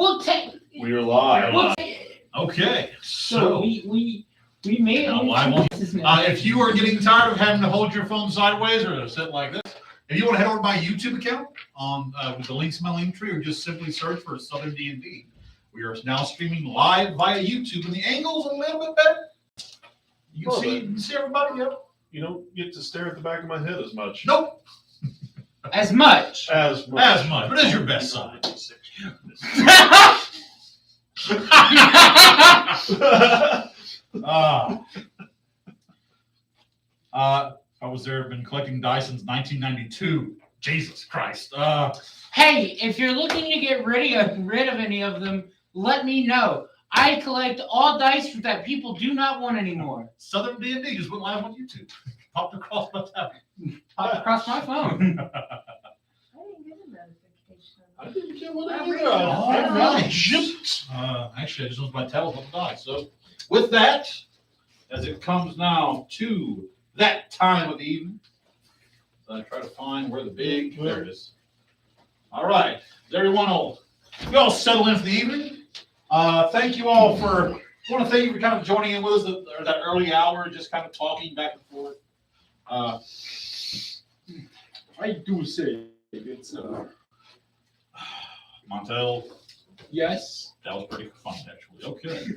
We'll take. We are live. We'll Okay, so we made it. If you are getting tired of having to hold your phone sideways or sit like this, if you want to head over to my YouTube account on with the links in my link tree, or just simply search for Southern D&D. We are now streaming live via YouTube, and the angle's a little bit better. You can see everybody. Yep. You don't get to stare at the back of my head as much. Nope. As much. As much. But it is your best side. I was there, been collecting dice since 1992. Jesus Christ. Hey, if you're looking to get rid of any of them, let me know. I collect all dice that people do not want anymore. Southern D&D just went live on YouTube. Popped across my tablet. Popped across my phone. I didn't get one either. All right. Actually, I just went my tablet on the dice. So, with that, as it comes now to that time of the evening, so I try to find where the big. There it is. All right. Everyone we all settle in for the evening. Thank you all I want to thank you for kind of joining in with us at that early hour, just kind of talking back and forth. I do say it's Montel. Yes. That was pretty fun, actually. Okay.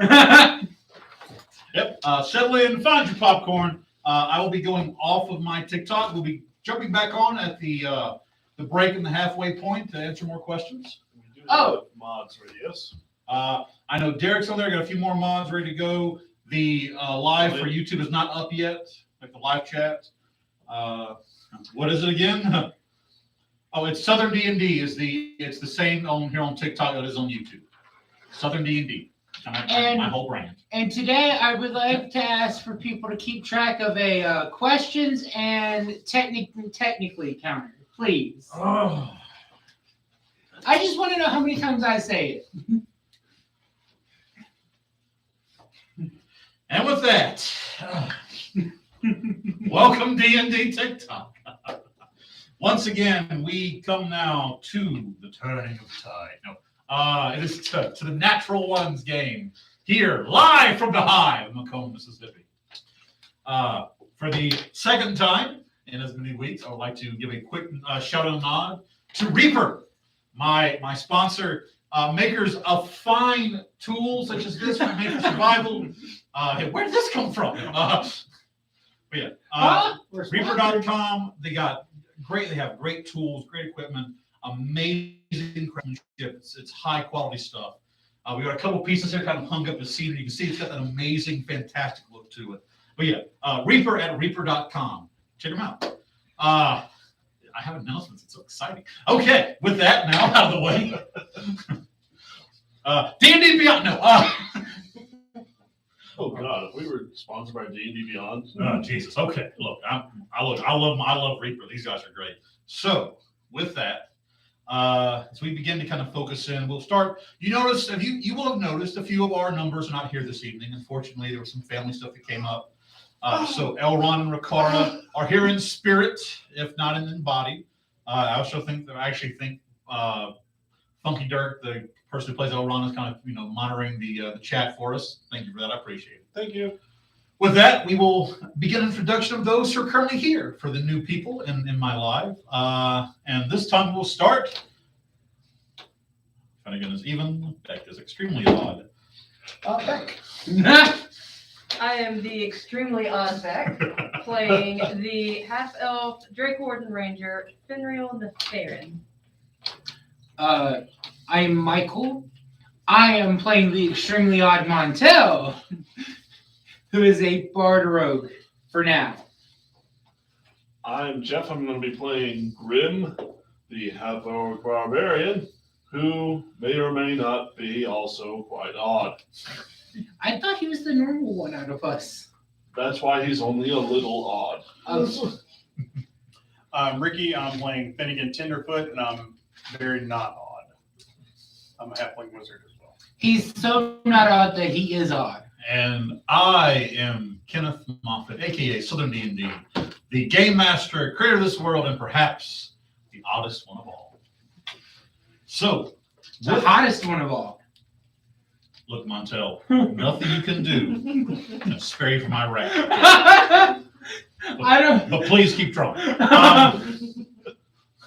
Yep. Settle in, find your popcorn. I will be going off of my TikTok. We'll be jumping back on at the break and the halfway point to answer more questions. We do have mods ready, yes. I know Derek's on there. Got a few more mods ready to go. The live for YouTube is not up yet, like the live chat. What is it again? Oh, it's Southern D&D. It's the same here on TikTok that is on YouTube. Southern D&D. My whole brand. And today I would like to ask for people to keep track of a questions and technically counter, please. Oh. I just want to know how many times I say it. And with that, welcome D&D TikTok. Once again, we come now to the turning of the tide. No, it is to the Natural Ones game here, live from the Hive in Macomb, Mississippi. For the second time in as many weeks, I would like to give a quick shout out and nod to Reaper, my sponsor, makers of fine tools such as this for Maker Survival. Hey, where did this come from? Reaper.com. They have great tools, great equipment, amazing craftsmanship. It's high quality stuff. We got a couple pieces here kind of hung up to see. You can see it's got that amazing, fantastic look to it. But yeah, Reaper at Reaper.com. Check them out. I have announcements. It's so exciting. Okay, with that now out of the way. D&D Beyond. No. Oh God! If we were sponsored by D&D Beyond. Oh Jesus. Okay. Look, I love Reaper. These guys are great. So with that, as we begin to kind of focus in, we'll start. You will have noticed a few of our numbers are not here this evening. Unfortunately, there was some family stuff that came up. So Elrond and Riccara are here in spirit, if not in body. I actually think Funky Dirk, the person who plays Elrond, is kind of monitoring the chat for us. Thank you for that. I appreciate it. Thank you. With that, we will begin introduction of those who are currently here for the new people in my live. And this time we'll start. Finnegan is even. Beck is extremely odd. Beck. I am the extremely odd Beck, playing the half-elf Drake Warden Ranger, Finreal the Theron. I'm Michael. I am playing the extremely odd Montel, who is a bard rogue for now. I'm Jeff. I'm going to be playing Grim, the half-orc barbarian, who may or may not be also quite odd. I thought he was the normal one out of us. That's why he's only a little odd. I'm Ricky. I'm playing Finnegan Tenderfoot, and I'm very not odd. I'm a halfling wizard as well. He's so not odd that he is odd. And I am Kenneth Moffat, a.k.a. Southern D&D, the game master, creator of this world, and perhaps the oddest one of all. So, The hottest one of all. Look, Montel, nothing you can do can spare you from my wrath. I don't. But please keep trying.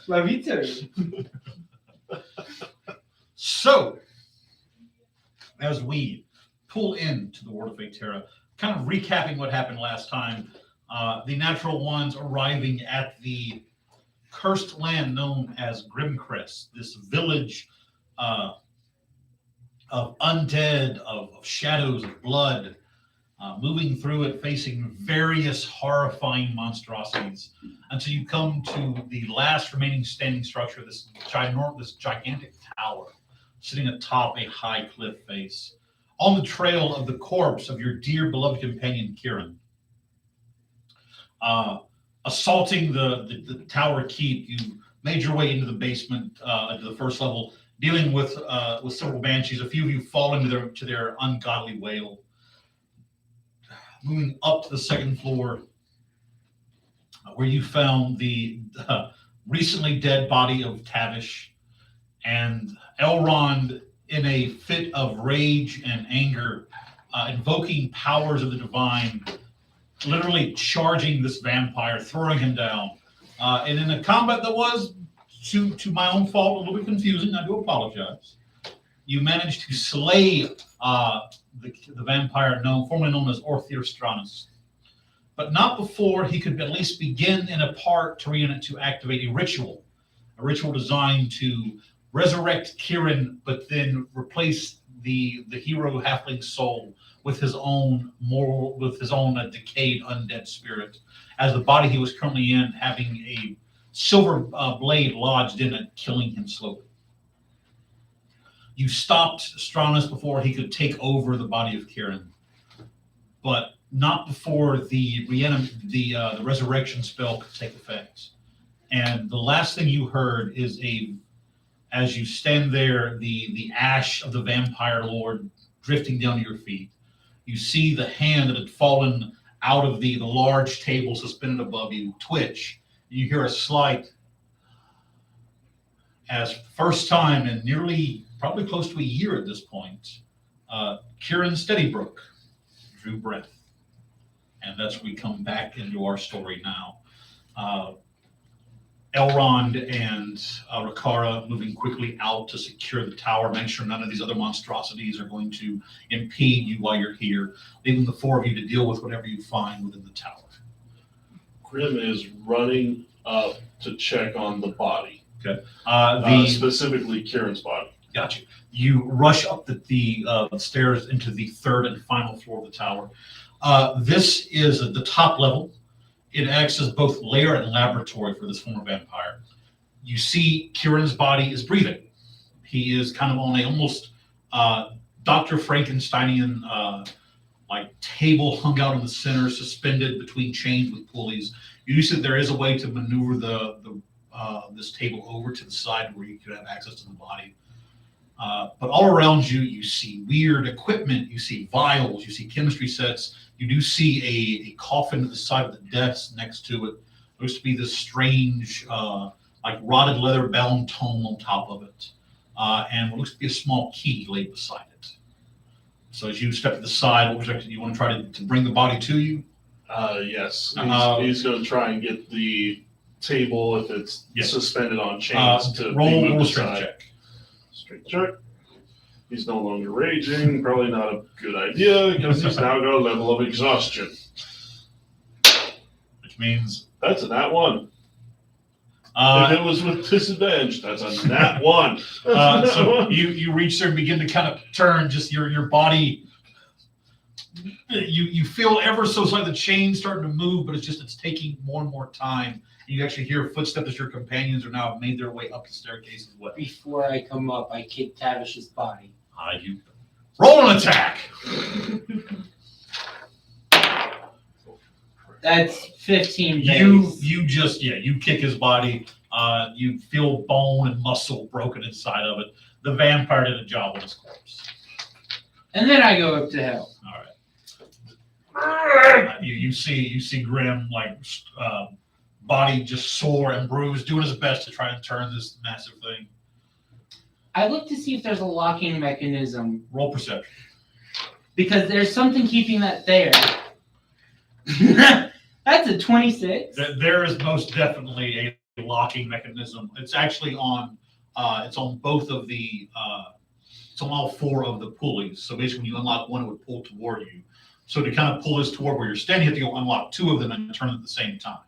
Love you too. So, as we pull into the world of Faeterra, kind of recapping what happened last time, the natural ones arriving at the cursed land known as Grimcrest, this village of undead, of shadows, of blood, moving through it, facing various horrifying monstrosities, until you come to the last remaining standing structure, this gigantic tower, sitting atop a high cliff face, on the trail of the corpse of your dear beloved companion, Ciaran. Assaulting the tower keep, you made your way into the basement, to the first level, dealing with several banshees. A few of you fall into their ungodly wail. Moving up to the second floor, where you found the recently dead body of Tavish, and Elrond, in a fit of rage and anger, invoking powers of the divine, literally charging this vampire, throwing him down. And in a combat that was, to my own fault, a little bit confusing, I do apologize, you managed to slay the vampire formerly known as Stronis, but not before he could at least begin in a part to activate a ritual designed to resurrect Ciaran, but then replace the hero halfling soul with his own decayed undead spirit, as the body he was currently in having a silver blade lodged in it, killing him slowly. You stopped Stronis before he could take over the body of Ciaran, but not before the resurrection spell could take effect. And the last thing you heard is as you stand there, the ash of the vampire lord drifting down to your feet. You see the hand that had fallen out of the large table suspended above you twitch. You hear a slight, as first time in probably close to a year at this point, Ciaran Steadybrook drew breath. And that's we come back into our story now. Elrond and Rakara moving quickly out to secure the tower, make sure none of these other monstrosities are going to impede you while you're here, leaving the four of you to deal with whatever you find within the tower. Grim is running up to check on the body. Okay. Specifically Ciaran's body. Gotcha. You rush up the stairs into the third and final floor of the tower. This is at the top level. It acts as both lair and laboratory for this former vampire. You see Ciaran's body is breathing. He is kind of on a almost Dr. Frankensteinian like table hung out in the center, suspended between chains with pulleys. You see that there is a way to maneuver this table over to the side where you could have access to the body. But all around you, you see weird equipment, you see vials, you see chemistry sets. You do see a coffin at the side of the desk next to it. There used to be this strange, like rotted leather bound tome on top of it. And what looks to be a small key laid beside it. So as you step to the side, what was you want to try to bring the body to you? Yes. He's going to try and get the table, if it's suspended on chains, to roll a strength check. Strength check. He's no longer raging. Probably not a good idea because he's now got a level of exhaustion. Which means that's a nat one. If it was with disadvantage, that's a nat one. So you reach there and begin to kind of turn just your body. You feel ever so slightly the chain starting to move, but it's taking more and more time. You actually hear footsteps as your companions are now made their way up the staircase as well. Before I come up, I kick Tavish's body. You roll an attack. That's 15 days. You kick his body. You feel bone and muscle broken inside of it. The vampire did a job with his corpse. And then I go up to hell. All right. You see Grim like body just sore and bruised, doing his best to try and turn this massive thing. I look to see if there's a locking mechanism Roll perception. because there's something keeping that there. That's a 26. There is most definitely a locking mechanism. It's actually on. It's on both of the. It's on all 4 of the pulleys. So basically, when you unlock one, it would pull toward you. So to kind of pull this toward where you're standing, you have to go unlock 2 of them and turn at the same time.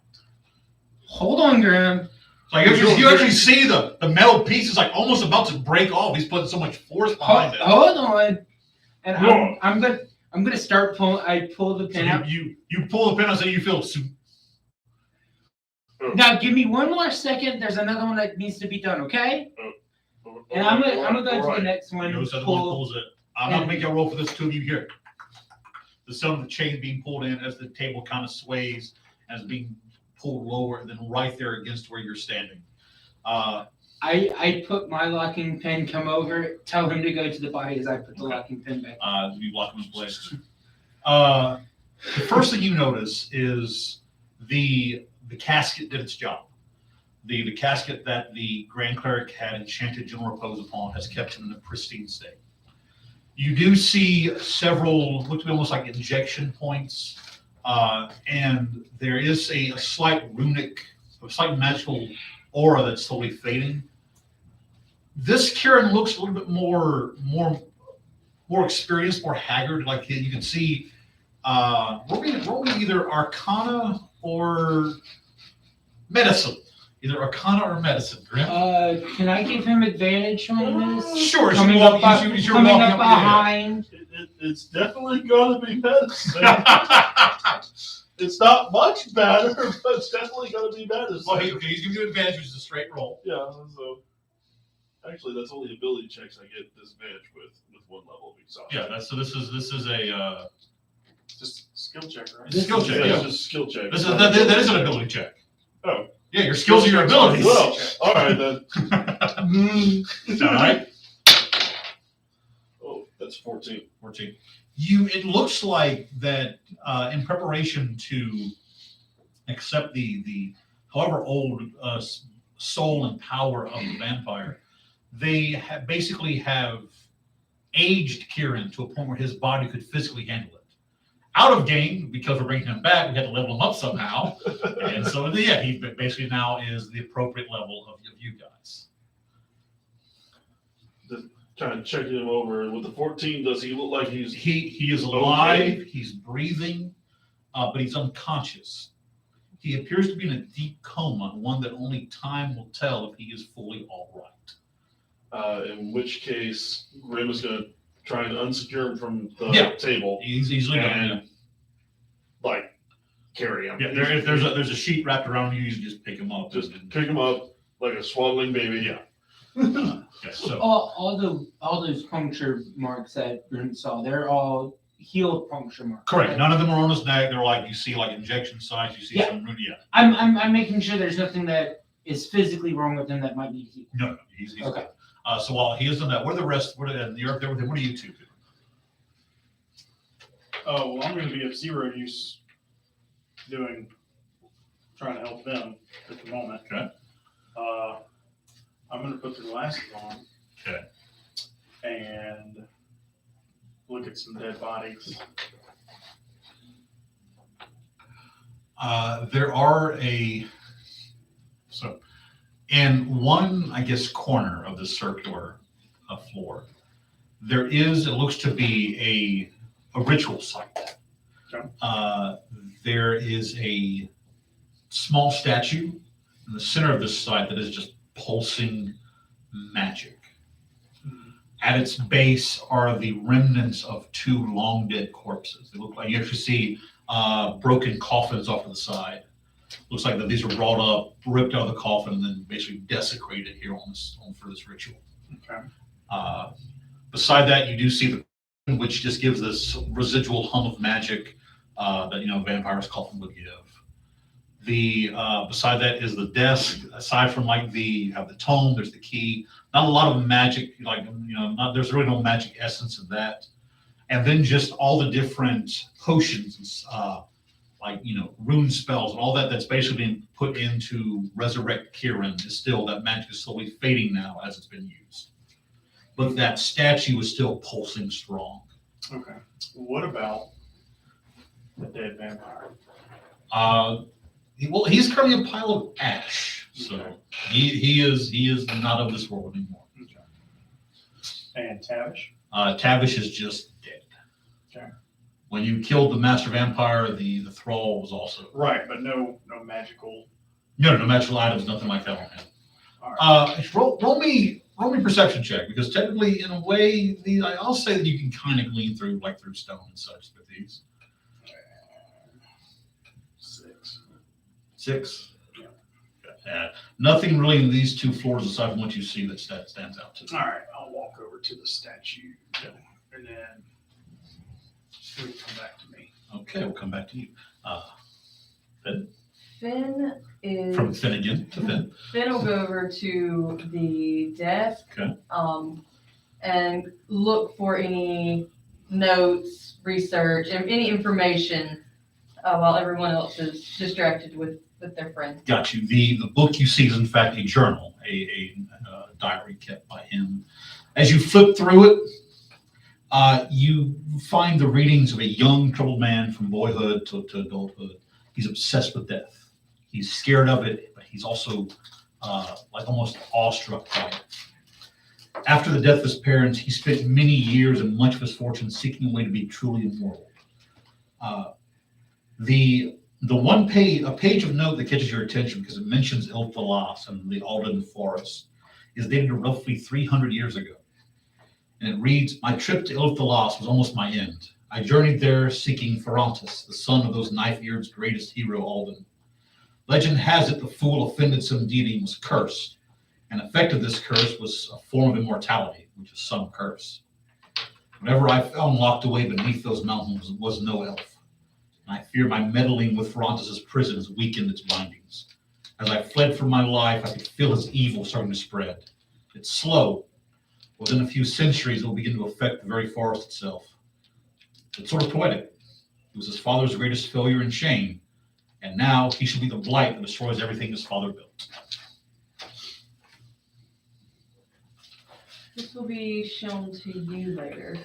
Hold on, Graham. So you actually see the metal piece is like almost about to break off. He's putting so much force behind it. Hold on. And I'm gonna start pulling. I pull the So pin out. you pull the pin out, so you feel. Now give me one more second. There's another one that needs to be done. Okay. And I'm gonna go to the next one. Goes to the one pulls it. I'm not making a roll for this 2 of you here. The sound of the chain being pulled in as the table kind of sways as being pulled lower, and then right there against where you're standing. I put my locking pin. Come over. Tell him to go to the body as I put the locking pin back. You lock them in place. The first thing you notice is the casket did its job. The casket that the Grand Cleric had enchanted General Repose upon has kept him in a pristine state. You do see several, look to be almost like injection points, and there is a slight runic, a slight magical aura that's slowly fading. This Ciaran looks a little bit more experienced, more haggard. Like you can see, roll me either Arcana or Medicine. Either Arcana or Medicine. Grim? Can I give him advantage on this? Sure. Coming up behind. It's definitely going to be medicine. It's not much better, but it's definitely going to be medicine. Well, he's giving you advantage, which is a straight roll. Yeah, so actually, that's only ability checks I get disadvantage with 1 level of exhaustion. Yeah, this is a Just skill check, right? skill check. Yeah, Yeah, it's just skill check. that is an ability check. Oh. Yeah, your skills are your abilities. Well, all right then. All right. Oh, that's 14. 14. It looks like that in preparation to accept the however old soul and power of the vampire, they basically have aged Ciaran to a point where his body could physically handle it. Out of game, because we're bringing him back, we had to level him up somehow. And so, yeah, he basically now is the appropriate level of you guys. Kind of checking him over. With the 14, does he look like he's... He is alive, okay? He's breathing, but he's unconscious. He appears to be in a deep coma, one that only time will tell if he is fully all right. In which case, Grim is going to try and unsecure him from the table. He's easily and, going. like, carry him. Yeah, if there's a sheet wrapped around you, you just pick him up. Just pick him up like a swaddling baby. Yeah. So All those puncture marks that Grim saw, they're all healed puncture marks. correct. None of them are on his neck. They're like you see like injection sites. You see some. Yeah. I'm making sure there's nothing that is physically wrong with him that might be healed. No, he's okay. So while he is done that, what are the rest? What are you're up there with him? What are you two doing? Oh, well, I'm going to be of 0 use trying to help them at the moment. Okay. I'm going to put the glasses on. Okay. And look at some dead bodies. There are in one, I guess, corner of the circular floor, there is, it looks to be a ritual site. Okay. There is a small statue in the center of this site that is just pulsing magic. At its base are the remnants of 2 long dead corpses. They look like you actually see broken coffins off to the side. Looks like that these were brought up, ripped out of the coffin, and then basically desecrated here for this ritual. Okay. Beside that, you do see the which just gives this residual hum of magic that vampire's coffin would give. Beside that is the desk. Aside from you have the tome, there's the key. Not a lot of magic, there's really no magic essence in that. And then just all the different potions, rune spells and all that's basically being put in to resurrect Ciaran is still, that magic is slowly fading now as it's been used. but that statue is still pulsing strong. Okay. What about the dead vampire? He's currently a pile of ash, so he is not of this world anymore. Okay. And Tavish? Tavish is just dead. Okay. When you killed the master vampire, the thrall was also Right, but no magical. no magical items, nothing like that on him. All right. Roll me perception check, because technically, in a way, I'll say that you can kind of glean through stone and such with these. 6. Yeah. Nothing really in these 2 floors aside from what you see that stands out to you. All right, I'll walk over to the statue, and then we'll come back to me. Okay, we'll come back to you. Finn is. From Finnegan to Finn. Finn will go over to the desk. Okay. And look for any notes, research, and any information while everyone else is distracted with their friends. Got you. The book you see is in fact a journal, a diary kept by him. As you flip through it, you find the readings of a young troubled man from boyhood to adulthood. He's obsessed with death. He's scared of it, but he's also almost awestruck by it. After the death of his parents, he spent many years and much of his fortune seeking a way to be truly immortal. A page of note that catches your attention because it mentions Ilthalas and the Alden Forest is dated roughly 300 years ago. And it reads, "My trip to Ilthalas was almost my end. I journeyed there seeking Ferontis, the son of those knife-eared's greatest hero, Alden. Legend has it the fool offended some deity and was cursed. An effect of this curse was a form of immortality, which is some curse. Whatever I found locked away beneath those mountains was no elf. And I fear my meddling with Ferontis' prison has weakened its bindings. As I fled for my life, I could feel his evil starting to spread. It's slow. Within a few centuries, it will begin to affect the very forest itself. It's sort of poetic. He was his father's greatest failure and shame, and now he should be the blight that destroys everything his father built." This will be shown to you later.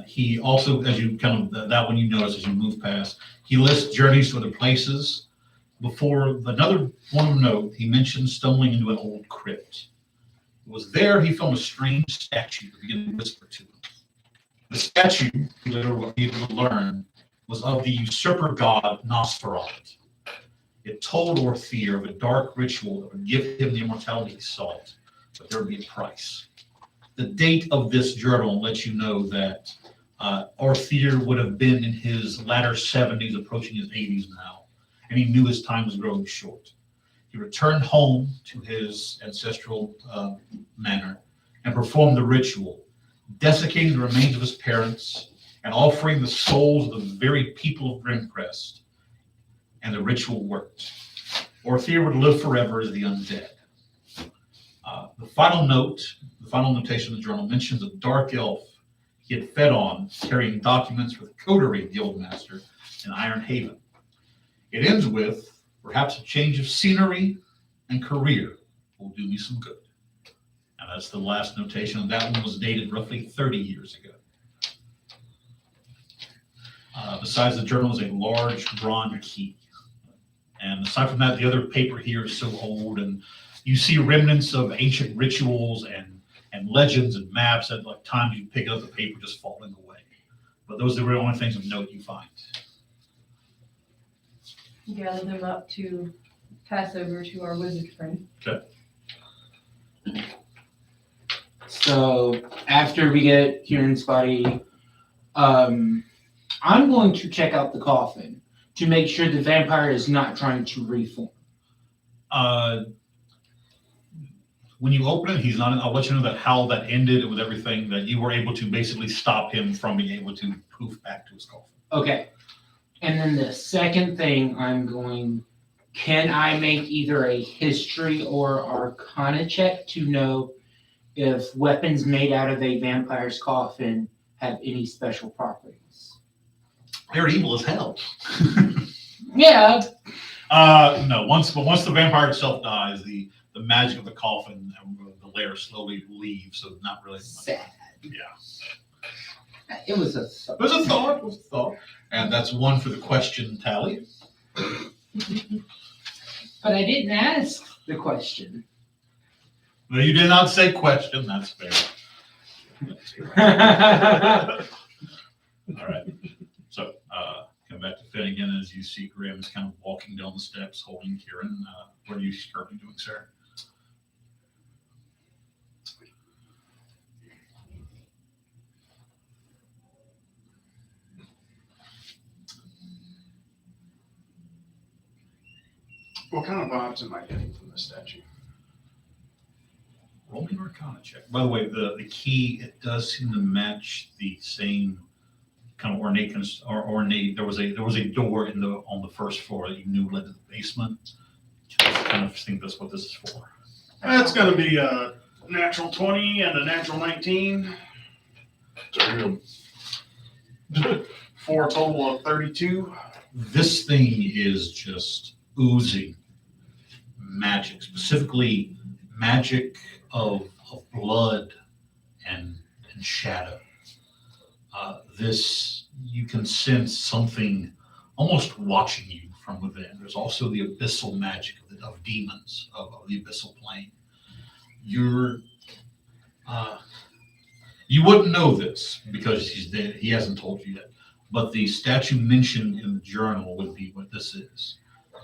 He also, as you that one you notice as you move past, he lists journeys to other places. Before another one of note, he mentions stumbling into an old crypt. It was there he found a strange statue that began to whisper to him. The statue, he later would be able to learn, was of the usurper god Nosferatu. It told Orthier of a dark ritual that would give him the immortality he sought, but there would be a price. The date of this journal lets you know that Orthier would have been in his latter 70s, approaching his 80s now, and he knew his time was growing short. He returned home to his ancestral manor and performed the ritual, desiccating the remains of his parents and offering the souls of the very people of Grimcrest. And the ritual worked. Orthier would live forever as the undead. The final notation of the journal mentions a dark elf he had fed on, carrying documents for the coterie of the old master in Iron Haven. It ends with, "Perhaps a change of scenery and career will do me some good." And that's the last notation. That one was dated roughly 30 years ago. Besides the journal is a large bronze key. And aside from that, the other paper here is so old, and you see remnants of ancient rituals and legends and maps at times you pick up the paper just falling away. But those are the only things of note you find. Gather them up to pass over to our wizard friend. Okay. So after we get Ciaran's body, I'm going to check out the coffin to make sure the vampire is not trying to reform. When you open it, he's not. I'll let you know that how that ended with everything, that you were able to basically stop him from being able to poof back to his coffin. Okay. And then the second thing can I make either a history or arcana check to know if weapons made out of a vampire's coffin have any special properties? They're evil as hell. Yeah. No. Once the vampire itself dies, the the magic of the coffin and the lair slowly leaves. So not really. Sad. Yeah. It was a. It was a thought. It was a thought. And that's one for the question tally. But I didn't ask the question. No, you did not say question. That's fair. All right. So, come back to Finnegan as you see Grim is kind of walking down the steps holding Ciaran. What are you currently doing, sir? What kind of vibes am I getting from this statue? Roll me an Arcana check. By the way, the key, it does seem to match the same kind of ornate. There was a door on the first floor that you knew led to the basement. Just kind of think that's what this is for. That's going to be a natural 20 and a natural 19 Damn. for a total of 32. This thing is just oozing magic, specifically magic of blood and shadow. This, you can sense something almost watching you from within. There's also the abyssal magic of demons of the abyssal plane. You wouldn't know this because he's dead. He hasn't told you yet. But the statue mentioned in the journal would be what this is.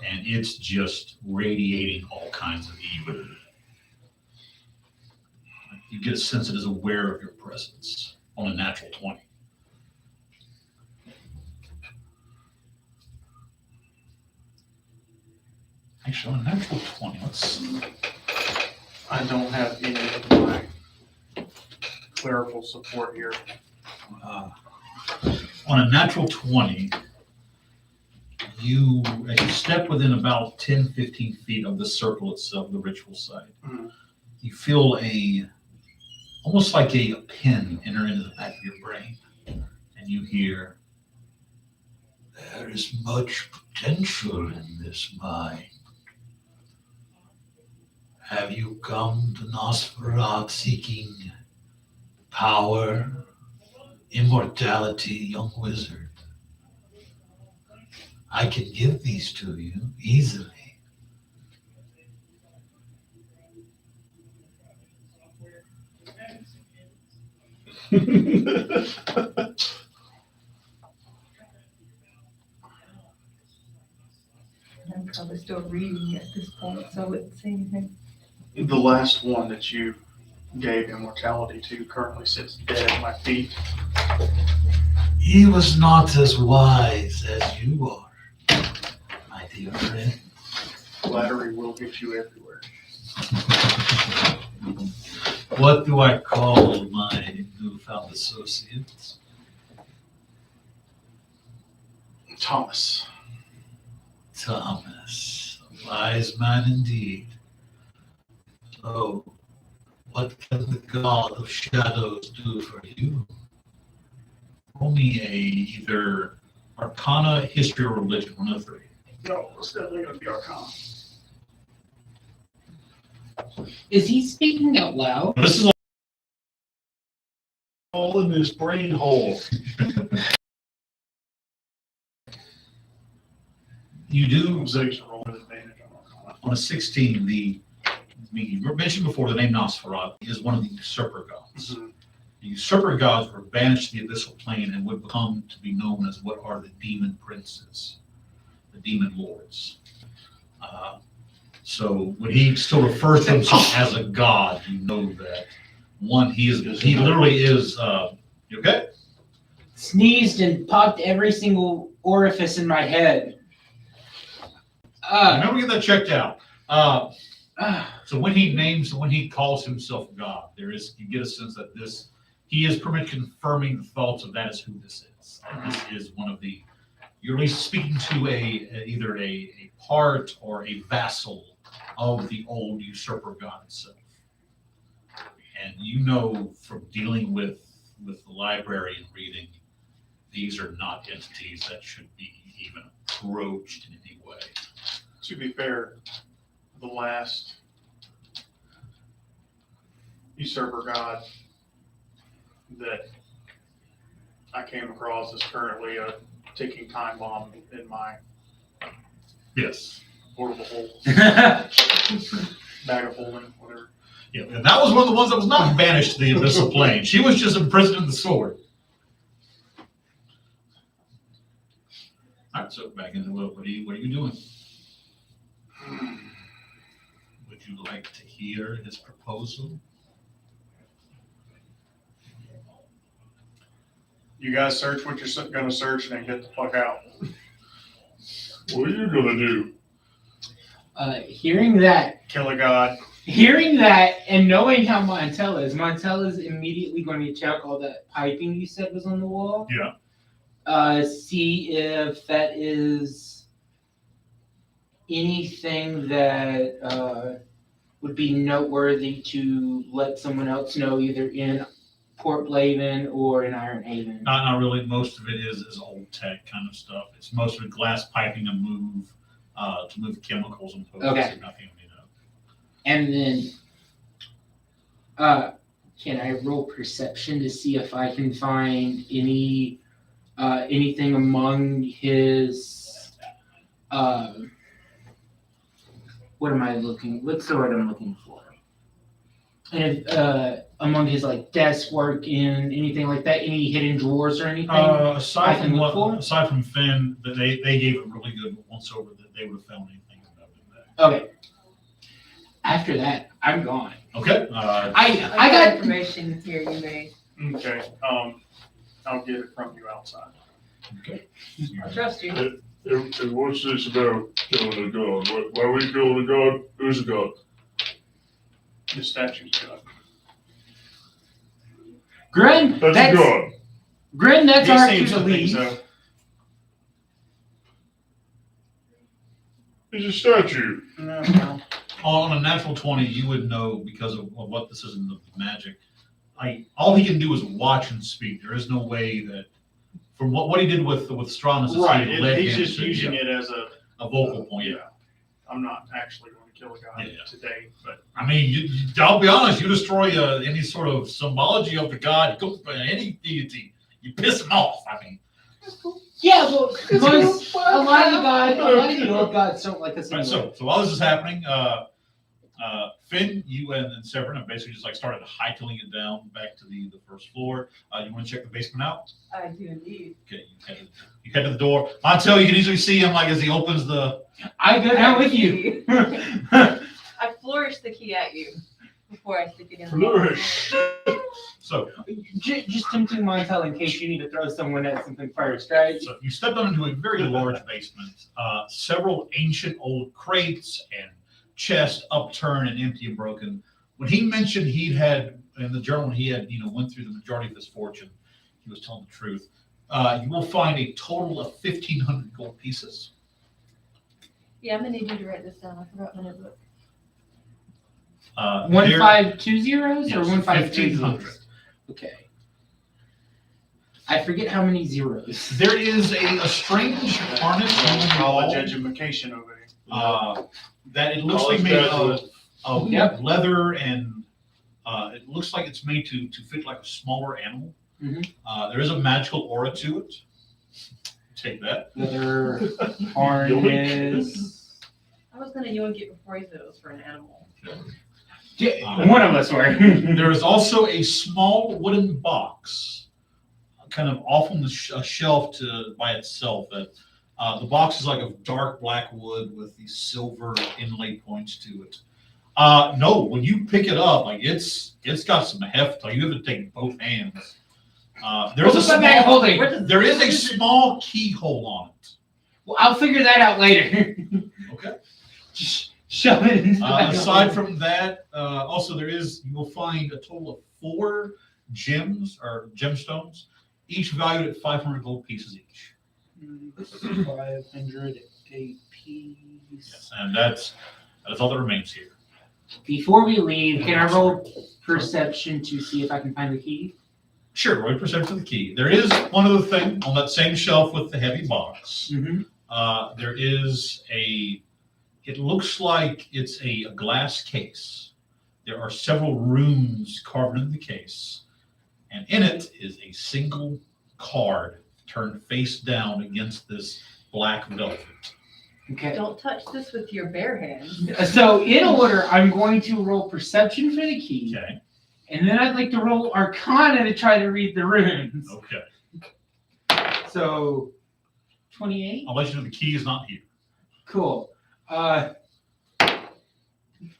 And it's just radiating all kinds of evil. You get a sense it is aware of your presence on a natural 20. Actually, on a natural 20, let's see. I don't have any of my clerical support here. On a natural 20, as you step within about 10, 15 feet of the circle itself, the ritual site, you feel almost like a pin enter into the back of your brain. And you hear, there is much potential in this mind. Have you come to Nosferatu seeking power, immortality, young wizard? I can give these to you easily. I'm probably still reading at this point, so I wouldn't say anything. The last one that you gave immortality to currently sits dead at my feet. He was not as wise as you are, my dear friend. Flattery will get you everywhere. What do I call my newfound associates? Thomas. Thomas, a wise man indeed. So, what can the god of shadows do for you? Roll me either Arcana, History, or Religion, one of the three. No, it's definitely going to be Arcana. Is he speaking out loud? This is All in this brain hole. you do Zig's rolling advantage on Arcana. on a 16. You mentioned before the name Nosferatu is one of the usurper gods. Mhm. The usurper gods were banished to the abyssal plane and would become to be known as what are the demon princes, the demon lords. So when he still refers to himself as a god, you know that one, he literally is. You okay? Sneezed and popped every single orifice in my head. Remember to get that checked out. So when he calls himself God, you get a sense that he is confirming the thoughts of that is who this is. And this is one of the, you're at least speaking to either a part or a vassal of the old usurper god itself. And you know from dealing with the library and reading, these are not entities that should be even approached in any way. To be fair, the last usurper god that I came across is currently a ticking time bomb in my Yes. portable hole, bag of holding, whatever. Yeah, and that was one of the ones that was not banished to the abyssal plane. She was just imprisoned in the sword. All right, so back in the what are you doing? Would you like to hear his proposal? You guys search what you're going to search and then get the fuck out. What are you gonna do? Hearing that, Kill a god. and knowing how Montella's immediately going to check all that piping you said was on the wall. Yeah. See if that is anything that would be noteworthy to let someone else know, either in Port Blayven or in Iron Haven. Not really. Most of it is old tech kind of stuff. It's most of it glass piping to move chemicals and potions. Okay. Nothing, you know. And then, can I roll perception to see if I can find anything among his, what's the word I'm looking for? And if, among his like desk work and anything like that, any hidden drawers or anything? Aside I from Finn, that they gave a really good once over that they would have found anything about it. Okay. After that, I'm gone. Okay. I I got got information here you may. Okay. I'll get it from you outside. Okay. I trust you. And what's this about killing a god? Why are we killing a god? Who's a god? The statue's god. Grin. That's a god. Grin. That's He our seems cue to to think leave. so. He's a statue. No. On a natural 20, you would know because of what this is in the magic. All he can do is watch and speak. There is no way that, from what he did with Stronis, Right. he led He's him just to, using it as a vocal point. Yeah. I'm not actually going to kill a god Yeah. today, but I mean, I'll be honest. You destroy any sort of symbology of the god, any deity, you piss him off. I mean, Yeah, well, because a lot of the old gods don't like us right, anyway. so while this is happening, Finn, you and Ciaran have basically just like started hightailing it down back to the first floor. You want to check the basement out? I do indeed. Okay, you head to the door. Montel, you can easily see him like as he opens the. I go down with you. I flourish the key at you before I stick it in. Flourish. So Just tempting Montel in case you need to throw someone at something first, right? So you stepped on into a very large basement. Several ancient old crates and chests upturned and empty and broken. When he mentioned he'd had in the journal he had went through the majority of his fortune, he was telling the truth. You will find a total of 1,500 gold pieces. Yeah, I'm gonna need you to write this down. I forgot my notebook. 1520 or Yes, 1500? 1,500. Okay. I forget how many zeros. There is a strange harness on the college wall education over here. that it looks College like made graduate. of Yep. leather, and it looks like it's made to fit like a smaller animal. Mhm. There is a magical aura to it. Take that. Leather harness. I was gonna yoink it before he said it was for an animal. One of us were. There is also a small wooden box, kind of off on the shelf by itself. That the box is like of dark black wood with these silver inlay points to it. No, when you pick it up, like it's got some heft. Like you have to take both hands. There is a small keyhole on it. Well, I'll figure that out later. Okay. Just shove it into the back of Aside the- from that, also you will find a total of 4 gems or gemstones, each valued at 500 gold pieces each. 500 a piece. Yes, and that's all that remains here. Before we leave, can I roll perception to see if I can find the key? Sure, roll percent for the key. There is one other thing on that same shelf with the heavy box. Mm-hmm. There is it looks like it's a glass case there are several runes carved into the case, and in it is a single card turned face down against this black velvet. Okay. Don't touch this with your bare hands. So in order, I'm going to roll perception for the key, Okay. and then I'd like to roll Arcana to try to read the runes. Okay. So 28. I'll let you know the key is not here. Cool.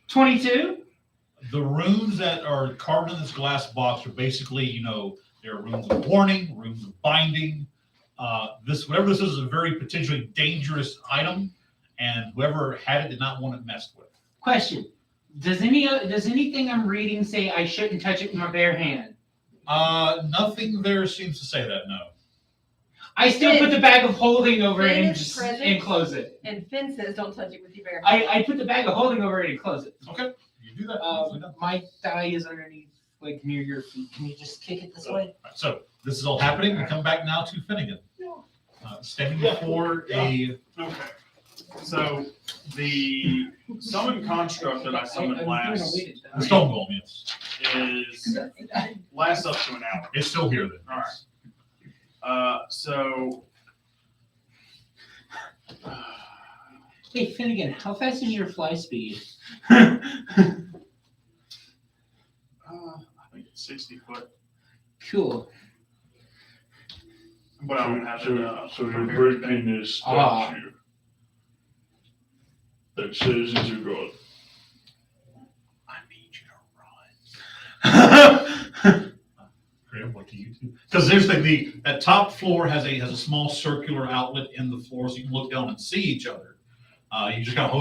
22. The runes that are carved in this glass box are basically, there are runes of warning, runes of binding. Whatever this is a very potentially dangerous item, and whoever had it did not want it messed with. Question: does anything I'm reading say I shouldn't touch it with my bare hand? Nothing there seems to say that. No. I still put the bag of holding over it and Finish just presents. and close it. And Finn says don't touch it with your bare hands. I put the bag of holding over it and close it. Okay. You do that. My die is underneath, like near your feet. Can you just kick it this way? Right, so this is all happening. We come back now to Finnegan. Standing before a. Okay. So the summon construct that I summoned last The stone golem, yes. is lasts up to an hour. It's still here then. All right. So. Hey Finnegan, how fast is your fly speed? I think it's 60 foot, Cool. but I don't have it. So you're breaking this statue that says it's a god. I need you to run. Graham, what do you do? Because there's that top floor has a small circular outlet in the floor, so you can look down and see each other. You just kind of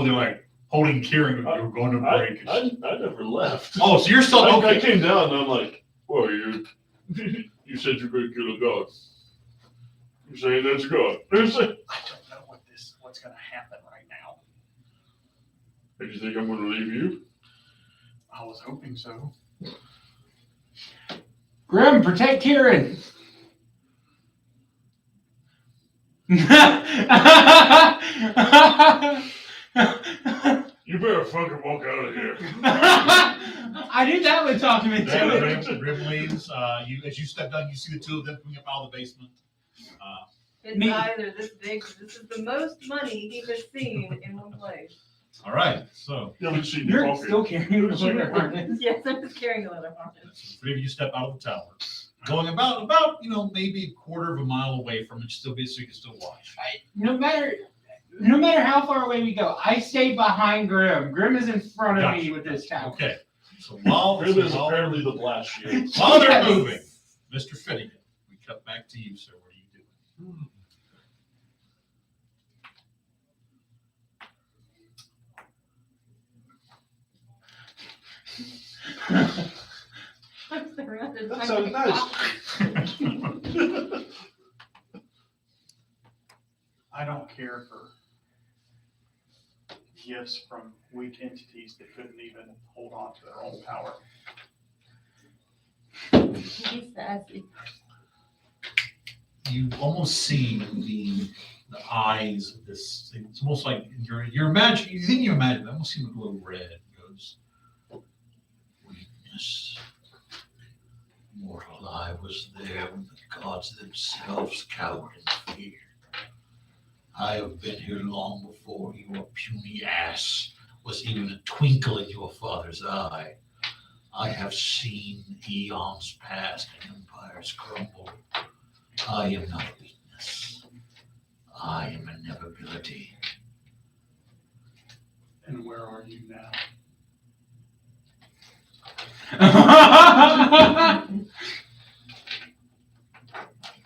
holding Ciaran, you're going to break. I never left. Oh, so you're still I okay. came down and I'm like, well, you said you're going to kill a god. You're saying that's a god. I don't know what's going to happen right now. Do you think I'm going to leave you? I was hoping so. Grim, protect Ciaran. You better fucking walk out of here. I knew that would talk him into it. Grim leaves. As you step down, you see the two of them coming up out of the basement. Finn's Me. eyes are this big. This is the most money he has seen in one place. All right, so You haven't seen your You're pocket. still carrying the leather harness. Yes, I'm just carrying a leather harness. three of you step out of the tower, going about maybe a quarter of a mile away from it, so you can still watch. No matter how far away we go, I stay behind Grim. Grim is in front of me with his tower. Okay, so while Grim is apparently the blast shield. while they're Yes. moving, Mr. Finnegan, we cut back to you, sir. What are you doing? I'm surrounded by That sounds my nice. I don't care for gifts from weak entities that couldn't even hold on to their own power. He's sassy. You almost see the eyes of this thing. It's almost like you're imagining. You think you imagine. It almost seems a little red. It goes, weakness. Mortal, I was there when the gods themselves cowered in fear. I have been here long before your puny ass was even a twinkle in your father's eye. I have seen eons past and empires crumble. I am not weakness. I am inevitability. And where are you now?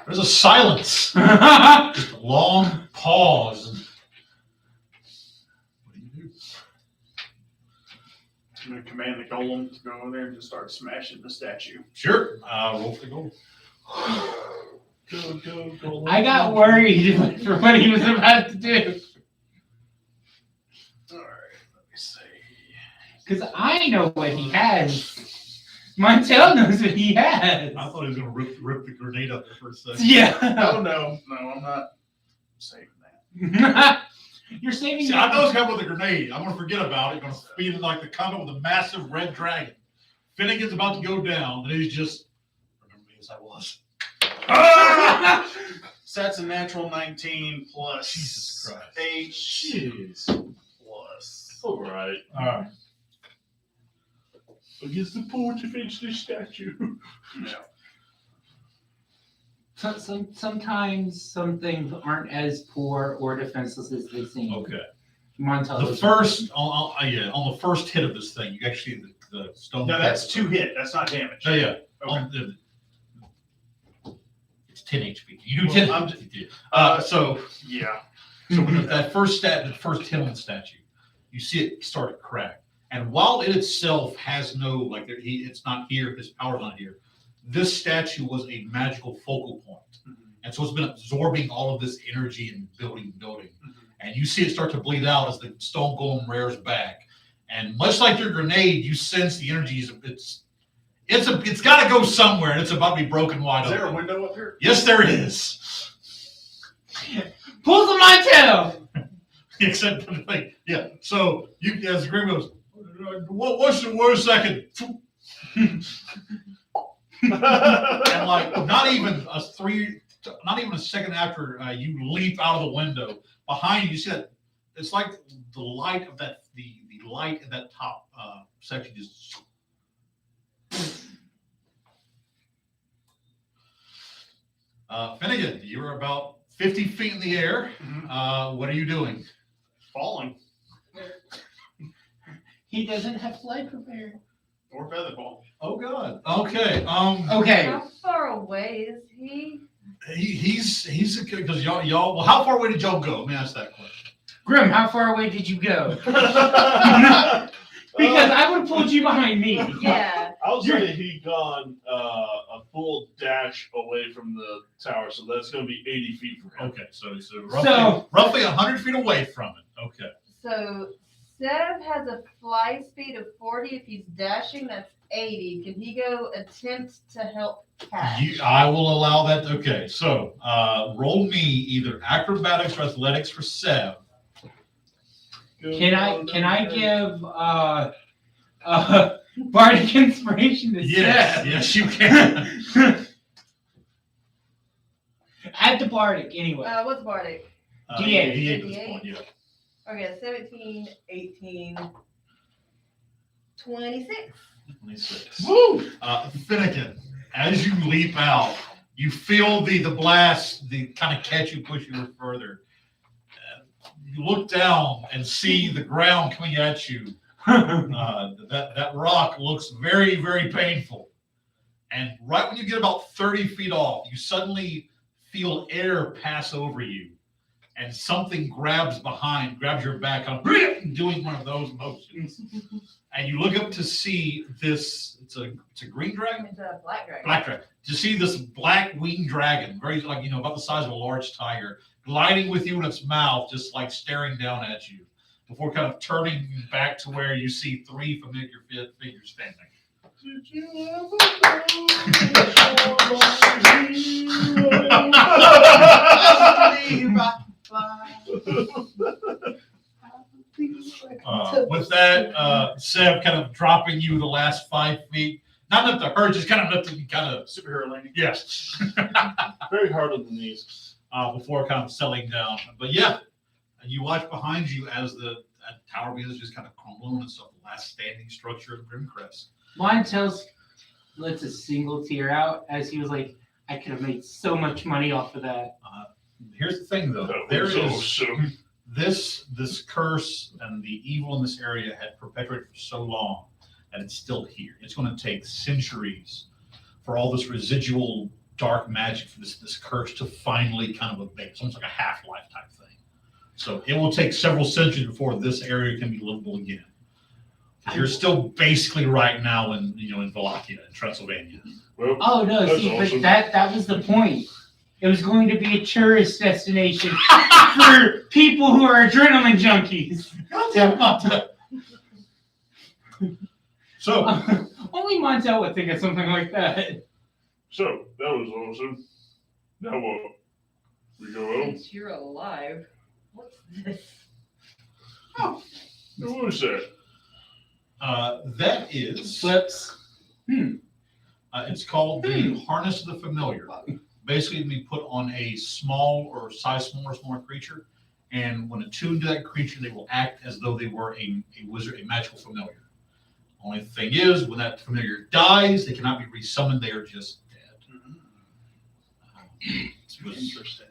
There's a silence. Just a long pause. What do you do? I'm going to command the golem to go over there and just start smashing the statue. Sure. Roll for the goal. Go. I got worried for what he was about to do. All right, let me see. Because I know what he has. Montel knows what he has. I thought he was going to rip the grenade up there for a second. Yeah. Oh, no, I'm not saving that. You're saving See, I know it's got with a grenade. I'm going to forget about it. I'm going to speed it like the combat with a massive red dragon. Finnegan's about to go down, and he's just, remember me as I was. So that's a natural 19 plus Jesus Christ. 8 Jeez. plus. All right. All right. Against the portrait statue. Yeah. Sometimes some things aren't as poor or defenseless as they seem. Okay. Montel. The first, on the first hit of this thing, you actually see the stone. No, that's 2 hit. That's not damage. Oh, yeah. Okay. It's 10 HP. You do Well, 10. I'm So Yeah. when that first hit on the statue, you see it start to crack. And while it itself has no, it's not here, his power's not here, this statue was a magical focal point. And so it's been absorbing all of this energy and building. And you see it start to bleed out as the stone golem rears back. And much like your grenade, you sense the energy it's got to go somewhere, and it's about to be broken wide Is open. there a window up here? Yes, there is. Pull the Montel! Except, yeah. So you, as the Grim goes, what's the worst second? And not even a second after you leap out of the window, behind you see that it's like the light of that the light in that top section just. Finnegan, you're about 50 feet in the air. What are you doing? Falling. He doesn't have flight prepared. Or featherball. Oh God. Okay. Okay. How far away is he? He's because y'all. Well, how far away did y'all go? Let me ask that question. Grim, how far away did you go? Because I would have pulled you behind me. Yeah. I'll say he gone a full dash away from the tower, so that's going to be 80 feet from him. Okay, so roughly 100 feet away from it. Okay. So Sev has a fly speed of 40. If he's dashing, that's 80. Can he go attempt to help catch? I will allow that. Okay, so roll me either acrobatics or athletics for Sev. Can I give bardic inspiration to Seth? Yes, you can. Add the bardic anyway. What's Bardic? D8. D8 at this point, yeah. Okay, 17, 18, 26. 26. Woo! Finnegan, as you leap out, you feel the blast, the kind of catch you, push you further. You look down and see the ground coming at you. That rock looks very, very painful. And right when you get about 30 feet off, you suddenly feel air pass over you. And something grabs your back, doing one of those motions. And you look up to see this, it's a green dragon? It's a black dragon. Black dragon. To see this black winged dragon, very about the size of a large tiger, gliding with you in its mouth, just like staring down at you, before kind of turning back to where you see 3 familiar figures standing. Did you With that, Seb kind of dropping you the last 5 feet. Not enough to hurt, just kind of enough to kind of Superhero landing. yes. Very hard on the knees. Before kind of settling down. But yeah, and you watch behind you as the tower begins just kind of crumbling and stuff. The last standing structure of Grimcrest. Montel lets a single tear out as he was like, I could have made so much money off of that. Here's the thing, though. That There was is awesome. this curse and the evil in this area had perpetuated for so long that it's still here. It's going to take centuries for all this residual dark magic for this curse to finally kind of abate. It's almost like a half-life type thing. So it will take several centuries before this area can be livable again. You're still basically right now in Wallachia, in Transylvania. Well, Oh no, That's see, awesome. but that was the point. It was going to be a tourist destination for people who are adrenaline junkies. So Only Montel would think of something like that. so that was awesome. Now what? We go home? Since you're alive, what's this? What was that? that is Flips. It's called the Harness of the Familiar. Basically, it can be put on a small or size smaller creature, and when attuned to that creature, they will act as though they were a wizard, a magical familiar. Only thing is, when that familiar dies, they cannot be resummoned. They are just dead. Interesting.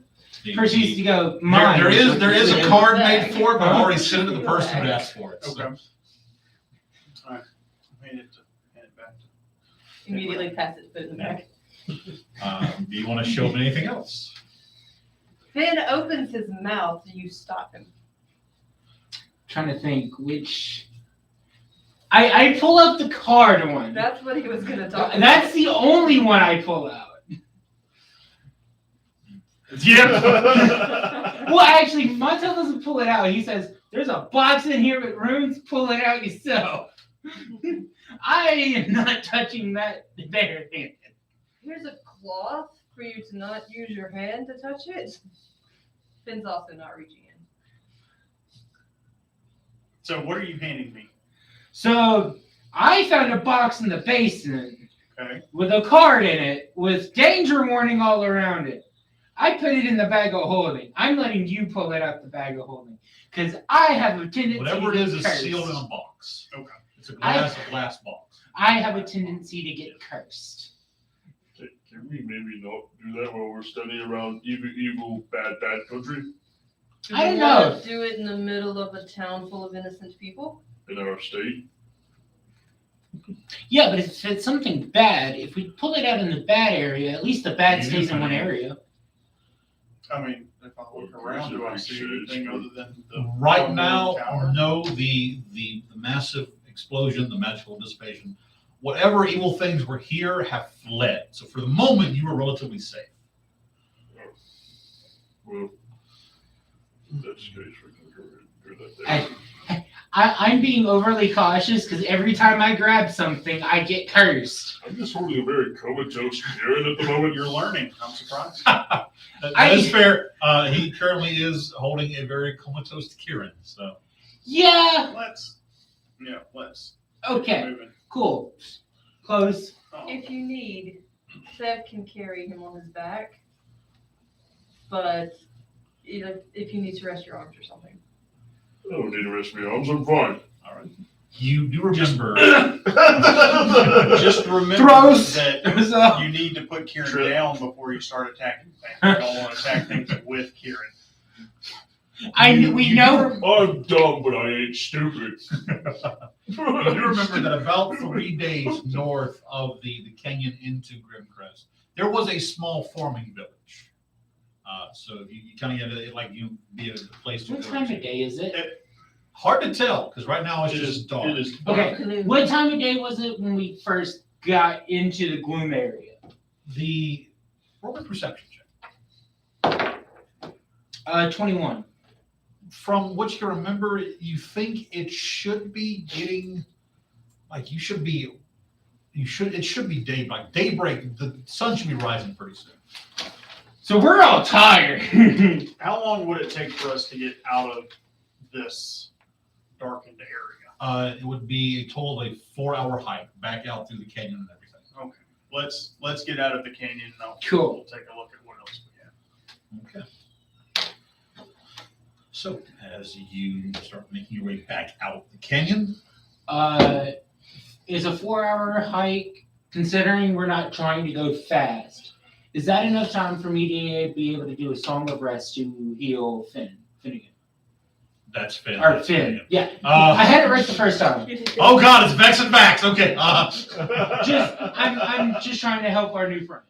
First used to go, mine. There is a card made for it, but I've already sent it to the person who asked for it. So. Okay. All right. Hand it back. Immediately pass it, put it in the back. Do you want to show them anything else? Finn opens his mouth. Do you stop him? Trying to think which. I pull up the card one. That's what he was going to talk about. That's the only one I pull out. Yeah. Well, actually, Montel doesn't pull it out. He says, "There's a box in here with runes. Pull it out yourself." I am not touching that bare-handed. Here's a cloth for you to not use your hand to touch it. Finn's also not reaching in. So what are you handing me? So I found a box in the basement Okay. with a card in it with danger warning all around it. I put it in the bag of holding. I'm letting you pull it out the bag of holding because I have a tendency Whatever it to is get is cursed. sealed in a box. Okay. It's a glass box. I have a tendency to get cursed. Can we maybe not do that while we're studying around evil, bad country Do I we don't wanna know. do it in the middle of a town full of innocent people? in our state? Yeah, but if it's something bad, if we pull it out in the bad area, at least the bad stays in one area. I mean, if I look around, do I see anything other than the Right now, tower? no, the massive explosion, the magical dissipation, whatever evil things were here have fled. So for the moment, you were relatively safe. Well, in that case, we can go that there. I'm being overly cautious because every time I grab something, I get cursed. I'm just holding a very comatose Ciaran at the moment. You're learning. I'm surprised. That is fair. He currently is holding a very comatose Ciaran. So Yeah. Let's. Okay. Moving. Cool. Close. Oh. If you need, Seth can carry him on his back. But if you need to rest your arms or something. I don't need to rest my arms. I'm fine. all right, you do remember. Just remember Throws. that So, you need to put Ciaran True. down before you start attacking things. You don't want to attack things with Ciaran. we know. I'm dumb, but I ain't stupid. You do remember that about 3 days north of the canyon into Grimcrest, there was a small farming village. So you kind of had like you be a place to What go time to. of day is it? Hard to tell because right now it's It just is dark. It is Okay. What time of day was it when we first got into the gloom area? The roll a perception check. 21. From what you can remember, you think it should be getting like it should be daybreak. The sun should be rising pretty soon. So we're all tired. How long would it take for us to get out of this darkened area? It would be a total of a 4-hour hike back out through the canyon and everything. Okay. Let's get out of the canyon and Cool. we'll take a look at what else we have. Okay. So as you start making your way back out the canyon, Is a 4-hour hike, considering we're not trying to go fast, is that enough time for me to be able to do a Song of Rest to heal Finnegan? that's Finn. Or Finn, yeah. Uh, I had it right the first time. Oh God, it's Vex and Vax. Okay. I'm just trying to help our new friend.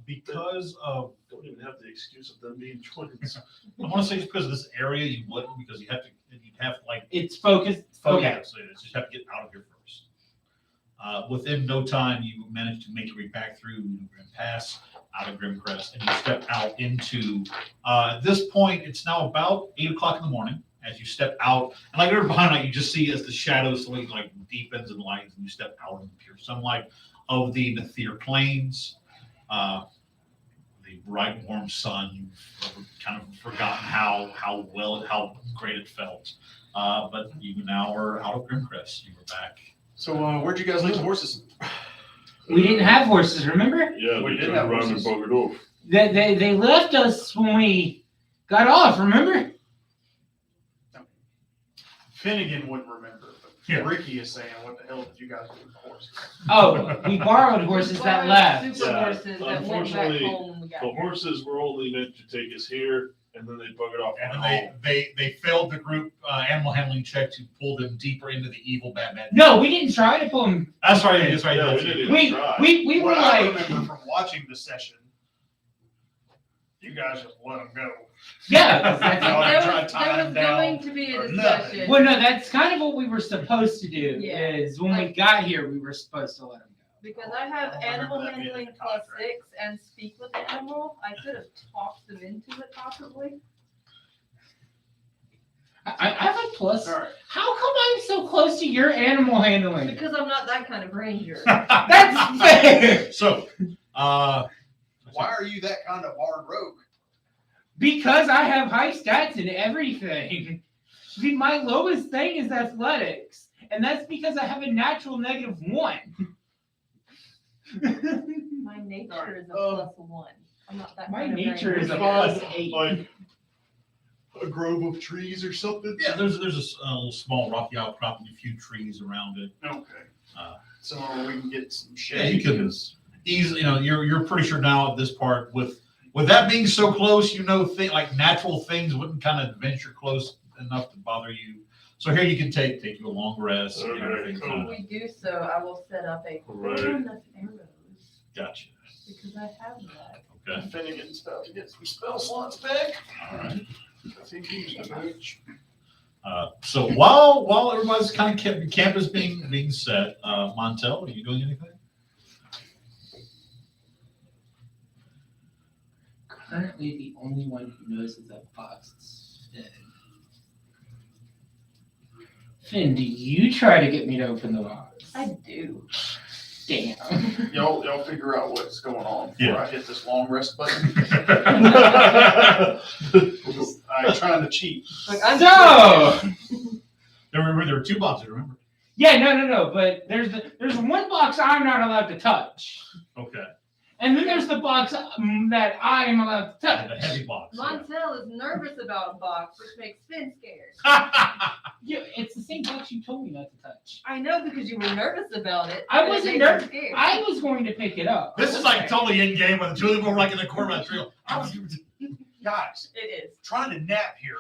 Because of Don't even have the excuse of them being twins. I want to say it's because of this area you wouldn't because you'd have like It's focused. Okay. focus. So you just have to get out of here first. Within no time, you manage to make your way back through Grim Pass, out of Grimcrest, and you step out into. At this point, it's now about 8 o'clock in the morning. As you step out, and like you're behind, like you just see as the shadows slowly like deepens and lightens, and you step out in the pure sunlight of the Nathir Plains. The bright, warm sun. You've kind of forgotten how great it felt. But you now are out of Grimcrest. You were back. So where'd you guys leave the horses? We didn't have horses, remember? Yeah, We they did turned have around and horses. buggered off. They left us when we got off, remember? Finnegan wouldn't remember, but Yeah. Ricky is saying, what the hell did you guys do with the horse? Oh, we borrowed horses that Borrowed left. Super Yeah, horses that went back unfortunately, home when we got The here. horses were only meant to take us here, and then they buggered off. And then they failed the group animal handling check to pull them deeper into the evil Batman. No, we didn't try to pull them. That's right. That's right. Yeah, that's we it. didn't even We try. we were What I like, remember from watching the session, you guys just let them go. yeah. 'cause No, that's- I There tried was, tying there them was going down to be a or discussion. Well, no, that's kind of what we were supposed to do. Yeah. Is when we got here, we were supposed to let them go. Because I have I don't remember animal that being in handling the plus contract. 6 and speak with animal. I could have talked them into it possibly. I have a plus. All right. How come I'm so close to your animal handling? Because I'm not that kind of ranger. That's fair. So, Why are you that kind of hard rogue? Because I have high stats in everything. See, my lowest thing is athletics, and that's because I have a natural -1. My nature Alright, is a +1. I'm not that My kind of nature ranger. is a Fine, +8. like a grove of trees or something. yeah, there's a little small rocky outcrop and a few trees around it. Okay. Uh, Somewhere we can get some Yeah, you shade. can easily. You're pretty sure now at this part with that being so close, like natural things wouldn't kind of venture close enough to bother you. So here you can take you a long rest. Okay, Everything's cool. done. If we do so, I will set up a Right. horn of arrows. Gotcha. Because I have that. Okay. Finnegan's about to get some spell slots back. All right. I think he's rich. So while everybody's kind of camp is being set, Montel, are you doing anything? Currently, the only one who knows is that box is Finn. Finn, do you try to get me to open the box? I do. Damn. Y'all figure out what's going on before Yeah. I hit this long rest button. I ain't trying to cheat. Like, I'm So, There were two boxes, remember? yeah, no, but there's one box I'm not allowed to touch, Okay. and then there's the box that I am allowed to The touch. heavy box. Montel is nervous about a box, which makes Finn scared. Yeah, it's the same box you told me not to touch. I know because you were nervous about it. I and it wasn't made you nervous. scared. I was going to pick it up. This is like totally in game when the two of them were like in the corner of the trail. Guys, It is. trying to nap here.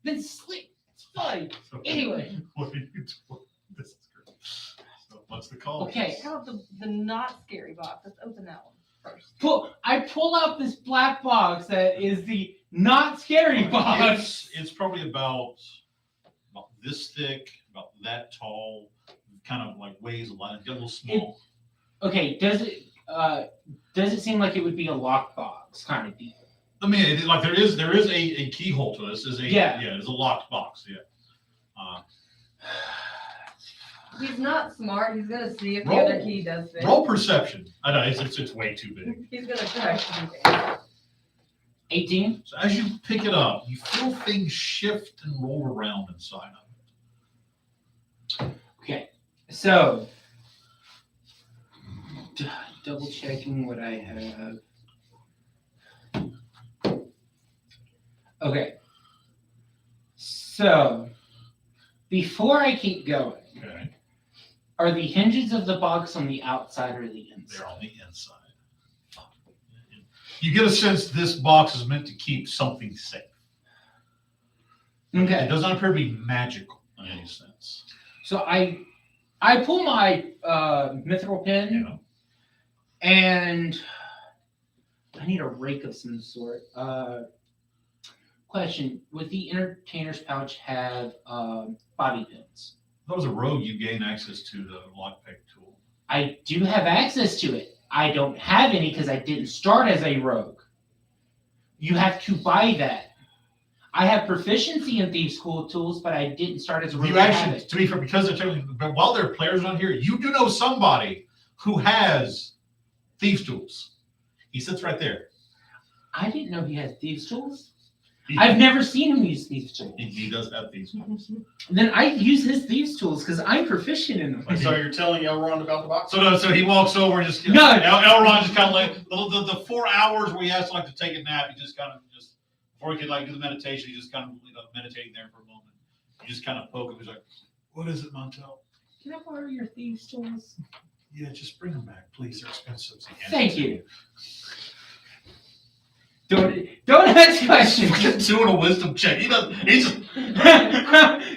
Then sleep. It's fine. Anyway. What are you doing? This is great. So what's the call? Okay. How about the not scary box? Let's open that one first. I pull out this black box that is the not scary box. It's probably about this thick, about that tall, kind of like weighs a lot. It's a little small. Okay, does it seem like it would be a lock box kind of deal? I mean, like there is a keyhole to this. Yeah. It's a locked box. Yeah. He's not smart. He's gonna see if the Roll. other key does fit. Roll perception. I know it's way too big. He's gonna try to do that. 18? So as you pick it up, you feel things shift and roll around inside of it. Okay, so double checking what I have. Okay, so before I keep going, Okay. are the hinges of the box on the outside or the inside? They're on the inside. You get a sense this box is meant to keep something safe. It Okay, does not appear to be magical in any sense. so I pull my mithril pen You know? and I need a rake of some sort. Question: would the entertainer's pouch have bobby pins? If that was a rogue, you gain access to the lockpick tool. I do have access to it. I don't have any because I didn't start as a rogue. You have to buy that. I have proficiency in thieves' school tools, but I didn't start as a rogue. You actually, to be fair, because they're telling you, but while there are players on here, you do know somebody who has thieves' tools. He sits right there. I didn't know he had thieves' tools. I've never seen him use thieves' tools. He does have these. Then I use his thieves' tools because I'm proficient in them. So you're telling Elrond about the box? So he walks over and just No. Elrond just kind of like the 4 hours where he has to like to take a nap. He just kind of before he could like do the meditation, he just kind of meditating there for a moment. You just kind of poke him. He's like, "What is it, Montel?" Can I borrow your thieves' tools? Yeah, just bring them back, please. They're expensive. Thank you. Don't ask questions. Fucking doing a wisdom check. He doesn't. He's just,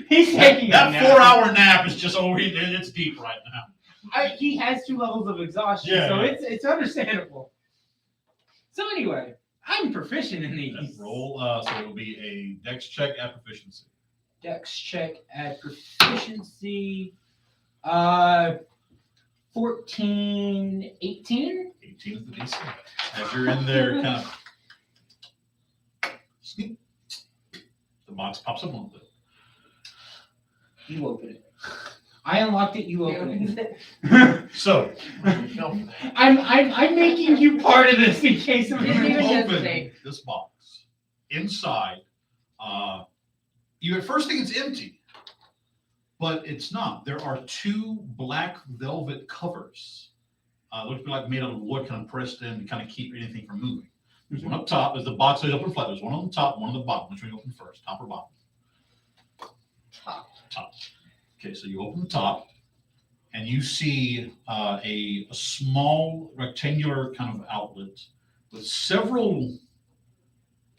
He's taking that a nap. 4 hour nap is just over. It's deep right now. He has 2 levels of exhaustion, so Yeah. it's understandable. So anyway, I'm proficient in these. Roll. So it'll be a dex check at proficiency. Dex check at proficiency. 14, 18. 18 is the DC. As you're in there, kind of. Sneak. The box pops up a little bit. You open it. I unlocked it. You open it. So I'm making you part of this in case of Didn't even you open hesitate. this box. Inside, you at first think it's empty, but it's not. There are 2 black velvet covers. Looks like made out of wood, kind of pressed in to kind of keep anything from moving. There's one up top. As the box is open flat, there's one on the top, one on the bottom. Which one you open first, top or bottom? Top. Okay, so you open the top, and you see a small rectangular kind of outlet with several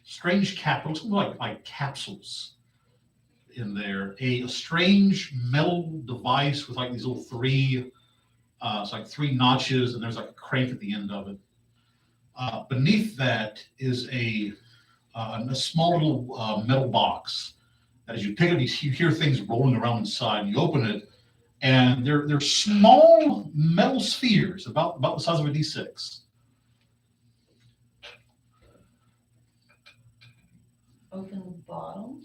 strange capsules, like capsules in there. A strange metal device with like these little 3, it's like 3 notches, and there's like a crank at the end of it. Beneath that is a small little metal box. That as you pick it, you hear things rolling around inside. You open it, and they're small metal spheres, about the size of a D6. Open the bottom.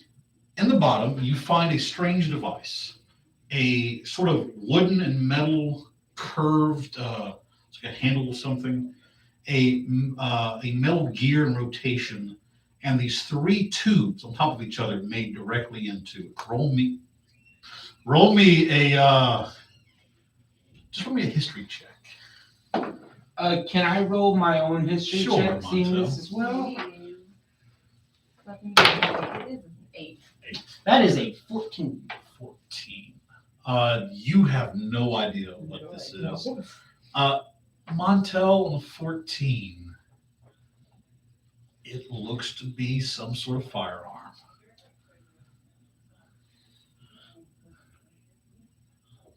In the bottom, you find a strange device, a sort of wooden and metal curved, it's like a handle or something, a metal gear in rotation, and these 3 tubes on top of each other made directly into it. Roll me just roll me a history check. Can I roll my own history Sure, check, seeing Montel. this as well? It is 8. That is a 14. 14. You have no idea what this is. Montel on a 14. It looks to be some sort of firearm.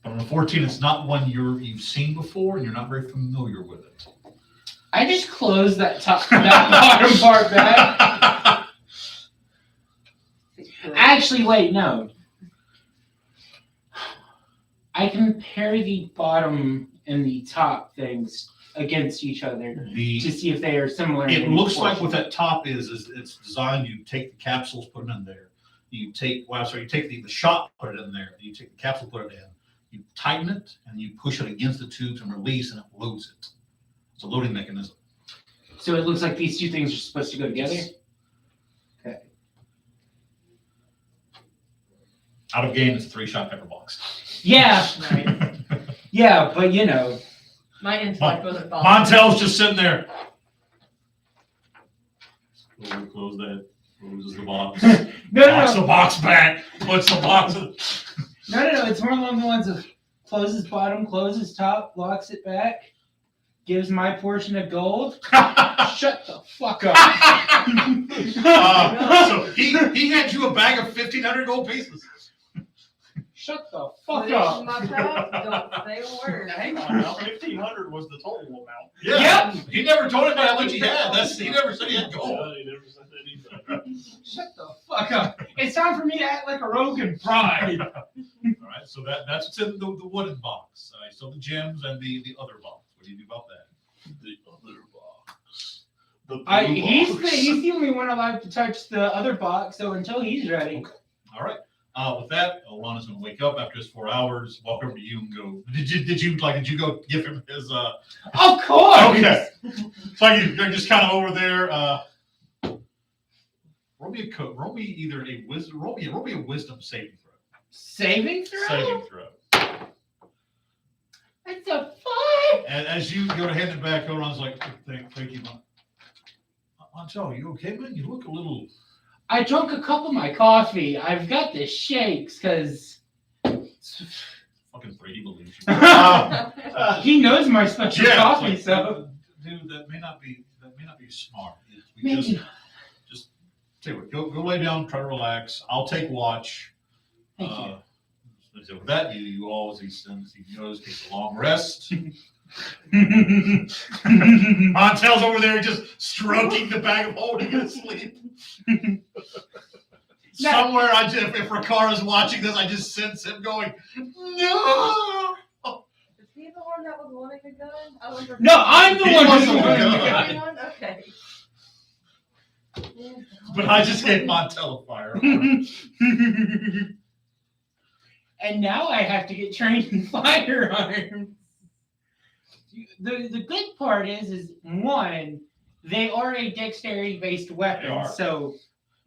But on a 14, it's not one you've seen before, and you're not very familiar with it. I just closed that bottom part back. Actually, wait, no. I compare the bottom and the top things against each other to see if they are similar. It in looks like proportion. what that top is it's designed. You take the capsules, put them in there. You take the shot, put it in there. You take the capsule, put it in. You tighten it and you push it against the tubes and release, and it loads it. It's a loading mechanism. So it looks like these 2 things are supposed to go together. Okay. Out of game, it's a 3-shot pepper box. Yeah. Right. Yeah, but you know. My intellect wasn't following. Montel's just sitting there. Close that. Closes the box. Locks the box back. Puts the box. No. It's more along the lines of closes bottom, closes top, locks it back, gives my portion of gold. Shut the fuck up. So he had you a bag of 1,500 gold pieces. Shut the Put fuck it in up. my mouth, don't say a word. Hang on now, 1,500 was the total amount. Yeah. He never told anybody how much he had. He never said he had gold. Yeah, he never said anything. Shut the fuck up. It's time for me to act like a rogue and pride. All right, so that's what's in the wooden box. So the gems and the other box. What do you do about that? The other box. The blue He's box. the only one allowed to touch the other box, so until he's ready. Okay. All right. With that, Alana's gonna wake up after his 4 hours, walk over to you and go. Did you go give him his? Of course. Okay. So you're just kind of over there. roll me either a wisdom. Roll me a wisdom saving throw. Saving throw? Saving throw. That's a 5. And as you go to hand it back, Elrond's like, thank you, Montel, you okay, man? You look a little. I drank a cup of my coffee. I've got the shakes because Fucking 3, he believes you. he knows my special Yeah, coffee. like, So dude, that may not be smart. We maybe. just tell you what, go lay down, try to relax. I'll take watch. Thank you. So with that, you always he knows takes a long rest. Montel's over there just stroking the bag of holding it asleep. Somewhere, if Ricara's watching this, I just sense him going, no. Is he the one that was wanting the gun? I wonder. No, I'm the He one wants who's the wanting gun. Okay. But I just gave Montel a fire. And now I have to get trained in firearms. The good part is one, they are a dexterity-based They weapon. are. So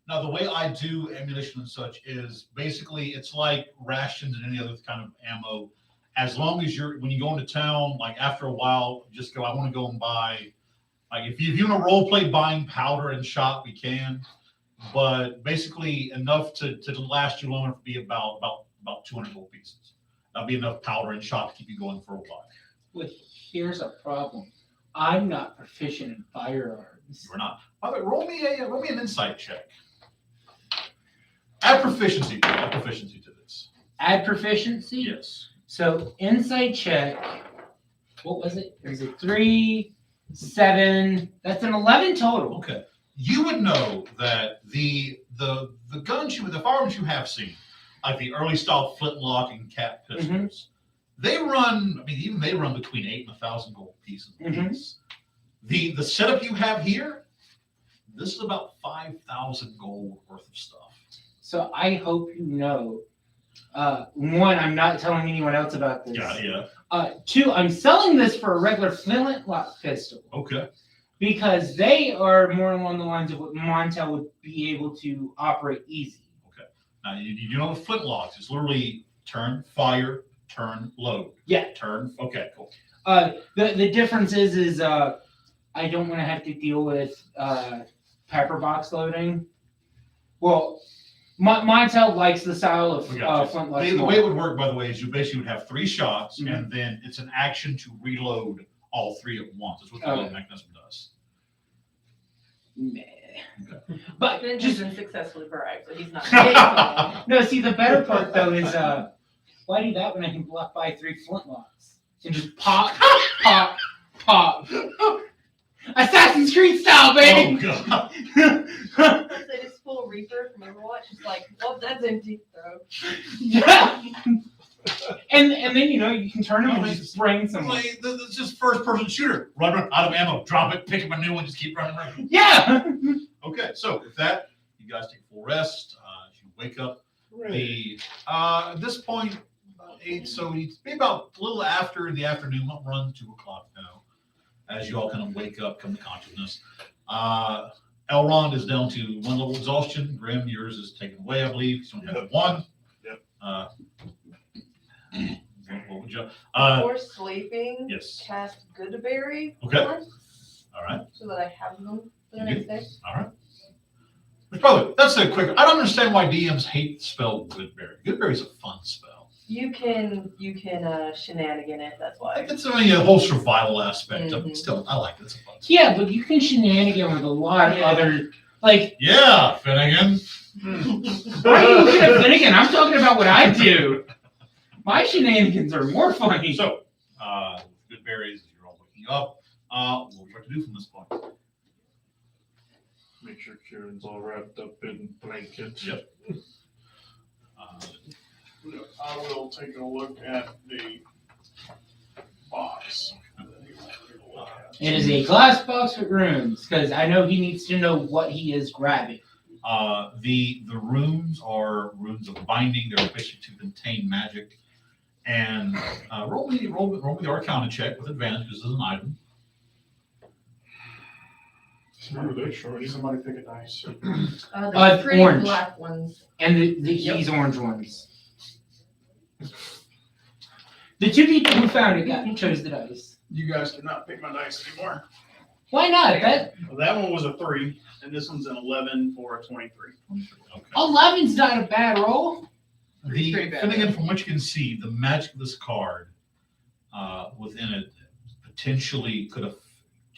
Now, the way I do ammunition and such is basically it's like rations and any other kind of ammo. As long as when you go into town, like after a while, just go, I want to go and buy, like if you want to role play buying powder and shot, we can. But basically enough to last you long enough to be about 200 gold pieces. That'll be enough powder and shot to keep you going for a while. well, here's a problem. I'm not proficient in firearms. You're not. By the way, roll me an insight check. Add proficiency to this. Add proficiency? Yes. So insight check. What was it? It was a 3, 7. That's an 11 total. Okay. You would know that the firearms you have seen, like the early style flintlock and cat pistols, they run. I mean, even they run between 8 and 1,000 gold pieces a piece. The setup you have here, this is about 5,000 gold worth of stuff. So I hope you know. One, I'm not telling anyone else about this. Yeah. 2, I'm selling this for a regular flintlock pistol Okay. because they are more along the lines of what Montel would be able to operate easy. Now you know the flintlocks. It's literally turn, fire, turn, load. Yeah. Turn. Okay. Cool. The difference is I don't want to have to deal with pepper box loading. Well, Montel likes the style of flintlock. The way it would work, by the way, is you basically would have 3 shots, and then it's an action to reload all 3 at once. That's what the load mechanism does. Meh. Okay. But Finn just has been successfully bribed, so he's not. no. See, the better part though is why do that when I can block by 3 flintlocks and just pop, pop, pop. Assassin's Creed style, baby. Oh god. It is full Reaper from Overwatch. It's like, oh, that's empty. Throw. Yeah. And then you can turn them and just bring someone. Like, it's just first person shooter. Run out of ammo, drop it, pick up a new one, just keep running. Yeah. Okay, so with that, you guys take full rest. As you wake up, at this point, about 8, so it's be about a little after in the afternoon, not run 2 o'clock now. As you all kind of wake up, come to consciousness. Elrond is down to 1 level exhaustion. Grim, yours is taken away, I believe. So you have 1. Yep. What would you? Before sleeping, Yes. cast Goodberry Okay. once, All right. so that I have them for the next day. All right. Which, by the way, that's a quick. I don't understand why DMs hate the spell Goodberry. Goodberry is a fun spell. You can shenanigan it. That's why. Like it's a whole survival aspect of it. Still, I like it. It's a fun spell. Yeah, but you can shenanigan with a lot of other like. Yeah, Finnegan. Why are you looking at Finnegan? I'm talking about what I do. My shenanigans are more funny. So, good berries, you're all waking up. What would you like to do from this point? Make sure Ciaran's all wrapped up in blankets. Yep. I will take a look at the box. It is a glass box with runes, because I know he needs to know what he is grabbing. The runes are runes of binding. They're basically to contain magic. And roll me the Arcana check with advantage because this is an item. Ooh, they're short. Somebody pick a dice. The pretty orange. black ones. And these orange ones. The two people who found it chose the dice. You guys cannot pick my dice anymore. Why not? That Well, that one was a 3, and this one's an 11 for a 23. Okay. 11's not a bad roll. The Pretty bad. Finnegan, from what you can see, the magic of this card within it potentially could have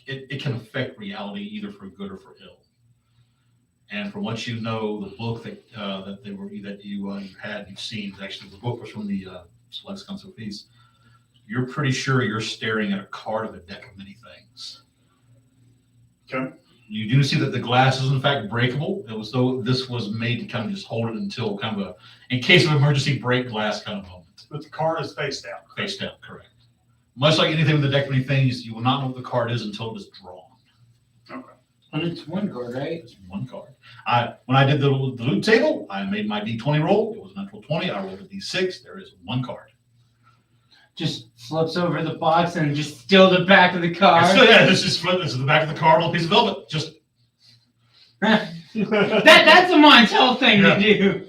it can affect reality either for good or for ill. And from what you know, the book that you've seen, actually the book was from the Select Council Feast. You're pretty sure you're staring at a card of a deck of many things. Okay. You do see that the glass is in fact breakable. It was though this was made to kind of just hold it until kind of a, in case of emergency, break glass kind of moment. But the card is face down. Face down, correct. Much like anything with the deck of many things, you will not know what the card is until it is drawn. Okay. And it's one card, right? It's one card. When I did the loot table, I made my D20 roll. It was a natural 20. I rolled a D6. There is one card. Just flips over the box and just steal the back of the card. So yeah, this is the back of the card on a piece of velvet. Just That's a Montel thing Yeah. to do.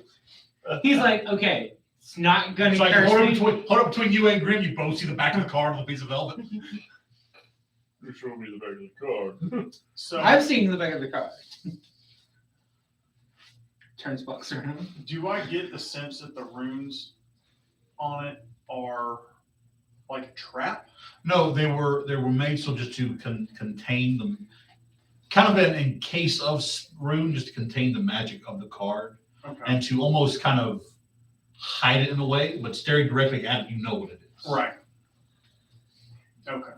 He's like, okay, it's not gonna it's like curse hold me. up between you and Grim. You both see the back of the card on a piece of velvet. You're showing me the back of the card. So, I've seen the back of the card. Turns box around. do I get the sense that the runes on it are like a trap? No, they were made so just to contain them, kind of in case of rune, just to contain the magic of the card Okay. and to almost kind of hide it in a way, but staring directly at it, you know what it is. Right. Okay.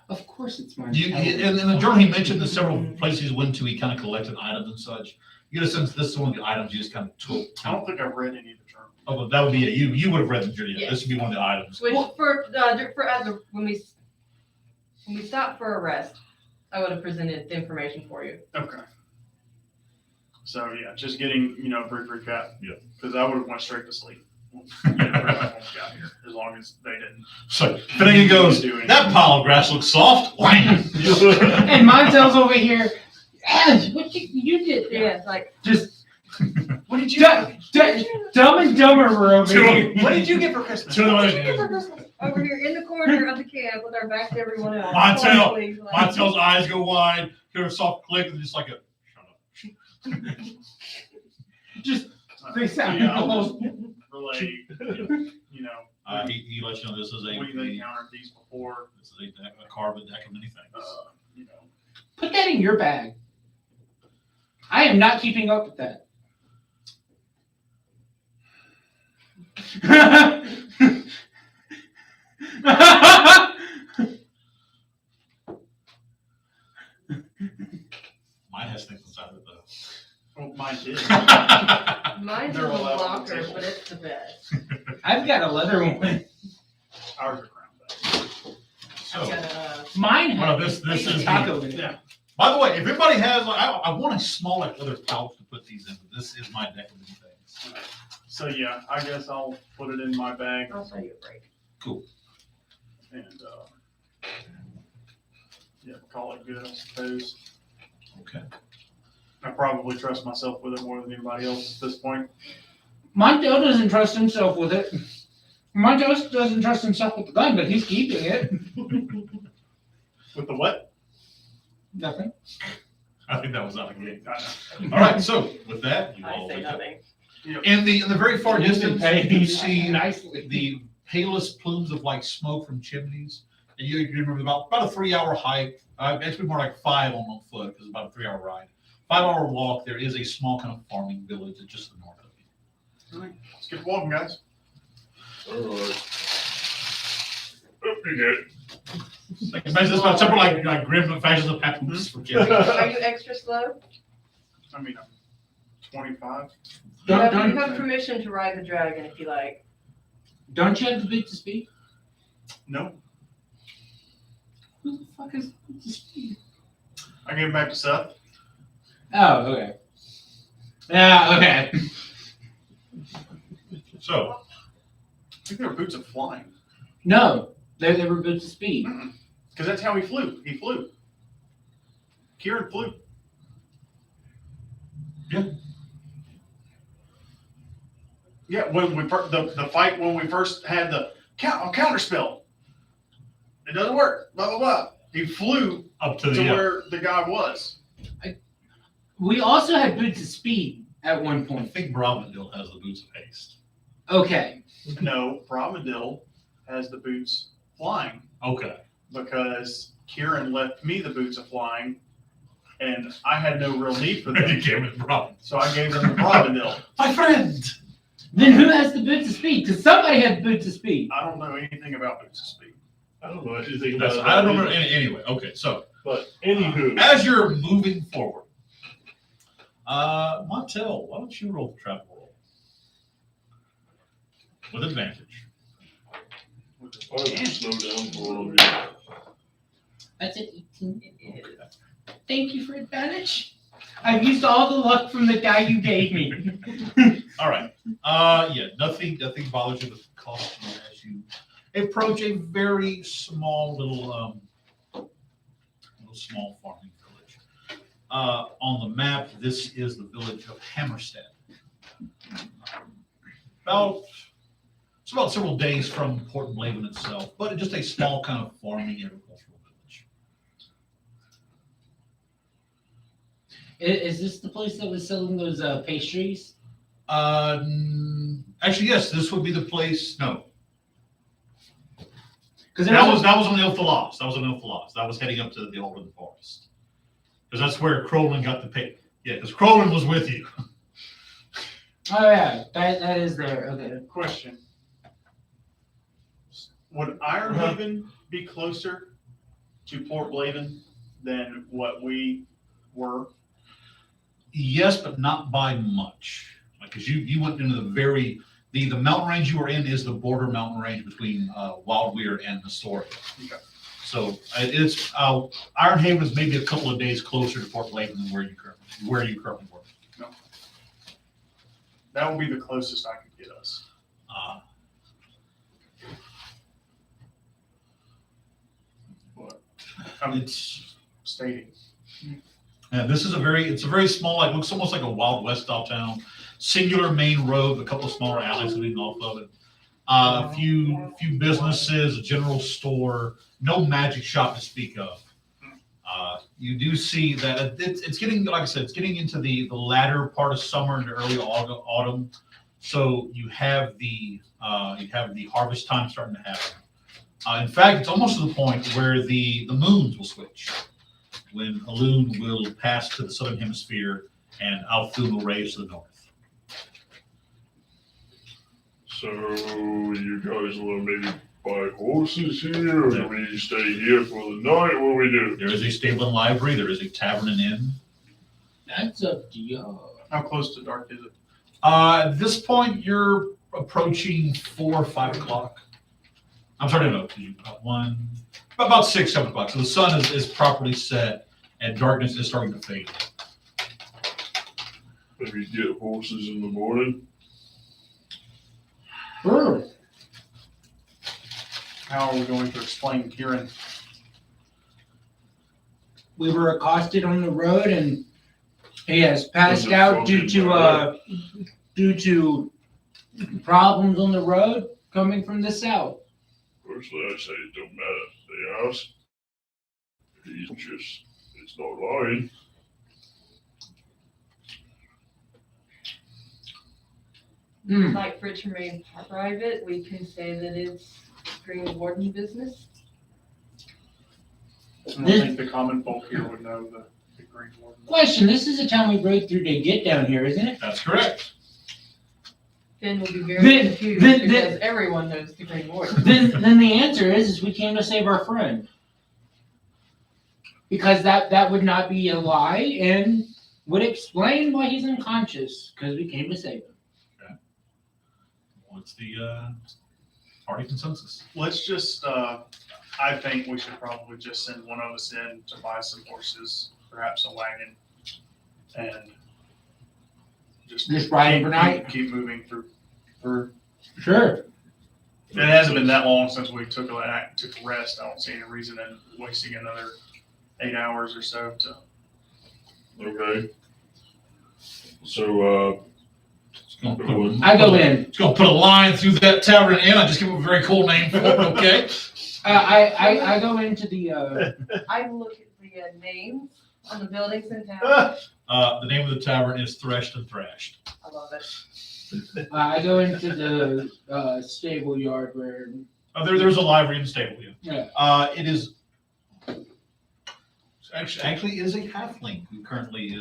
Of course it's mine. In the journal, he mentioned the several places he went to. He kind of collected items and such. You get a sense this is one of the items you just kind of took. I don't think I've read any of the journal. Oh, well, that would be it. You would have read the journal. Yeah. This would be one of the items. Which when we stopped for a rest, I would have presented the information for you. Okay. So yeah, just getting, a brief recap. Yeah. Because I would have went straight to sleep. Everybody got here, as long as they didn't. So Finnegan goes, that pile of grass looks soft. Wham! And Montel's over here. Yes, what you did? Yeah, it's like Just What did Dumb and Dumber were over here. What did you get for Christmas? over here in the corner of the camp with our back to everyone else. Montel. Quietly, like- Montel's eyes go wide, hear a soft click, and just like a shut up. Just they sound Yeah, I'll almost. relay, He lets you know this is when they encountered these before, this is a card with a deck of many things. Put that in your bag. I am not keeping up with that. Mine has things inside of it though. Well, mine did. Mine's in They're the all out on the locker, table. but it's the best. I've got a leather one. Ours are crown back. So, I've got Mine well, has this is taco in it. Yeah. by the way, if everybody has, I want a small like leather pouch to put these in, but this is my deck of many things. So yeah, I guess I'll put it in my bag I'll show you a break. and call it good, I suppose. Okay. I probably trust myself with it more than anybody else at this point. Montel doesn't trust himself with it. Montel doesn't trust himself with the gun, but he's keeping it. With the what? Nothing. I think that was out of the gate. I know. All right, so with that, you I all say wake up. nothing. In the very far distance, you see nicely. the palest plumes of like smoke from chimneys, and you remember about a 3-hour hike. Actually, more like 5 on foot because it's about a 3-hour ride. 5-hour walk. There is a small kind of farming village that's just to the north of you. All right, let's get walking, guys. Alright. Oh, you get it. Like, imagine this about something like Grim fashions of papoose for kids. Are you extra slow? I mean, I'm 25. You have Don't permission to ride the dragon if you like. you have the bit to speak? No, Who the fuck is bit to speak? I gave it back to Seth. Oh, okay. Yeah, okay. So, I think they were boots of flying. No, they were bit to speed. Because that's how he flew. He flew. Ciaran flew. Yeah, when we the fight when we first had the counter spell, it doesn't work. Blah blah blah. He flew Up to to the where the guy was. We also had boots of speed at one I point. think Bromondale has the boots of haste. Okay. No, Bromondale has the boots flying Okay. because Ciaran left me the boots of flying, and I had no real need for You them, gave it Bromondale. so I gave them to Bromondale. My friend. Then who has the boots of speed? Because somebody had boots of speed. I don't know anything about boots of speed. I don't know anything about That's, it. I don't remember. Anyway, okay. So But anywho, as you're moving forward, Montel, why don't you roll the travel roll with advantage? I will slow down for all of you. That's an 18. Thank you for advantage. I've used all the luck from the die you gave me. All right. Yeah, nothing bothers you with the cost as you approach a very small little small farming village. On the map, this is the village of Hammerstead. It's about several days from Port Blayven itself, but just a small kind of farming agricultural village. Is this the place that was selling those pastries? Actually, yes, this would be the place. No, Because that was on the Ilfalas. That was on Ilfalas. That was heading up to the Elrond Forest. Because that's where Crowlin got the pay. Yeah, because Crowlin was with you. Oh yeah, that is there. Okay. Question. Would Ironhaven be closer to Port Blayven than what we were? Yes, but not by much. Because you went into the mountain range you were in is the border mountain range between Wildweir and Astoria. Okay. So it's Ironhaven is maybe a couple of days closer to Port Blayven than where you currently were. No. That would be the closest I could get us. I'm It's stating. Yeah, this is it's a very small, like looks almost like a Wild West style town. Singular main road, a couple of smaller alleys leading off of it. A few businesses, a general store, no magic shop to speak of. You do see that it's getting, like I said, it's getting into the latter part of summer and early autumn. So you have the harvest time starting to happen. In fact, it's almost to the point where the moons will switch. When Alun will pass to the southern hemisphere and Althun will raise to the north. So you guys want to maybe buy horses here, or do we stay here for the night? What do we do? There is a stable and livery. There is a tavern and inn. That's up to y'all. How close to dark is it? At this point, you're approaching 4 or 5 o'clock. I'm sorry, no, about 6, 7 o'clock. So the sun is properly set and darkness is starting to fade. Maybe get horses in the morning. Sure. How are we going to explain Ciaran? We were accosted on the road, and he has passed Was it out due fucking to problems on the road coming from the south. Personally, I say it don't matter. They ask. It's not lying. Hmm. Like for it to remain private, we can say that it's Green Warden business. I don't think the common folk here would know the Green Warden. Question: this is the town we rode through to get down here, isn't it? That's correct. Finn will be very Then- confused then- because everyone knows the Green Warden. Then the answer is we came to save our friend. Because that would not be a lie and would explain why he's unconscious, because we came to save him. What's the party consensus? Let's just, I think we should probably just send one of us in to buy some horses, perhaps a wagon, and just ride overnight? Keep moving through. Sure. It hasn't been that long since we took a rest. I don't see any reason in wasting another 8 hours or so to Okay. So, It's gonna put I go in. It's gonna put a line through that tavern inn. I just give him a very cool name for it. Okay. I go into the. I look at the names on the buildings in town. The name of the tavern is Threshed and Thrashed. I love it. I go into the stable yard where. There's a livery in the stable. Yeah. Yeah. It is actually it is a halfling who currently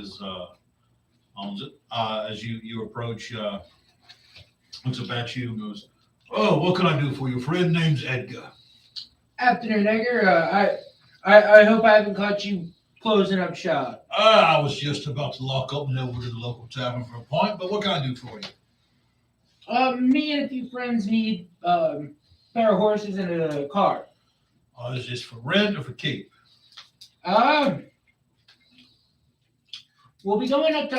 owns it. As you approach, looks up at you and goes, "Oh, what can I do for you? Friend name's Edgar." Afternoon, Edgar. I hope I haven't caught you closing up shop. I was just about to lock up and over to the local tavern for a pint, but what can I do for you? Me and a few friends need a pair of horses and a car. Is this for rent or for keep? We'll be going up to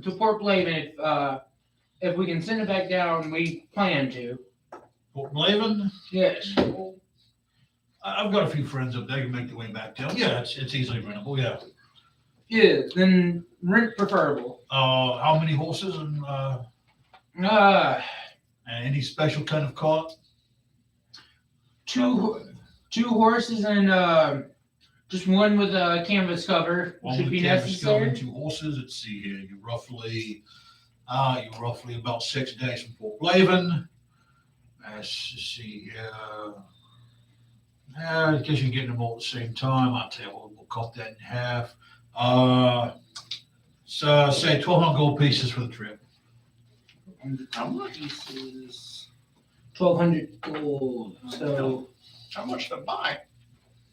to Port Blayven if we can send it back down. We plan to. Port Blayven? Yes. I've got a few friends up there who make their way back down. Yeah, it's easily rentable. Yeah. Yeah. Then rent preferable. How many horses and any special kind of cart? Two horses and just one with a canvas cover One should with be canvas cover and necessary. 2 horses. Let's see here. You're roughly about 6 days from Port Blayven. Let's see here. I guess you're getting them all at the same time. I'll tell you what, we'll cut that in half. So say 1,200 gold pieces for the trip. How much? This is 1,200 gold. So How much to buy?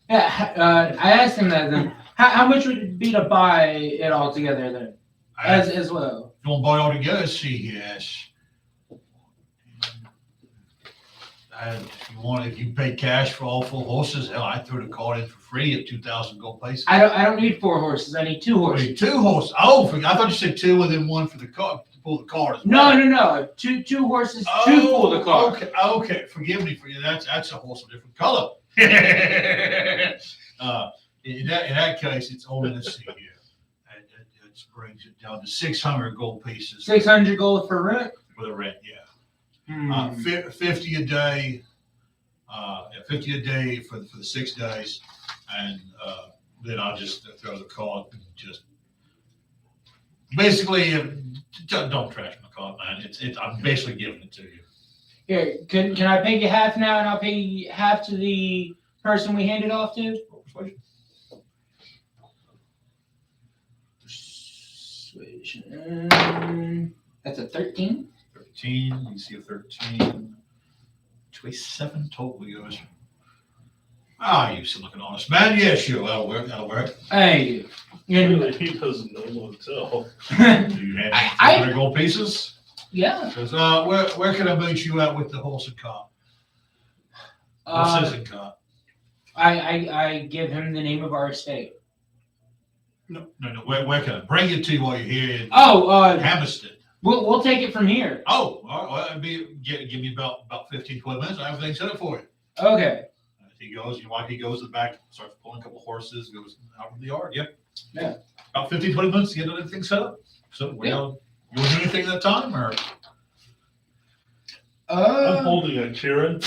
yeah, I asked him that. Then how much would it be to buy it all together then, as well? You want to buy all together? Let's see, yes. And if you pay cash for all 4 horses, hell, I threw the card in for free at 2,000 gold pieces. I don't need 4 horses. I need 2 horses. Wait, 2 horses. Oh, I thought you said 2 and then 1 for the car to pull the card as well. No. Two horses to pull the car. Okay. Forgive me for you. That's a horse of different color. In that case, it's only, let's see here. It brings it down to 600 gold pieces 600 gold for rent. for the rent. Yeah. Hmm. 50 a day. 50 a day for the 6 days, and then I'll just throw the card and just basically don't trash my card, man. I'm basically giving it to you. Here, can I pay you half now, and I'll pay you half to the person we hand it off to? Persuasion. That's a 13. 13. You see a 13. 27 total goes. You still looking honest, man. Yeah, sure. That'll work. Hey, really, he doesn't know what to tell. Do you have 200 gold pieces? yeah. Says, where can I meet you at with the horse and cart? Horses and cart. I give him the name of our estate. No. Where can I bring it to you while you're here in Oh, Hammerstead? we'll take it from here. Oh, all right. Give me about 15, 20 minutes. I have everything set up for you. Okay. He goes, he goes to the back, starts pulling a couple horses, goes out in the yard. Yep. Yeah. About 15, 20 minutes to get everything set up. So, you want to do anything at that time, or? I'm holding a Ciaran.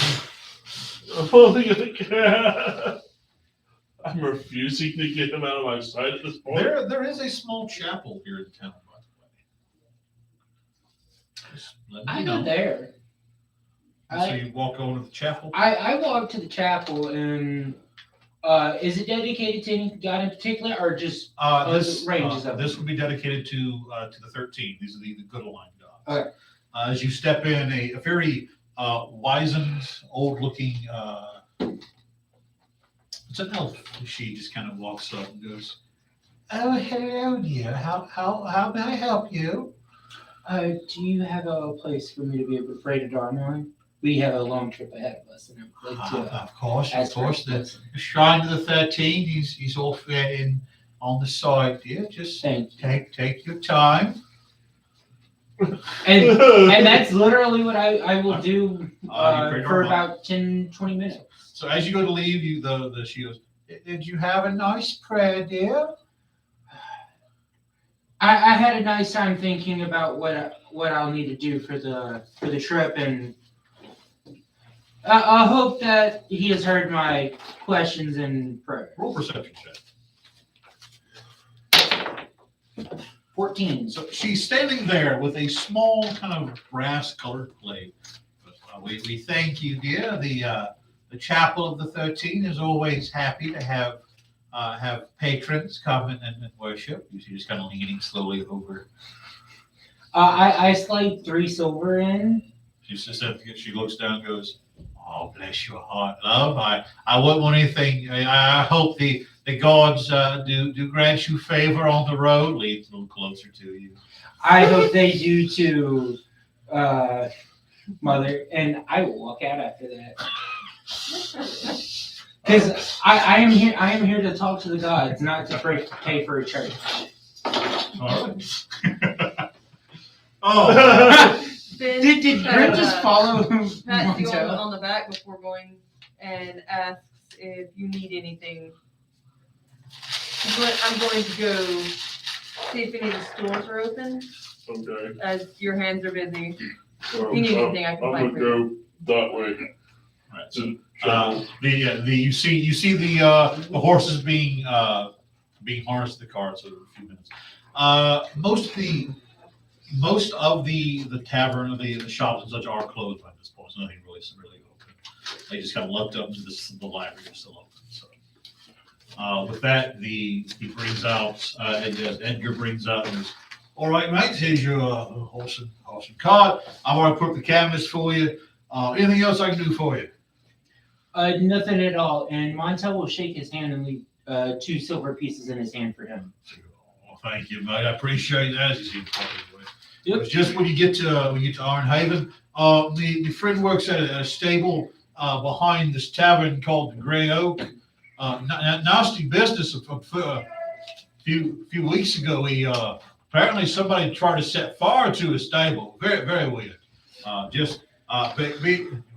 I'm holding a I'm refusing to get him out of my sight at this point. There is a small chapel here in town, by the way. Just let me I know. go there. So you walk over to the chapel? I walk to the chapel, and is it dedicated to any god in particular, or just This ranges of this them? would be dedicated to the 13. These are the good aligned gods. Okay. As you step in, a very wizened, old-looking. It's an elf. She just kind of walks up and goes, "Oh, hello, dear. How may I help you?" Do you have a place for me to be able to freight a drum on? We have a long trip ahead of us, and I'd like to Of course. ask for a The place. shrine of the 13. He's off there in on the side, dear. Just Thank you. take your time. And that's literally what I will do you freight for drum on. about 10, 20 minutes. So as you go to leave, she goes, "Did you have a nice prayer, dear?" I had a nice time thinking about what I'll need to do for the trip, and I hope that he has heard my questions and prayer. Roll perception check. 14. So she's standing there with a small kind of brass-colored plate. We thank you, dear. The Chapel of the 13 is always happy to have patrons come and worship. She's just kind of leaning slowly over. I slide 3 silver in. She looks down and goes, "Oh, bless your heart, love. I wouldn't want anything. I hope the gods do grant you favor on the road." Leads a little closer to you. I hope they do too, Mother, and I will walk out after that. Because I am here to talk to the gods, not to pay for a church. All right. Oh. Finn Did Grim just follow pats you Montel? on the back before going and asks if you need anything. But I'm going to go see if any of the stores are open, Okay. as your hands are busy. Well, You need anything I can I'm find gonna go that way. Right. To You see the horses being harnessed to the carts in a few minutes. Most of the tavern, the shops and such are closed by this point. So nothing really open. They just kind of looked up to the library is still open. So with that, he brings out Edgar brings out and goes, "All right, mate, here's your horse and cart. I've already put up the canvas for you. Anything else I can do for you?" Nothing at all. And Montel will shake his hand and leave 2 silver pieces in his hand for him. "Oh, thank you, mate. I appreciate that." He seems quite good. Yep. It's just when you get to Ironhaven, my friend works at a stable behind this tavern called the Grey Oak. Nasty business. A few weeks ago, he apparently somebody tried to set fire to his stable. Very, very weird.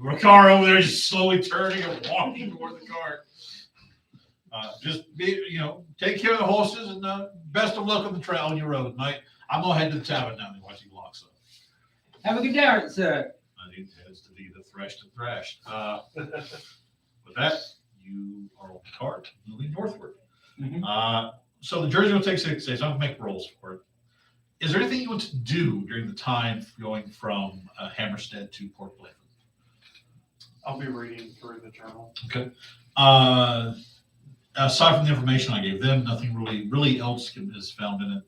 Ricard over there just slowly turning and walking toward the cart. Take care of the horses and best of luck on the trail on your road, mate. I'm gonna head to the tavern now and watch he locks up. Have a good day, sir. He heads to the threshed and thrashed. With that, you are on the cart moving northward. Mhm. So the journey's gonna take 6 days. I'm gonna make rolls for it. Is there anything you want to do during the time going from Hammerstead to Port Blayven? I'll be reading through the journal. Okay. Aside from the information I gave them, nothing really else is found in it.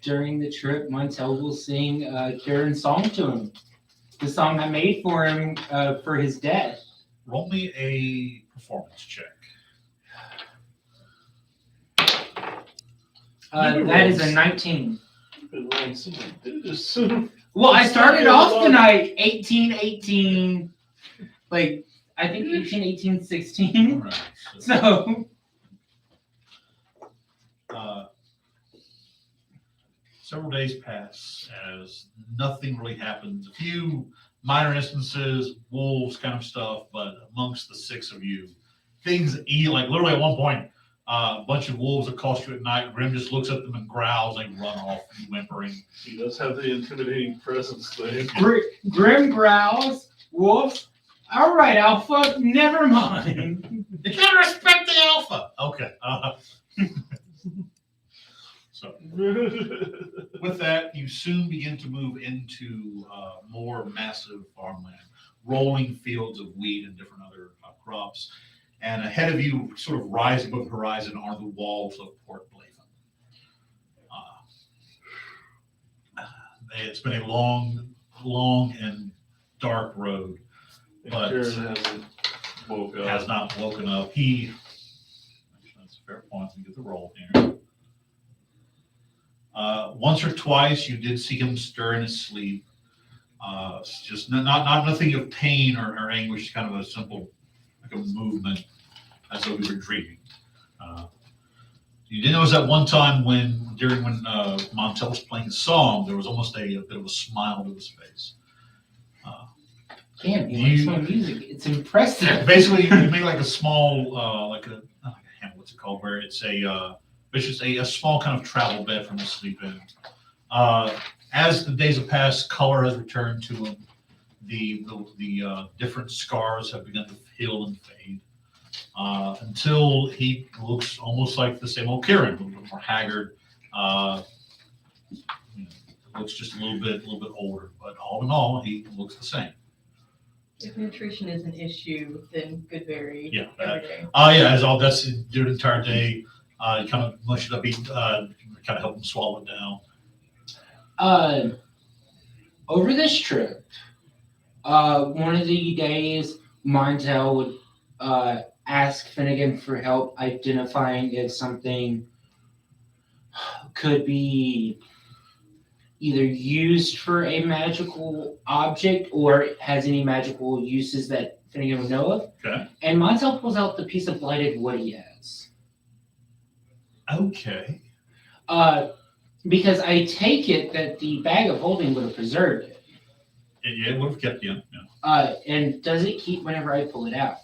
During the trip, Montel will sing Ciaran's song to him. The song I made for him for his death. Roll me a performance check. That is a 19. been wrong since I did this. Well, I started off the night 18, 18, like, I think 18, 18, 16. All right. So, Several days pass as nothing really happens. A few minor instances, wolves kind of stuff, but amongst the 6 of you, things eat. Like literally at one point, a bunch of wolves accost you at night. Grim just looks at them and growls and run off, whimpering. He does have the intimidating presence thing. Grim growls, wolves. All right, Alpha, never mind. You gotta respect the alpha. Okay. So with that, you soon begin to move into more massive farmland, rolling fields of wheat and different other crops. And ahead of you, sort of rising above the horizon, are the walls of Port Blayven. It's been a long and dark road, but Ciaran hasn't woke up. has not woken up. Actually, that's a fair point. Let me get the roll here. Once or twice, you did see him stir in his sleep. It's just not nothing of pain or anguish. Kind of a simple, like a movement, as though we were dreaming. You did notice that one time when Montel was playing the song, there was almost a bit of a smile to his face. Damn, he likes my music. It's impressive. Basically, you made like a small, not like a Hamlet, what's it called? Where it's just a small kind of travel bed for him to sleep in. As the days have passed, color has returned to him. The different scars have begun to heal and fade. Until he looks almost like the same old Ciaran, a little bit more haggard. Looks just a little bit older, but all in all, he looks the same. If nutrition is an issue, then Goodberry Yeah. every day. That's the entire day. You kind of mush it up, kind of help him swallow it down. Over this trip, one of the days, Montel would ask Finnegan for help identifying if something could be either used for a magical object or has any magical uses that Finnegan would know of. Okay. And Montel pulls out the piece of blighted wood he has. Okay. Because I take it that the bag of holding would have preserved it. It would have kept you. Yeah. And does it keep whenever I pull it out?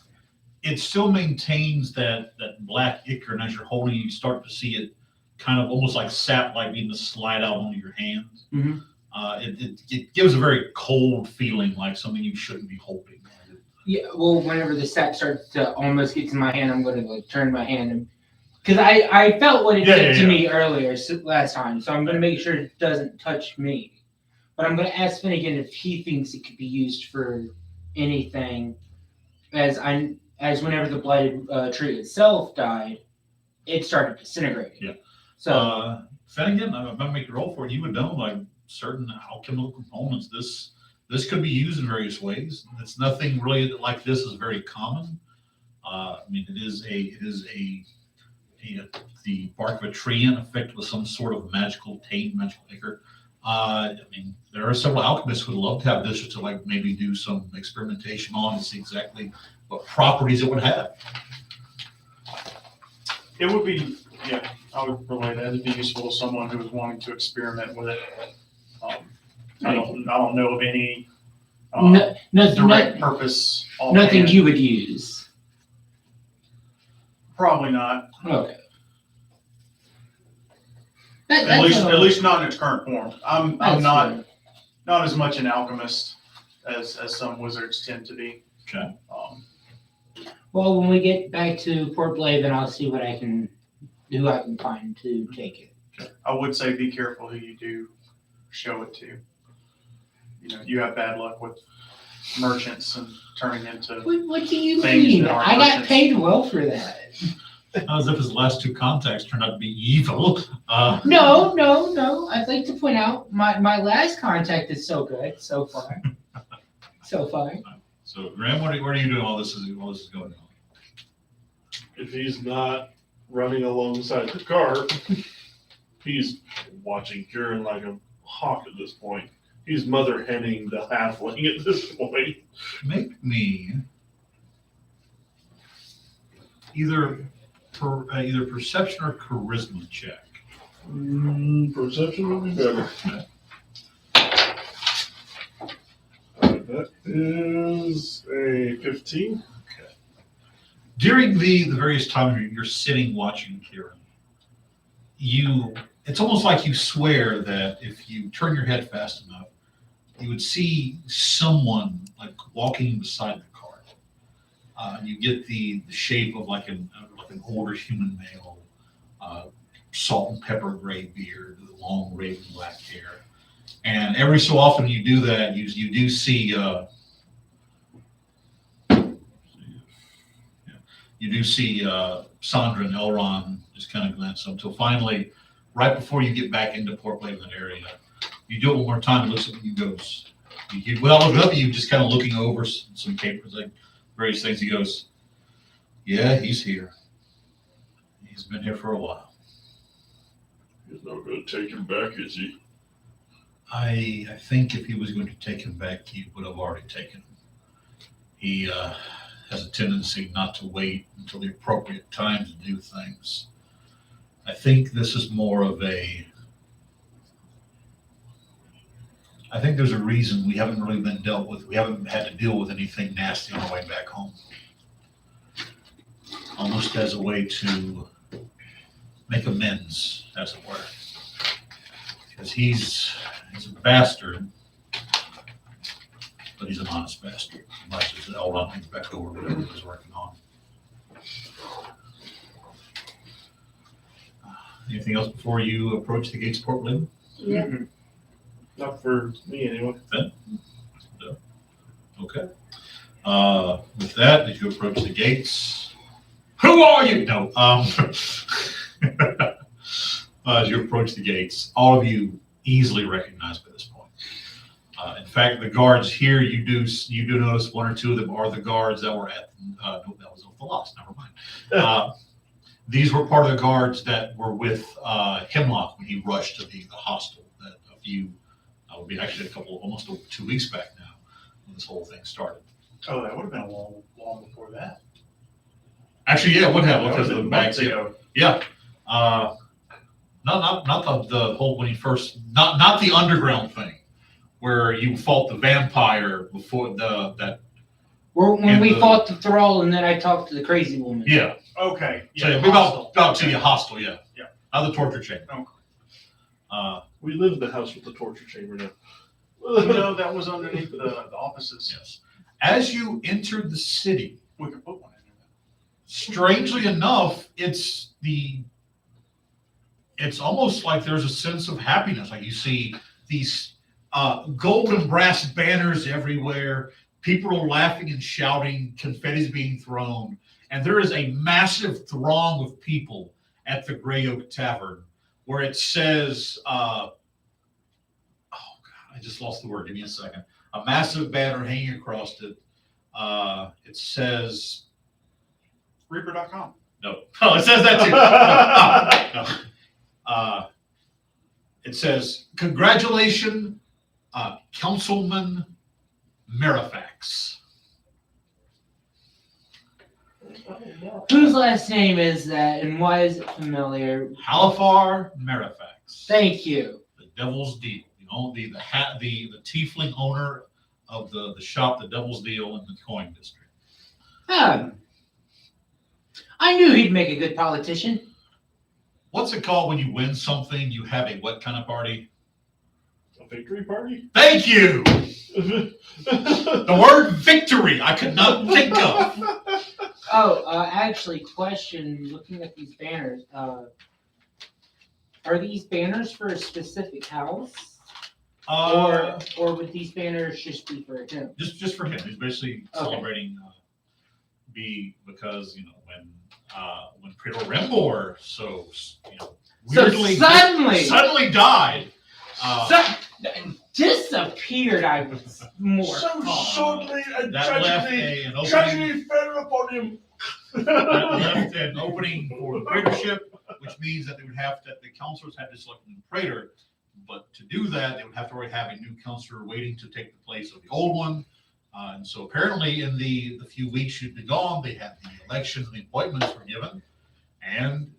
It still maintains that black ichor, and as you're holding it, you start to see it kind of almost like sap, like being to slide out onto your hands. Mhm. It gives a very cold feeling, like something you shouldn't be holding. Yeah, well, whenever the sap starts to almost get to my hand, I'm going to like turn my hand and because I felt what it did to me earlier last time, so I'm going to make sure it doesn't touch me. But I'm going to ask Finnegan if he thinks it could be used for anything, as whenever the blighted tree itself died, it started disintegrating. Yeah. So Finnegan, I'm going to make a roll for it. You would know, like certain alchemical components, this could be used in various ways. It's nothing really like this is very common. I mean, it is the bark of a tree infected with some sort of magical taint, magical ichor. I mean, there are several alchemists who would love to have this just to like maybe do some experimentation on and see exactly what properties it would have. It would be, yeah, I would relay that. It'd be useful to someone who was wanting to experiment with it. I don't know of any direct purpose. nothing you would use. Probably not. Okay. At least not in its current form. I'm not as much an alchemist as some wizards tend to be. Okay. Well, when we get back to Port Blayven, I'll see who I can find to take it. I would say be careful who you do show it to. You know, you have bad luck with merchants and turning into. What do you things mean? that aren't I got merchants. paid well for that. As if his last two contacts turned out to be evil. No. I'd like to point out my last contact is so good so far. So far. So, Graham, what are you doing while this is going on? If he's not running alongside the car, he's watching Ciaran like a hawk at this point. He's mother henning the halfling at this point. Make me either perception or charisma check. Perception would be better. That is a 15. Okay. During the various times you're sitting watching Ciaran, it's almost like you swear that if you turn your head fast enough, you would see someone like walking beside the cart. You get the shape of like an older human male, salt and pepper gray beard, long raven black hair. And every so often you do that, you do see Sandra and Elrond just kind of glance up until finally, right before you get back into Port Blayven area, you do it one more time. He looks at you, goes, look up at you, just kind of looking over some papers, like various things. He goes, yeah, he's here. He's been here for a while. He's not going to take him back, is he? I think if he was going to take him back, he would have already taken him. He has a tendency not to wait until the appropriate time to do things. I think this is more of I think there's a reason we haven't really been dealt with. We haven't had to deal with anything nasty on the way back home. almost as a way to make amends, as it were. Because he's a bastard, but he's an honest bastard. Much as Elrond thinks back over whatever he was working on. Anything else before you approach the gates of Port Blayven? Yeah. Not for me anyway. No. Okay. With that, as you approach the gates, who are you? No. As you approach the gates, all of you easily recognize by this point. In fact, the guards here, you do notice one or two of them are the guards that were at. No, that was the lost. Never mind. These were part of the guards that were with Hemlock when he rushed to the hostel. That a few would be actually almost 2 weeks back now when this whole thing started. Oh, that would have been a long before that. Actually, yeah, it would have That because would of have the been bags. months ago. Yeah. Not the whole when you first not the underground thing where you fought the vampire before that. When we fought the thrall and then I talked to the crazy woman. Yeah. Okay. So Yeah, about to your hostel. Yeah. Yeah. Not the torture chamber. Okay. We live in the house with the torture chamber now. No, that was underneath the offices. Yes. As you entered the city, We could put one in there. strangely enough, it's almost like there's a sense of happiness. Like you see these gold and brass banners everywhere. People are laughing and shouting. Confetti's being thrown. And there is a massive throng of people at the Grey Oak Tavern where it says, oh God, I just lost the word. Give me a second. A massive banner hanging across it. It says, Reaper.com. no. Oh, it says that too. No. It says, congratulations, Councilman Marifax. Whose last name is that and why is it familiar? Halifar Marifax. Thank you. The Devil's Deal. The tiefling owner of the shop, the Devil's Deal in the coin district. I knew he'd make a good politician. What's it called when you win something? You have a what kind of party? A victory party? Thank you. The word victory I could not think of. Actually, question, looking at these banners, are these banners for a specific house? Or would these banners just be for him? Just for him. He's basically celebrating because when Praetor Rembor weirdly suddenly died. Disappeared, I was more. So suddenly and That left an opening. tragedy fell upon him. That left an opening for the praetorship, which means that the councilors had to select a new praetor. But to do that, they would have to already have a new councilor waiting to take the place of the old one. And so apparently in the few weeks you'd been gone, they had the elections and the appointments were given. And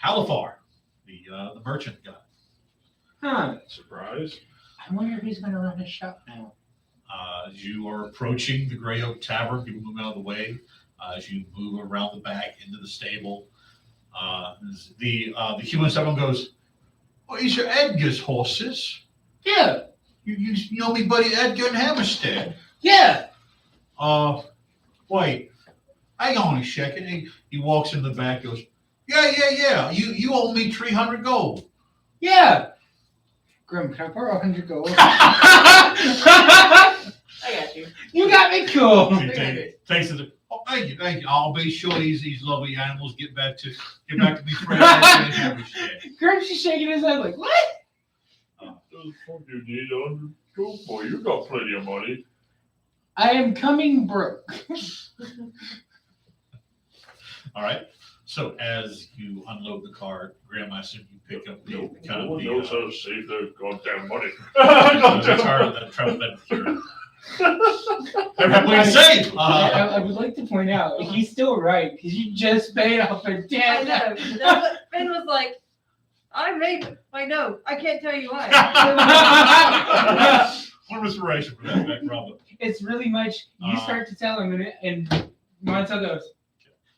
Halifar, the merchant guy. Huh. Surprise. I wonder who's going to run the shop now. As you are approaching the Grey Oak Tavern, people move out of the way. As you move around the back into the stable, the human someone goes, "Oh, these are Edgar's horses. Yeah. You know me, buddy Edgar in Hammerstead." Yeah. Wait, hang on a second. He walks in the back, goes, yeah. You owe me 300 gold. Yeah. Grim, can I borrow 100 gold? I got you. You got me cool. He takes it. Oh, thank you. I'll be sure these lovely animals get back to me friends. Grim's just shaking his head like, what? The fuck you need 100 gold for? You got plenty of money. I am coming broke. All right. So as you unload the cart, Graham, I assume you pick up No the one knows how to save their goddamn money. Never have money to save. I would like to point out, he's still right, because you just paid off a I debt. know. That's what Finn was like, I know. I can't tell you why. What inspiration for that, Robin? It's really much, you start to tell him, and Montel goes,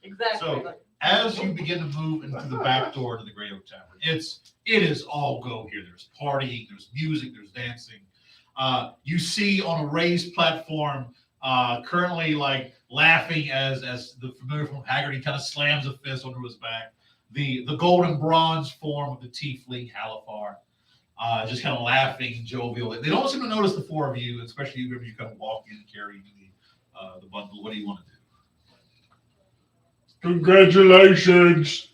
Exactly. So, like, as you begin to move into the back door to the Grey Oak Tavern, it is all go here. There's partying, there's music, there's dancing. You see on a raised platform, currently like laughing as the familiar from Haggerty kind of slams a fist onto his back. The golden bronze form of the tiefling Halifar, just kind of laughing, jovial. They don't seem to notice the four of you, especially when you kind of walk in carrying the bundle. What do you want to do? Congratulations!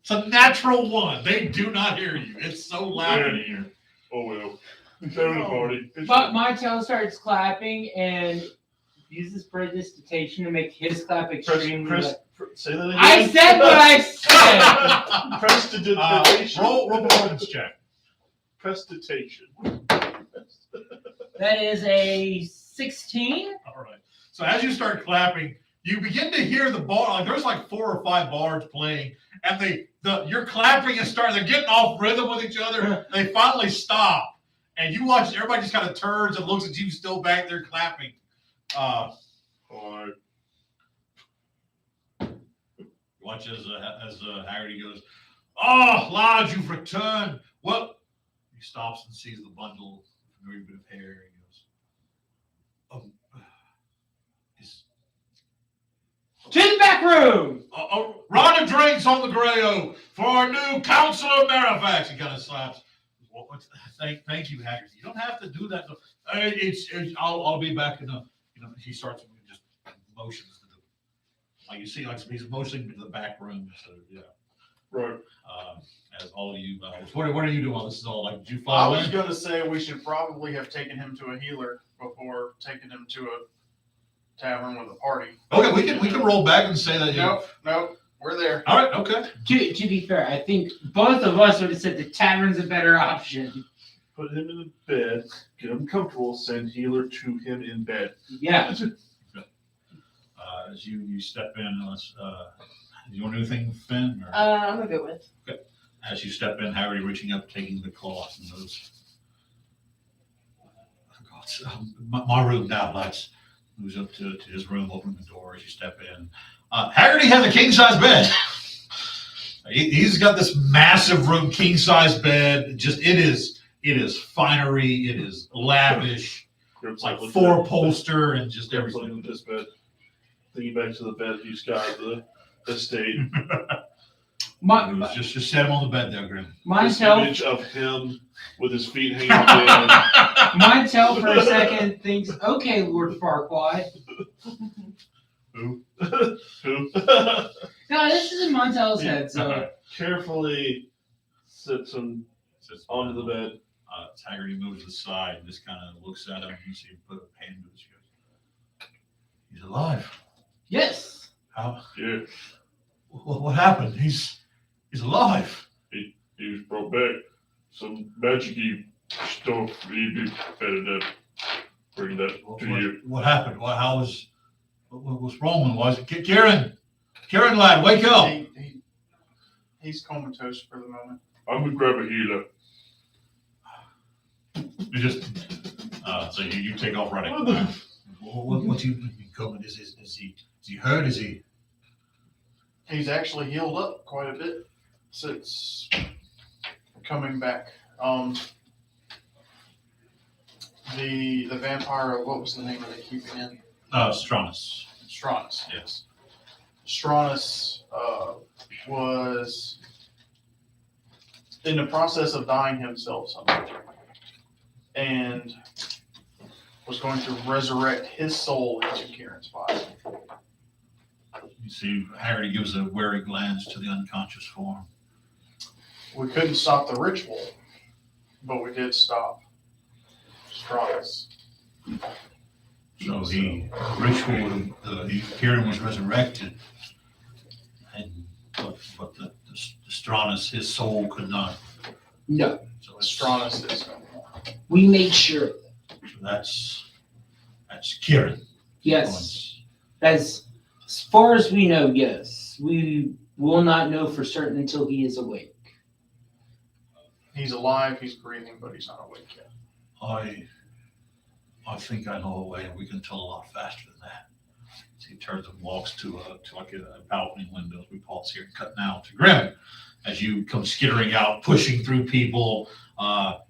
It's a natural one. They do not hear you. It's so loud in here. Oh well. It's having a party. But Montel starts clapping and uses prestidigitation to make his clap extremely loud. Say that again. I said what I said! Prestidigitation. Roll performance check. Prestidigitation. That is a 16. All right. So as you start clapping, you begin to hear the bar. Like there's like 4 or 5 bards playing, and you're clapping and they're getting off rhythm with each other. They finally stop, and you watch. Everybody just kind of turns and looks at you, still back there clapping. Watch as Haggerty goes, "Oh, lad, you've returned. Well," he stops and sees the bundle, a very bit of hair. He goes, To the back room! a round of drinks on the Grey Oak for our new Councilor Marifax." He kind of slaps. Thank you, Haggerty. You don't have to do that. I'll be back in a. He starts just motions to the. Like you see, like he's motioning to the back room. So yeah. Right. As all of you, what are you doing? This is all like. Did you I follow was in? going to say we should probably have taken him to a healer before taking him to a tavern with a party. Okay, we can roll back and say that. Nope, we're there. All right. Okay. To be fair, I think both of us would have said the tavern's a better option. Put him in the bed, get him comfortable, send healer to him in bed. Yeah. As you step in, do you want to do anything, Finn? Or? I'm good with. As you step in, Harry reaching up, taking the cloth and those. My room now, lads. Moves up to his room, opening the door as you step in. Haggerty has a king-size bed. He's got this massive room, king-size bed. Just it is finery. It is lavish. It's like 4-poster and just everything. With this bed. Thinking back to the bed he's got at the estate. Just set him on the bed there, Grim. This image of him with his feet hanging down. Montel for a second thinks, okay, Lord Farquaad. Who? Who? No, this is in Montel's head, so. Carefully sits him onto the bed. Haggerty moves to the side and just kind of looks at him. You see him put a hand to his chest. He's alive. Yes. How? Yeah. What happened? He's alive. He was brought back. Some magic-y stuff. He'd be better to bring that to you. What happened? What was wrong? Was it Ciaran, lad, wake up! He's comatose for the moment. I'm gonna grab a healer. You just so you take off running. What do you mean coming? Is he hurt? Is he? He's actually healed up quite a bit since coming back. The vampire, what was the name of the keeping in? Stronis. Stronis. Yes. Stronis was in the process of dying himself and was going to resurrect his soul into Ciaran's body. You see, Haggerty gives a wary glance to the unconscious form. We couldn't stop the ritual, but we did stop Stronis. So the ritual, Ciaran was resurrected, but the Stronis, his soul could not. No. So it's Stronis is no more. We made sure of it. So that's Ciaran. Yes. As far as we know, yes. We will not know for certain until he is awake. He's alive, he's breathing, but he's not awake yet. I think I know a way, and we can tell a lot faster than that. So he turns and walks to like a balcony window. We pause here and cut now to Grim as you come skittering out, pushing through people. So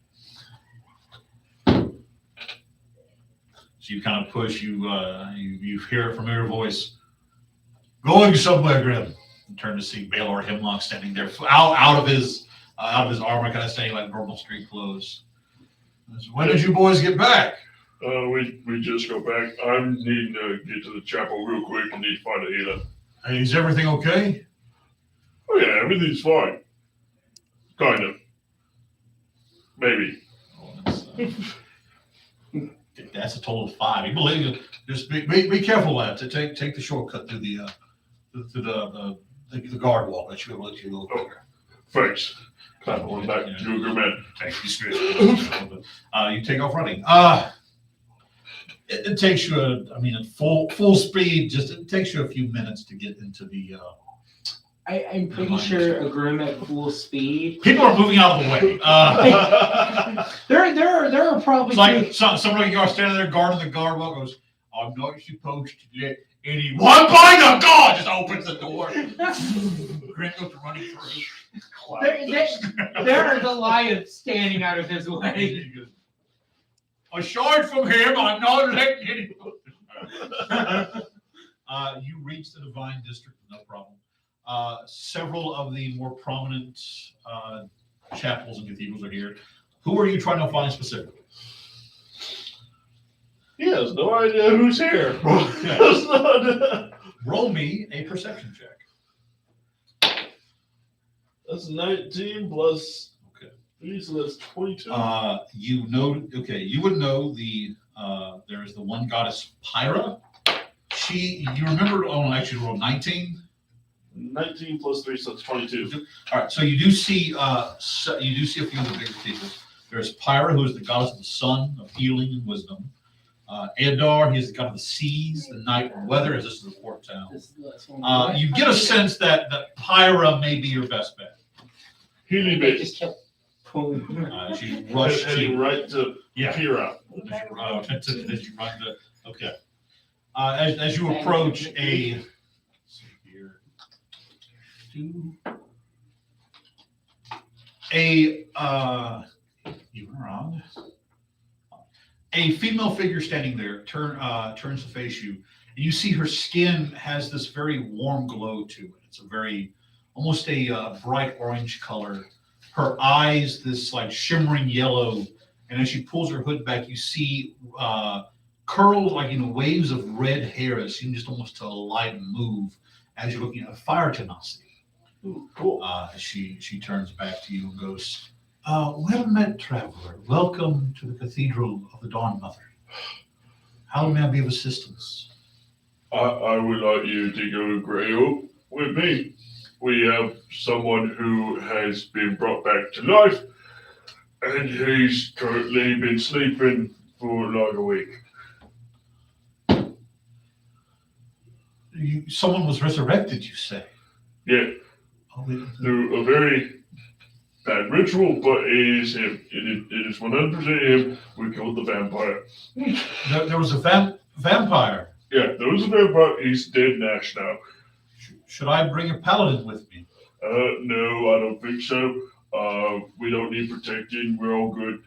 you kind of push. You hear a familiar voice. Going somewhere, Grim. You turn to see Baylor Hemlock standing there, out of his armor, kind of standing like normal street clothes. When did you boys get back? We just got back. I'm needing to get to the chapel real quick and need to find a healer. Hey, is everything okay? Oh yeah, everything's fine. Kind of. Maybe. That's a total of 5. You believe it? Just be careful, lad. To take the shortcut through the guard walk. That should let you a little quicker. Thanks. Clap on back to a good man. Thank you, straight. You take off running. It takes you at full speed. It takes you a few minutes to get into the. I'm pretty sure a Grim at full speed. People are moving out of the way. There are probably It's like somebody standing there guarding the guard walk goes, I'm not supposed to let anyone by the God just opens the door. Grim goes running through. there are Goliaths standing out of his way. Aside from him, I'm not letting anyone. You reach the Divine District, no problem. Several of the more prominent chapels and cathedrals are here. Who are you trying to find specifically? He has no idea who's here. Roll me a perception check. That's 19 plus Okay. 3, so that's 22. You would know there is the one goddess Pyra. You remember? Oh, actually, rolled 19. 19 plus 3, so it's 22. All right, so you do see a few of the bigger people. There's Pyra, who is the goddess of the sun, of healing and wisdom. Eodar, he is the god of the seas, the night and weather, as this is a port town. You get a sense that Pyra may be your best bet. Healing They base. just kept pulling. She rushed Heading right to Pira. Okay. As you approach a female figure standing there turns to face you, and you see her skin has this very warm glow to it. It's almost a bright orange color. Her eyes, this like shimmering yellow, and as she pulls her hood back, you see curled like waves of red hair that seem just almost to light and move as you're looking at fire tenacity. Ooh, cool. She turns back to you and goes, well met, traveler. Welcome to the Cathedral of the Dawn Mother. How may I be of assistance? I would like you to go to Grey Oak with me. We have someone who has been brought back to life, and he's currently been sleeping for like a week. Someone was resurrected, you say? Yeah, through a very bad ritual, but it is him. It is 100% him. We killed the vampire. There was a vampire. Yeah, there was a vampire. He's dead Nash now. Should I bring a paladin with me? No, I don't think so. We don't need protecting. We're all good.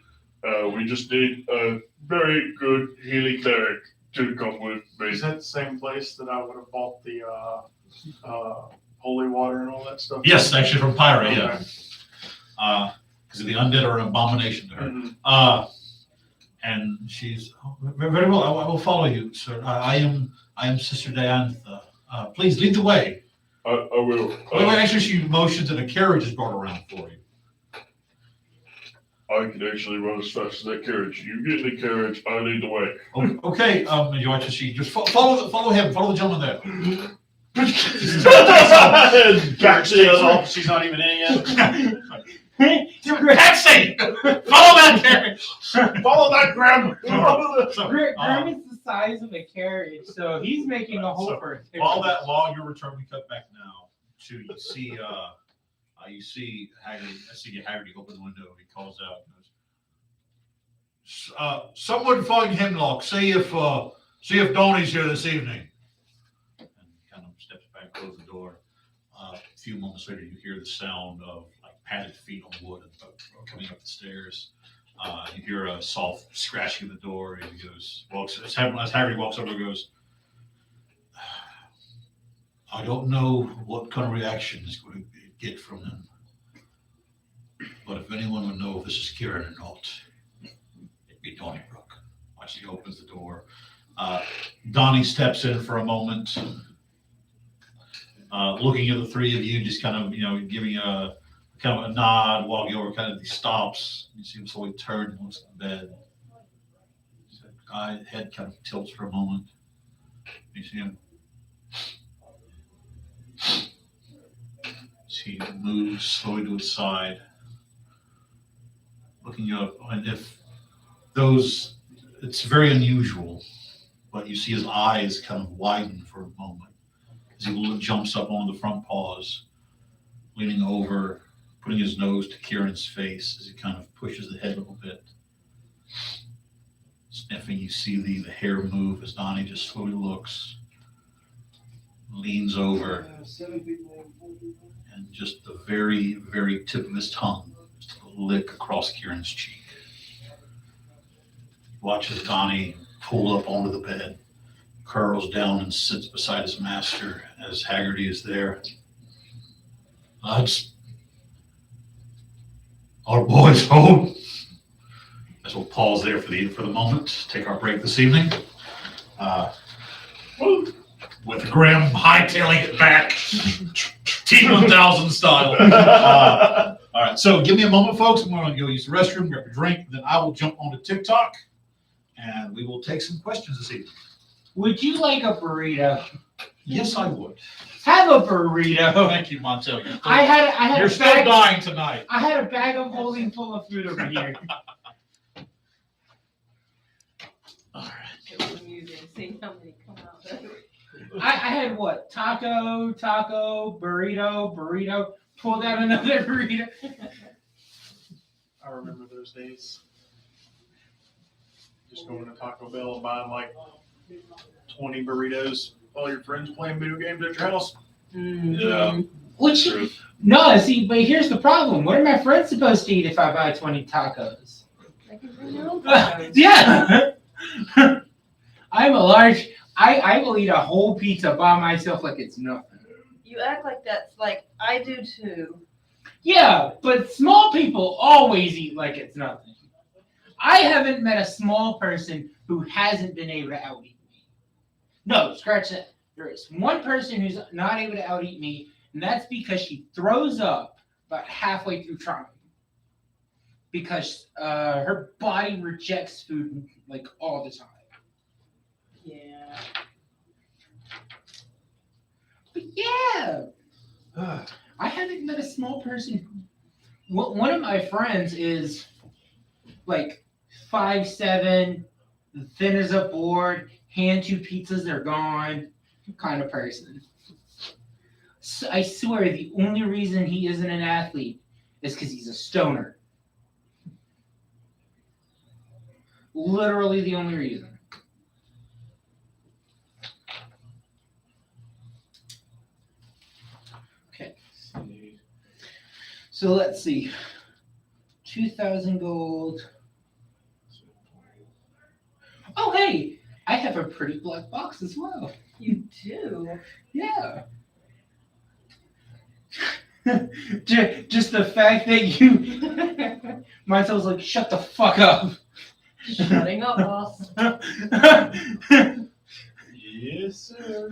We just need a very good healing cleric to come with me. Is that the same place that I would have bought the holy water and all that stuff? Yes, actually from Pyra, Okay. yeah. Because the undead are an abomination to her. Mhm. And she's very well. I will follow you, sir. I am Sister Diantha. Please lead the way. I will. Actually, she motions and a carriage is brought around for you. I can actually run as fast as that carriage. You get in the carriage, I lead the way. Okay, you want to see? Just follow him. Follow the gentleman there. Back to the other. She's not even in yet. Taxi! Follow that carriage. Follow that Grim. Grim is the size of a carriage, so he's making a hole for it. While your return, we cut back now to you see Haggerty. I see Haggerty open the window. He calls out. Someone find Hemlock. See if Donnie's here this evening. I close the door. A few moments later, you hear the sound of like padded feet on wood coming up the stairs. You hear a soft scratching of the door, and he goes, as Hagrid walks over, he goes, I don't know what kind of reaction is going to get from them, but if anyone would know if this is Ciaran or not, it'd be Donnybrook. Watch, he opens the door. Donnie steps in for a moment, looking at the three of you, just kind of, giving a kind of a nod, walking over, kind of he stops. You see him slowly turn and looks at the bed. His head kind of tilts for a moment. You see him. He moves slowly to his side, looking up, and it's very unusual, but you see his eyes kind of widen for a moment as he jumps up on the front paws, leaning over, putting his nose to Ciaran's face as he kind of pushes the head a little bit. Sniffing, you see the hair move as Donnie just slowly looks, leans over, and just the very, very tip of his tongue just a lick across Ciaran's cheek. Watches Donnie pull up onto the bed, curls down and sits beside his master as Haggerty is there. Lads, our boys home. As we'll pause there for the moment, take our break this evening. With Grim hightailing it back, T-1000 style. All right, so give me a moment, folks. I'm going to go use the restroom, grab a drink, then I will jump onto TikTok, and we will take some questions this evening. Would you like a burrito? Yes, I would. Have a burrito. Thank you, Montel. You're still dying tonight. I had a bag of holding full of food over here. All right. It was amusing seeing how many come out there. I had what? Taco, burrito, pulled out another burrito. I remember those days. Just going to Taco Bell and buying like 20 burritos while your friends playing video games at your house. Yeah. Which, no, see, but here's the problem. What are my friends supposed to eat if I buy 20 tacos? They can bring their own tacos. Yeah. I will eat a whole pizza by myself like it's nothing. You act like that's like I do too. Yeah, but small people always eat like it's nothing. I haven't met a small person who hasn't been able to out-eat me. No, scratch that. There is one person who's not able to out-eat me, and that's because she throws up about halfway through trying. Because her body rejects food like all the time. Yeah. But yeah, I haven't met a small person. One of my friends is like 5'7", thin as a board, hand 2 pizzas, they're gone, kind of person. So I swear the only reason he isn't an athlete is because he's a stoner. Literally the only reason. Okay. So let's see. 2,000 gold. Oh, hey, I have a pretty black box as well. You do? Yeah. Just the fact that you, Montel's like, shut the fuck up. Shutting up, boss. Yes, sir.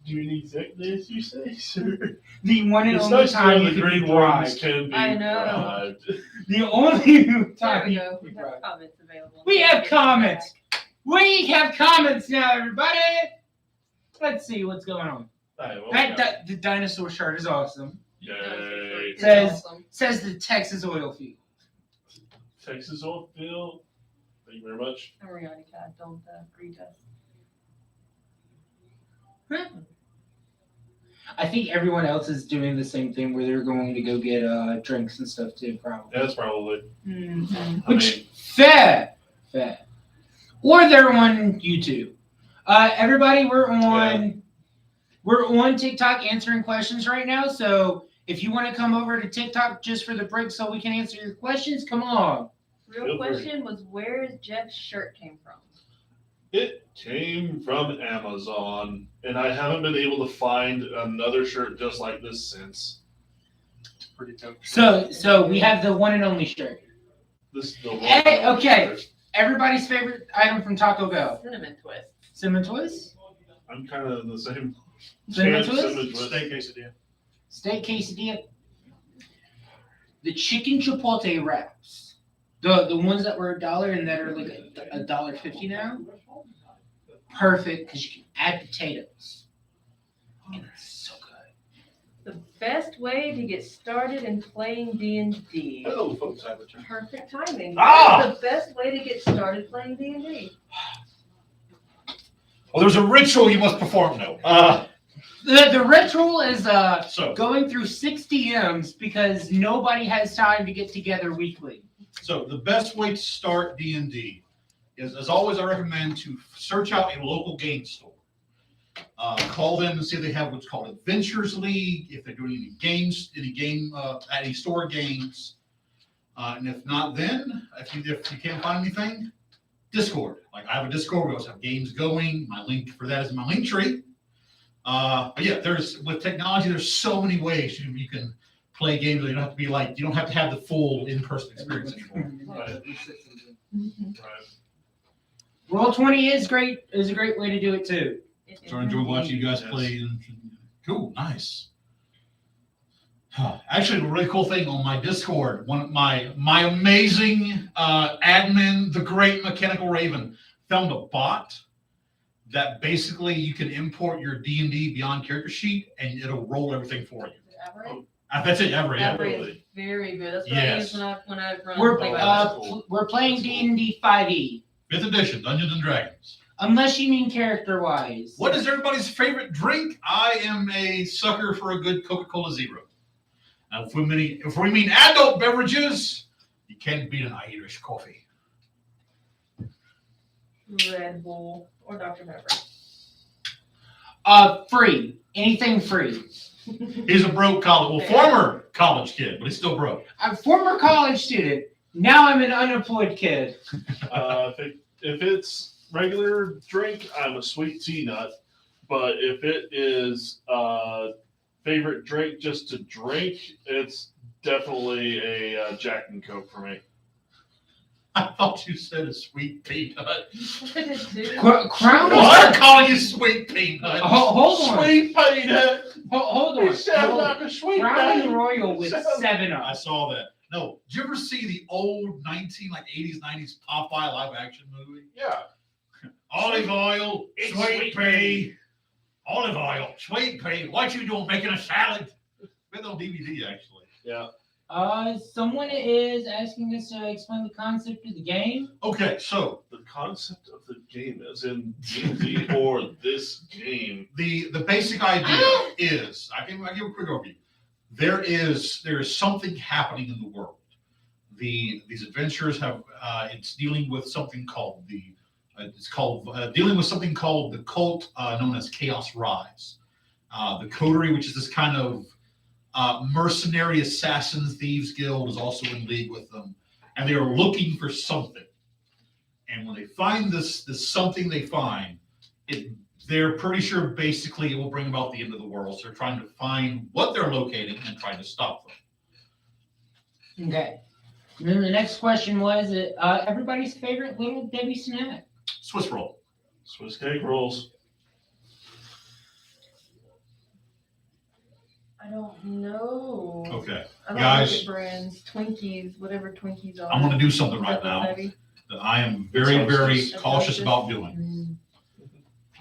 Doing exactly as you say, sir. The one and It's only nice time when you the can green be ones bribed. can be I know. bribed. The only There time we you go. can We be have bribed. comments available. We have comments. We have comments now, everybody. Let's see what's going on. Hey, well, The dinosaur shirt is awesome. Yay. Says- Says the Texas oil field. Texas oil field. Thank you very much. Ariani Cat, don't retest. I think everyone else is doing the same thing where they're going to go get drinks and stuff too, probably. That's probably. Mm-hmm. I Which, mean, fair. Or they're on YouTube. Everybody, we're on We're on TikTok answering questions right now, so if you want to come over to TikTok just for the break so we can answer your questions, come along. Real Feel free. question was where Jeff's shirt came from. It came from Amazon, and I haven't been able to find another shirt just like this since. It's pretty dope. So we have the one and only shirt. This is the one. Hey, okay. Everybody's favorite item from Taco Bell. Cinnamon twist. Cinnamon twist? I'm kind of the same. Cinnamon Cinnamon twist? twist. Steak quesadilla. Steak quesadilla. The chicken chipotle wraps. The ones that were $1 and that are like $1.50 now. Perfect because you can add potatoes. And it's so good. The best way to get started in playing D&D. Hello, folks. I have a turn. Perfect timing. Ah! The best way to get started playing D&D. Well, there's a ritual you must perform, though. The ritual is So going through 6 DMs because nobody has time to get together weekly. So the best way to start D&D is, as always, I recommend to search out a local game store. Call them and see if they have what's called Adventures League, if they're doing any games, any store games. And if not, then if you can't find anything, Discord. Like I have a Discord, we also have games going. My link for that is in my link tree. But yeah, with technology, there's so many ways you can play games. You don't have to be like, you don't have to have the full in-person experience anymore. Right. Mm-hmm. Right. Roll20 is great. Is a great way to do it too. So I enjoy watching you guys Yes. play. Cool, nice. Actually, a really cool thing on my Discord, one of my amazing admin, the Great Mechanical Raven, found a bot that basically you can import your D&D Beyond character sheet and it'll roll everything for you. Everett? That's it, Everett. Yeah. Everett is very good. That's what Yes. I use when I run. We're play by that's myself. cool. we're playing That's cool. D&D 5e, 5th edition, Dungeons and Dragons. unless you mean character-wise. What is everybody's favorite drink? I am a sucker for a good Coca-Cola Zero. Now, if we mean adult beverages, you can't beat an Irish coffee. Red Bull or Dr. Pepper. Free. Anything free. He's a broke former college kid, but he's still broke. I'm a former college student. Now I'm an unemployed kid. If it's regular drink, I'm a sweet tea nut. But if it is favorite drink just to drink, it's definitely a Jack and Coke for me. I thought you said a sweet peanut. What did it do? Crown I'm calling you sweet peanut. Hold on. Sweet peanut. Hold on. It sounds Hold on. like a sweet Crown peanut. Royal with Sounds- 7 I Up. saw that. No, did you ever see the old 80s, 90s Popeye live action movie? Yeah. Olive oil, It's sweet sweet pea. Olive oil, sweet pea. What you doing making a salad? Been on DVD actually. Yeah. Someone is asking us to explain the concept of the game. Okay, so The concept of the game is in D&D or this game. the basic idea is I give a quick overview. There is something happening in the world. These adventurers have it's dealing with something called dealing with something called the cult known as Chaos Rise. The Coterie, which is this kind of mercenary assassins thieves guild, is also in league with them, and they are looking for something. And when they find this something they find, they're pretty sure basically it will bring about the end of the world. So they're trying to find what they're locating and trying to stop them. Okay. And then the next question was everybody's favorite Little Debbie snack. Swiss roll. Swiss cake rolls. I don't know. Okay. I don't Guys. look at brands. Twinkies, whatever Twinkies are. I'm going to do something Is right that now heavy? that I am very, very That's cautious hostess. about doing. Mm.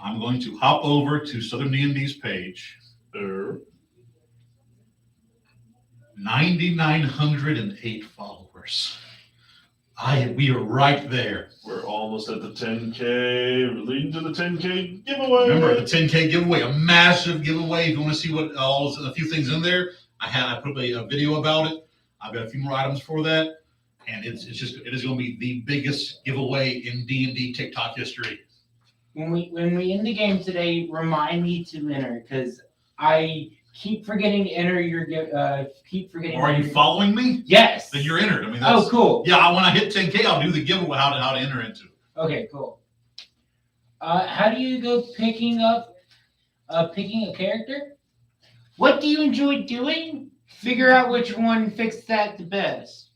I'm going to hop over to Southern D&D's page. 9,908 followers. We are right there. We're almost at the 10K. We're leading to the 10K giveaway. Remember the 10K giveaway, a massive giveaway. If you want to see what a few things in there, I put a video about it. I've got a few more items for that, and it is going to be the biggest giveaway in D&D TikTok history. when we end the game today, remind me to enter because I keep forgetting to enter your keep forgetting. Or are you following me? Yes. Then you're entered. I mean, that's, Oh, cool. Yeah, when I hit 10K, I'll do the giveaway how to enter into it. Okay, cool. How do you go picking a character? What do you enjoy doing? Figure out which one fixed that the best.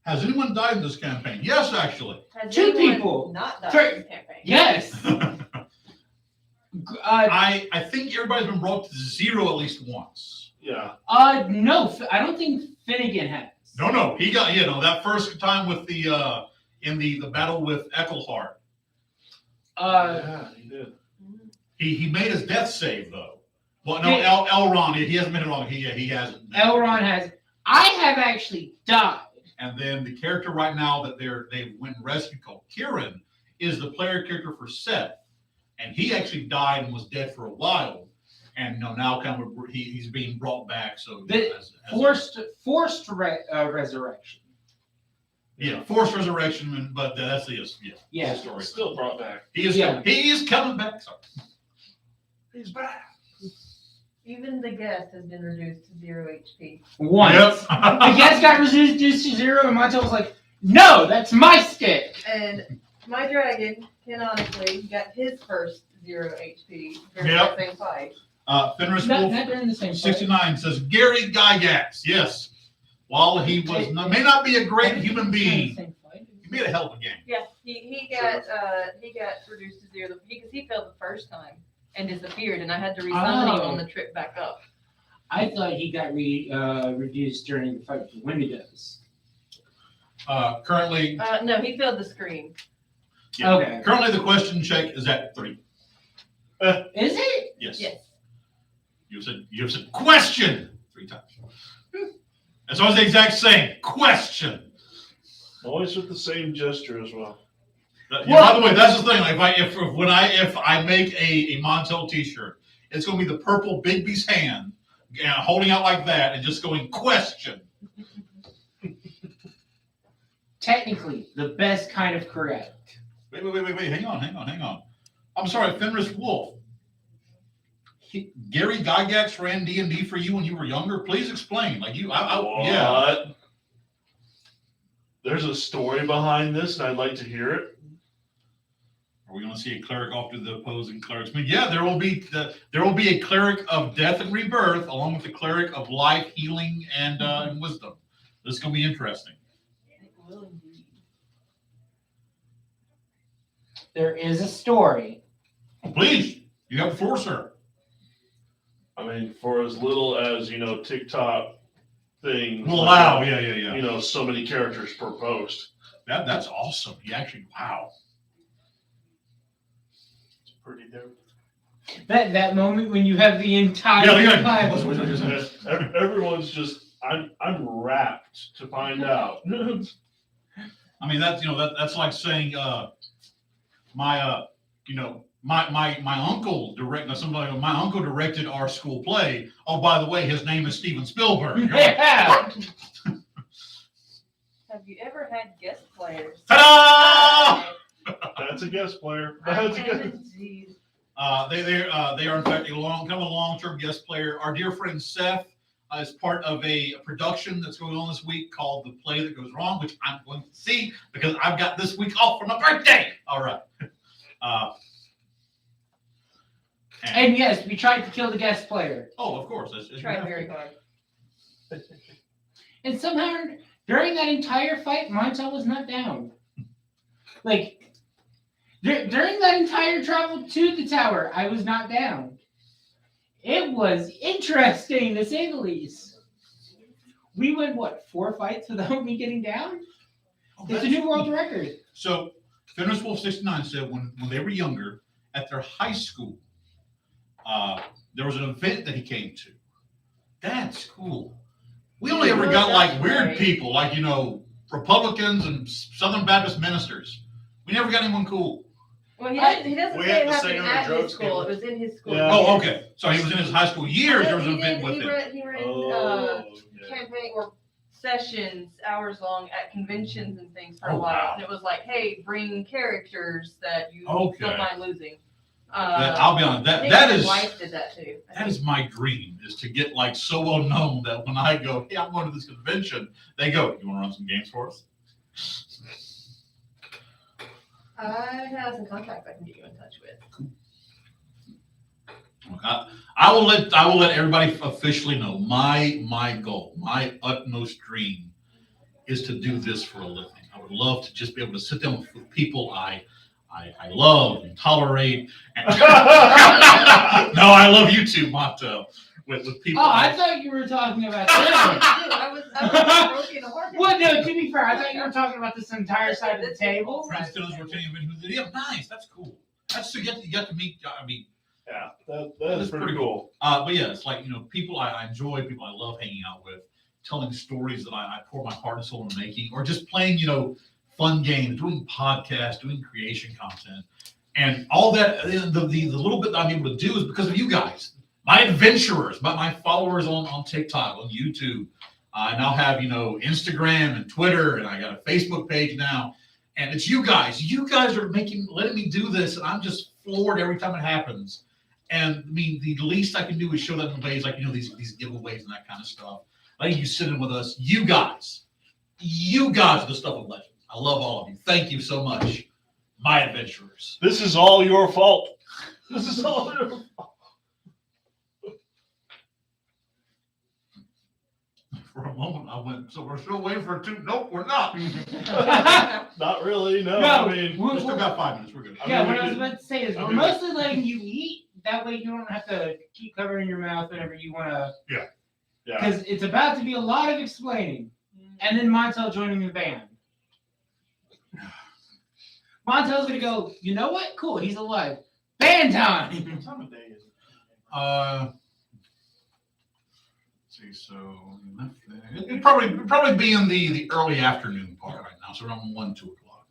Has anyone died in this campaign? Yes, actually. Has Two anyone people. not died Three. in this campaign? Yes. I think everybody's been brought to 0 at least once. Yeah. No, I don't think Finnegan has. No, he got that first time with the in the battle with Ecclehart. Yeah, he did. He made his death save though. Well, no, Yeah. Elrond, he hasn't been wrong. He hasn't. Elrond has. I have actually died. And then the character right now that they went and rescued called Ciaran is the player character for Seth, and he actually died and was dead for a while, and now kind of he's being brought back. So Forced resurrection. yeah, forced resurrection, but that's the Yeah. story. Still brought back. He is coming back. Sorry. He's back. Even the guest has been reduced to 0 HP. Once. Yep. The guest got reduced to 0, and Montel was like, "No, that's my stick." And my dragon, canonically, got his first 0 HP during Yep. that same fight. Fenris Not Wolf during the same fight. 69 says Gary Gygax. Yes, while he may not be a great human being, he made a hell of a game. Yeah, he got reduced to 0 because he failed the first time and disappeared, and I had to resummon him on the trip back up. I thought he got reduced during the fight with the Wendigos. Currently, No, he failed the screen. yeah. Okay. Currently, the question check is at 3. Is it? Yes. Yes. You said question 3 times. That's always the exact same question. Always with the same gesture as well. By the way, that's the thing. Like if I make a Montel T-shirt, it's going to be the purple Bigby's hand holding out like that and just going question. Technically, the best kind of correct. Wait. Hang on. I'm sorry, Fenris Wolf. Gary Gygax ran D&D for you when you were younger. Please explain. Like you, yeah. What? There's a story behind this, and I'd like to hear it. Are we going to see a cleric off to the opposing clerics? I mean, yeah, there will be a cleric of death and rebirth, along with the cleric of life, healing, and wisdom. This is going to be interesting. It will indeed. There is a story. Please, you have the floor, sir. I mean, for as little as, TikTok things. We'll allow, yeah. So many characters per post. That's awesome. He actually, wow. It's pretty dope. That moment when you have the entire time. Everyone's just, I'm rapt to find out. I mean, that's like saying, my uncle my uncle directed our school play. Oh, by the way, his name is Steven Spielberg. Yeah. Have you ever had guest players? Ta-da! That's a guest player. I That's a haven't, guest. geez. They are in fact a long-term guest player. Our dear friend Seth is part of a production that's going on this week called The Play That Goes Wrong, which I'm going to see because I've got this week off for my birthday. All right. And yes, we tried to kill the guest player. Oh, of course. Tried very hard. And somehow, during that entire fight, Montel was not down. Like, during that entire travel to the tower, I was not down. It was interesting, to say the least. We went, 4 fights without me getting down? It's a new world record. So, Fenris Wolf 69 said when they were younger, at their high school, there was an event that he came to. That's cool. We only ever got like weird people, like, Republicans and Southern Baptist ministers. We never got anyone cool. Well, he doesn't We say had it to happened sing on the at his drugs school. table. It was in his school. Yeah. Oh, okay. So he was in his high school years. There was an event with him. He ran Oh, yeah. campaign or sessions, hours long, at conventions and things for a Oh, while. wow. And it was like, hey, bring characters that you Okay. don't mind losing. I'll be honest. I think That my is wife did that too. that is my dream, is to get like so well known that when I go, hey, I'm going to this convention, they go, you want to run some games for us? I have some contacts I can get you in touch with. I will let everybody officially know my goal, my utmost dream is to do this for a living. I would love to just be able to sit down with people I love and tolerate. And no, I love you too, Monto. With people. Oh, I thought you were talking about this. I was broken heart. Well, no, to be fair, I thought you were talking about this entire side of the table. Friends to those rotating who's the nice. That's cool. That's so you get to meet. I mean, Yeah, that is pretty cool. but yeah, it's like, people I enjoy, people I love hanging out with, telling stories that I pour my heart and soul into making, or just playing, fun games, doing podcasts, doing creation content, and all that. The little bit that I'm able to do is because of you guys, my adventurers, my followers on TikTok, on YouTube. I now have Instagram and Twitter, and I got a Facebook page now, and it's you guys. You guys are letting me do this, and I'm just floored every time it happens. And I mean, the least I can do is show that in ways like these giveaways and that kind of stuff. Letting you sit in with us, you guys are the stuff of legends. I love all of you. Thank you so much, my adventurers. This is all your fault. This is all your fault. For a moment, I went, so we're still waiting for a two. Nope, we're not. Not really, no. No, I mean, We still got 5 minutes. We're good. Yeah, mean, what we I was could- about to say is I we're mean, mostly letting you eat. That way you don't have to keep covering your mouth whenever you want to. yeah. Because it's about to be a lot of explaining. And then Montel joining the band. Montel's going to go, you know what? Cool, he's alive. Band time! What time of day is it? Let's see, so it'd probably be in the early afternoon part right now, so around 1, 2 o'clock.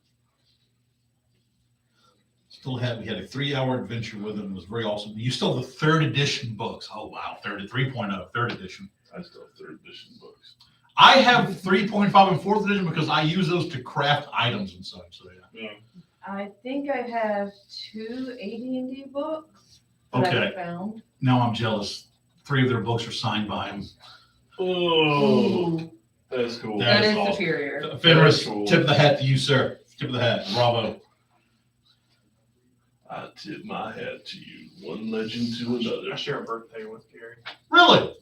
We had a 3-hour adventure with him. It was very awesome. You still have the 3rd edition books. Oh wow, 3.0, 3rd edition. I still have 3rd edition books. I have 3.5 and 4th edition because I use those to craft items and such. So yeah. I think I have 2 AD&D books that Okay. I found. Now I'm jealous. 3 of their books are signed by him. Oh, that's cool. That That is is awesome. superior. Fenris, cool. tip of the hat to you, sir. Tip of the hat. Bravo. I tip my hat to you, one legend to another. I share a birthday with Gary, Really?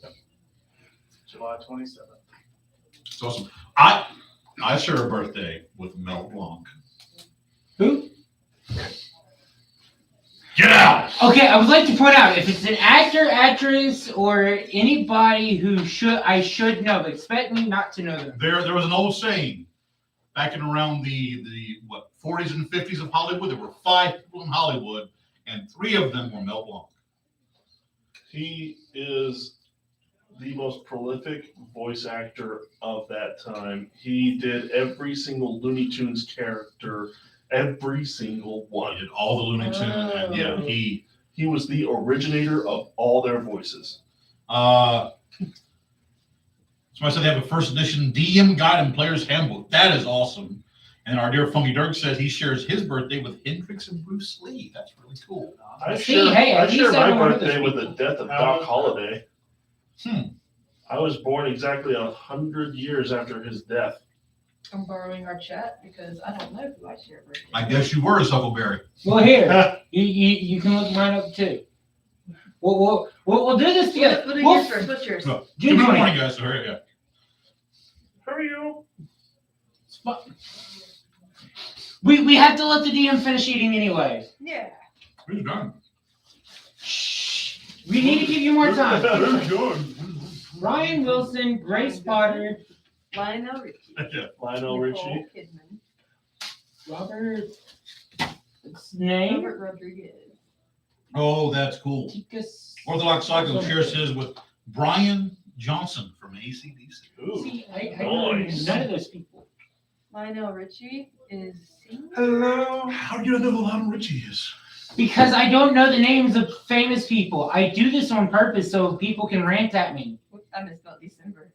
July 27th. It's awesome. I share a birthday with Mel Blanc. Who? Get out! Okay, I would like to point out, if it's an actor, actress, or anybody who I should know, but expect me not to know them. There was an old saying back in around the 40s and 50s of Hollywood. There were 5 people in Hollywood, and 3 of them were Mel Blanc. He is the most prolific voice actor of that time. He did every single Looney Tunes character, every single He one. did all the Looney Tunes, and Yeah. he He was the originator of all their voices. somebody said they have a 1st edition DM guide and player's handbook. That is awesome. And our dear Funky Dirk says he shares his birthday with Hendrix and Bruce Lee. That's really cool. I See, share, hey, at I least share I my know one of birthday those with the people. death of Doc Holliday. Hmm. I was born exactly 100 years after his death. I'm borrowing our chat because I don't know who I share birthday. I guess you were a Huckleberry. Well, here, you can look mine up too. We'll do this together. What are We'll yours first? What's yours? No. June Good 20th. morning, guys. Hurry up. Hurry up. We have to let the DM finish eating anyway. Yeah. Who's done? Shh. We need to give you more time. Who's yours? Ryan Wilson, Grace Potter, Lionel Richie. Yeah. Lionel Nicole Richie. Kidman. Robert. What's his name? Robert Rodriguez. Oh, that's cool. Tikas. Orthodox Psycho shares his with Brian Johnson from ACDC. Ooh. See, I know Nice. none of those people. Lionel Richie is single. Hello. How do you know who Lionel Richie is? Because I don't know the names of famous people. I do this on purpose so people can rant at me. I misspelled December.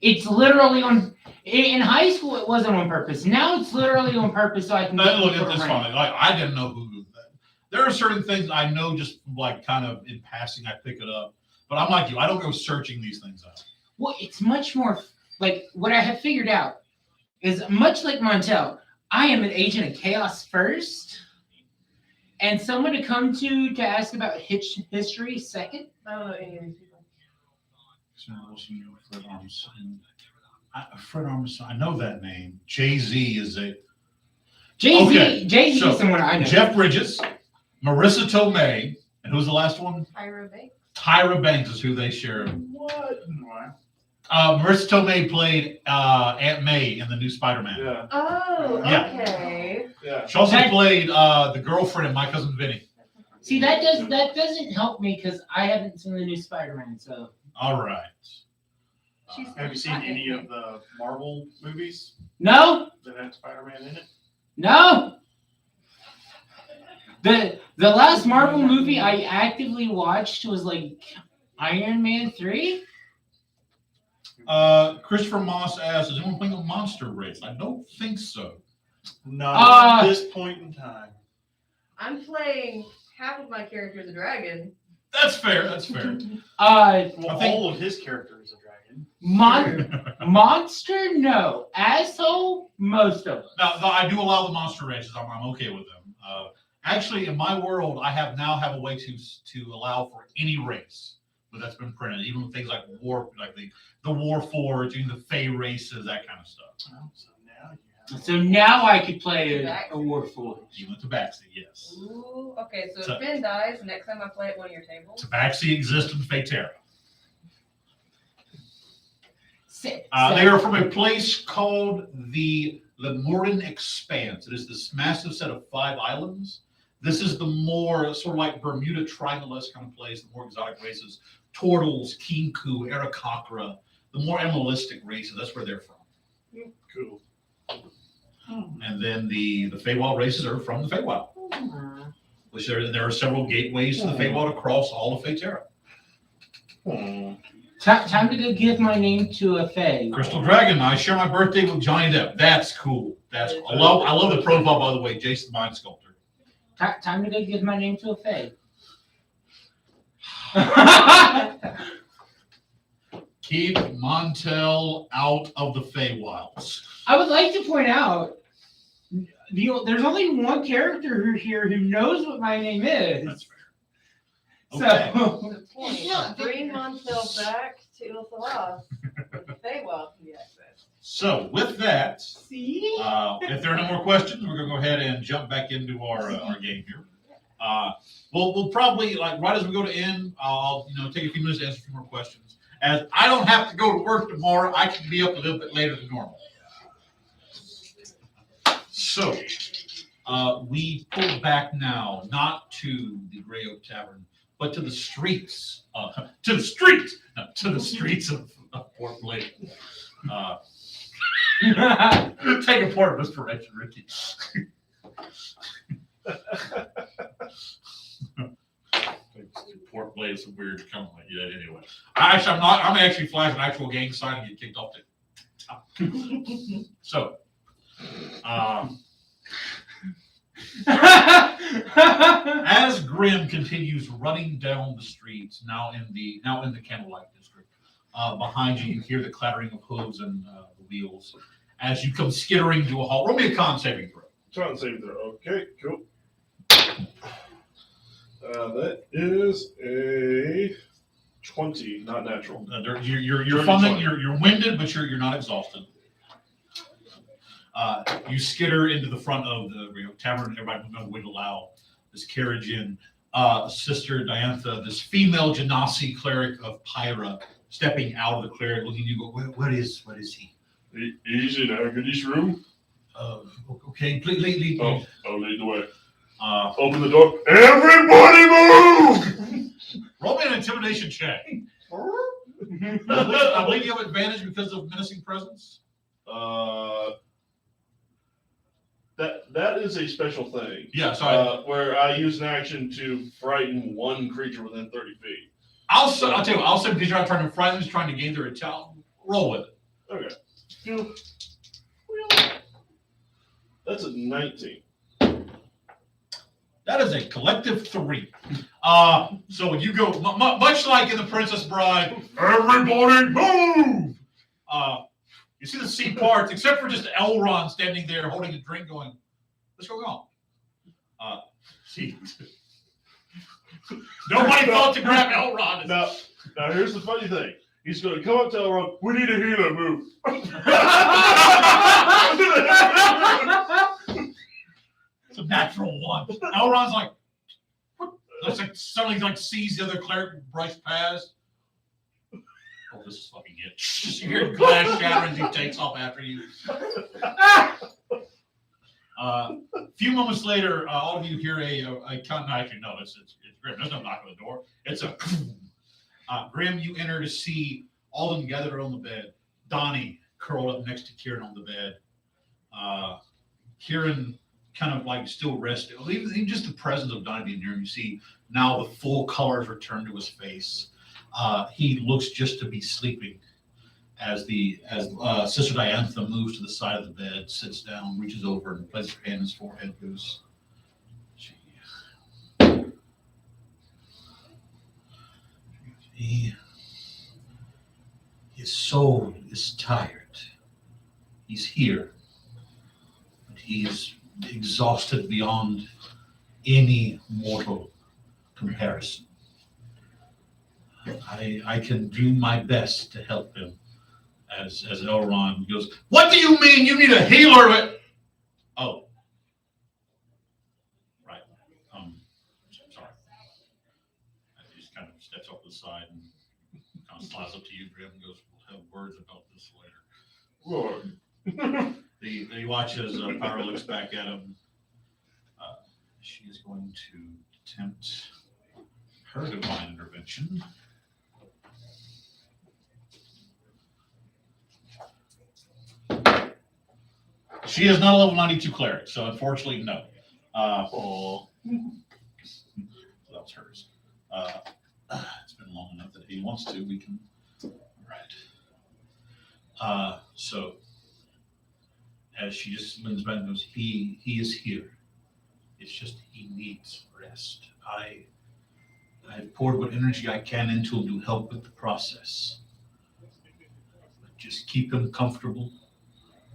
It's literally on. In high school, it wasn't on purpose. Now it's literally on purpose, so I can. But look people at this to rank. funny. Like I didn't know who. There are certain things I know just like kind of in passing. I pick it up, but I'm like you. I don't go searching these things out. Well, it's much more like what I have figured out is much like Montel. I am an agent of chaos first, and someone to come to ask about history second. I don't know any of these people. Fred Armisen. I know that name. Jay-Z is a Jay-Z, Okay, Jay-Z so is someone I know. Jeff Bridges, Marissa Tomei, and who's the last one? Tyra Banks. Tyra Banks is who they share. What? Marissa Tomei played Aunt May in the new Spider-Man. Yeah, Oh, Yeah. okay. yeah. She also That- played the girlfriend in My Cousin Vinny. See, that doesn't help me because I haven't seen the new Spider-Man. So All right. She's Have you seen any of the Marvel movies no, that had Spider-Man in it? no. The last Marvel movie I actively watched was like Iron Man 3. Christopher Moss asks, is anyone playing a monster race? I don't think so. Not at this point in time. I'm playing half of my character is a dragon. That's fair. That's fair. Well, I think- all of his character is a dragon. Monster, no. Asshole, most of them. No, I do allow the monster races. I'm okay with them. Actually, in my world, I now have a way to allow for any race that's been printed, even with things like war, like the Warforged, even the Fey races, that kind of stuff. Oh, so now you have. So now I could play a Warforged. Even Tabaxi, yes. Ooh, okay, so So- if Finn dies, next time I play at one of your tables. Tabaxi exists in Faeterra. Sit. They are from a place called the Lemurin Expanse. It is this massive set of 5 islands. This is the more sort of like Bermuda Triangle-esque kind of place, the more exotic races. Turtles, Kinku, Arakocra, the more animalistic races. That's where they're from. Cool. And then the Feywild races are from the Feywild, which there are several gateways to the Feywild across all of Faeterra. Time to go give my name to a Fae. Crystal Dragon, I share my birthday with Johnny Depp. That's cool. That's cool. I love the profile, by the way, Jason the Mind Sculptor. Time to go give my name to a Fae. Keep Montel out of the Feywilds. I would like to point out, there's only one character here who knows what my name is. That's fair. So, The point. Bring Montel back to Ilthalas. Feywild can be accessed. So with that, see? if there are no more questions, we're gonna go ahead and jump back into our game here. We'll probably like right as we go to end, I'll take a few minutes to answer a few more questions. As I don't have to go to work tomorrow, I can be up a little bit later than normal. So we pull back now, not to the Grey Oak Tavern, but to the streets of Port Blayven. Take a part of inspiration, Ricky. Port Blayven is a weird kind of like that anyway. I'm actually flashing an actual gang sign and get kicked off the So as Grim continues running down the streets, now in the Candlelight District, behind you hear the clattering of hooves and the wheels as you come skittering to a halt. Roll me a con saving throw. Trying to save there. Okay, cool. That is a 20, not natural. You're fumbling, you're winded, but you're not exhausted. You skitter into the front of the Grey Oak Tavern. Everybody would allow this carriage in. Sister Diantha, this female Genasi cleric of Pyra, stepping out of the cleric, looking at you, go, what is he? He's in Agadi's room. Okay, lead. I'll lead the way. Open the door. Everybody move! Roll me an intimidation check. I believe you have advantage because of menacing presence. That is a special thing. Yeah, sorry. Where I use an action to frighten one creature within 30 feet. I'll tell you, I'll say because you're not trying to frighten them, just trying to gain their attention. Roll with it. Okay. Do That's a 19. That is a collective 3. So when you go, much like in The Princess Bride, everybody move! You see the sea parts, except for just Elrond standing there holding a drink going, what's going on? See, nobody thought to grab Elrond. Now here's the funny thing. He's going to come up to Elrond. We need a healer move. It's a natural 1. Elrond's like, what? Looks like suddenly like sees the other cleric brush past. Oh, this is fucking it. Just you hear glass shattering as he takes off after you. A few moments later, all of you hear a count. Actually, no, it's Grim. There's no knock on the door. It's a Grim. You enter to see all of them gathered on the bed. Donnie curled up next to Ciaran on the bed. Ciaran kind of like still resting. Even just the presence of Donnie being near him, you see now the full colors return to his face. He looks just to be sleeping as Sister Diantha moves to the side of the bed, sits down, reaches over and places her hand on his forehead, goes, his soul is tired. He's here, but he's exhausted beyond any mortal comparison. I can do my best to help him. As Elrond goes, what do you mean you need a healer? Oh, right. Sorry. He just kind of steps off to the side and kind of slides up to you, Grim, and goes, we'll have words about this later. Lord. He watches Pyra looks back at him. She is going to attempt her divine intervention. She is not a level 92 cleric, so unfortunately, no. So that was hers. It's been long enough that if he wants to, we can. All right. So as she just leans back and goes, he is here. It's just he needs rest. I've poured what energy I can into him to help with the process. But just keep him comfortable.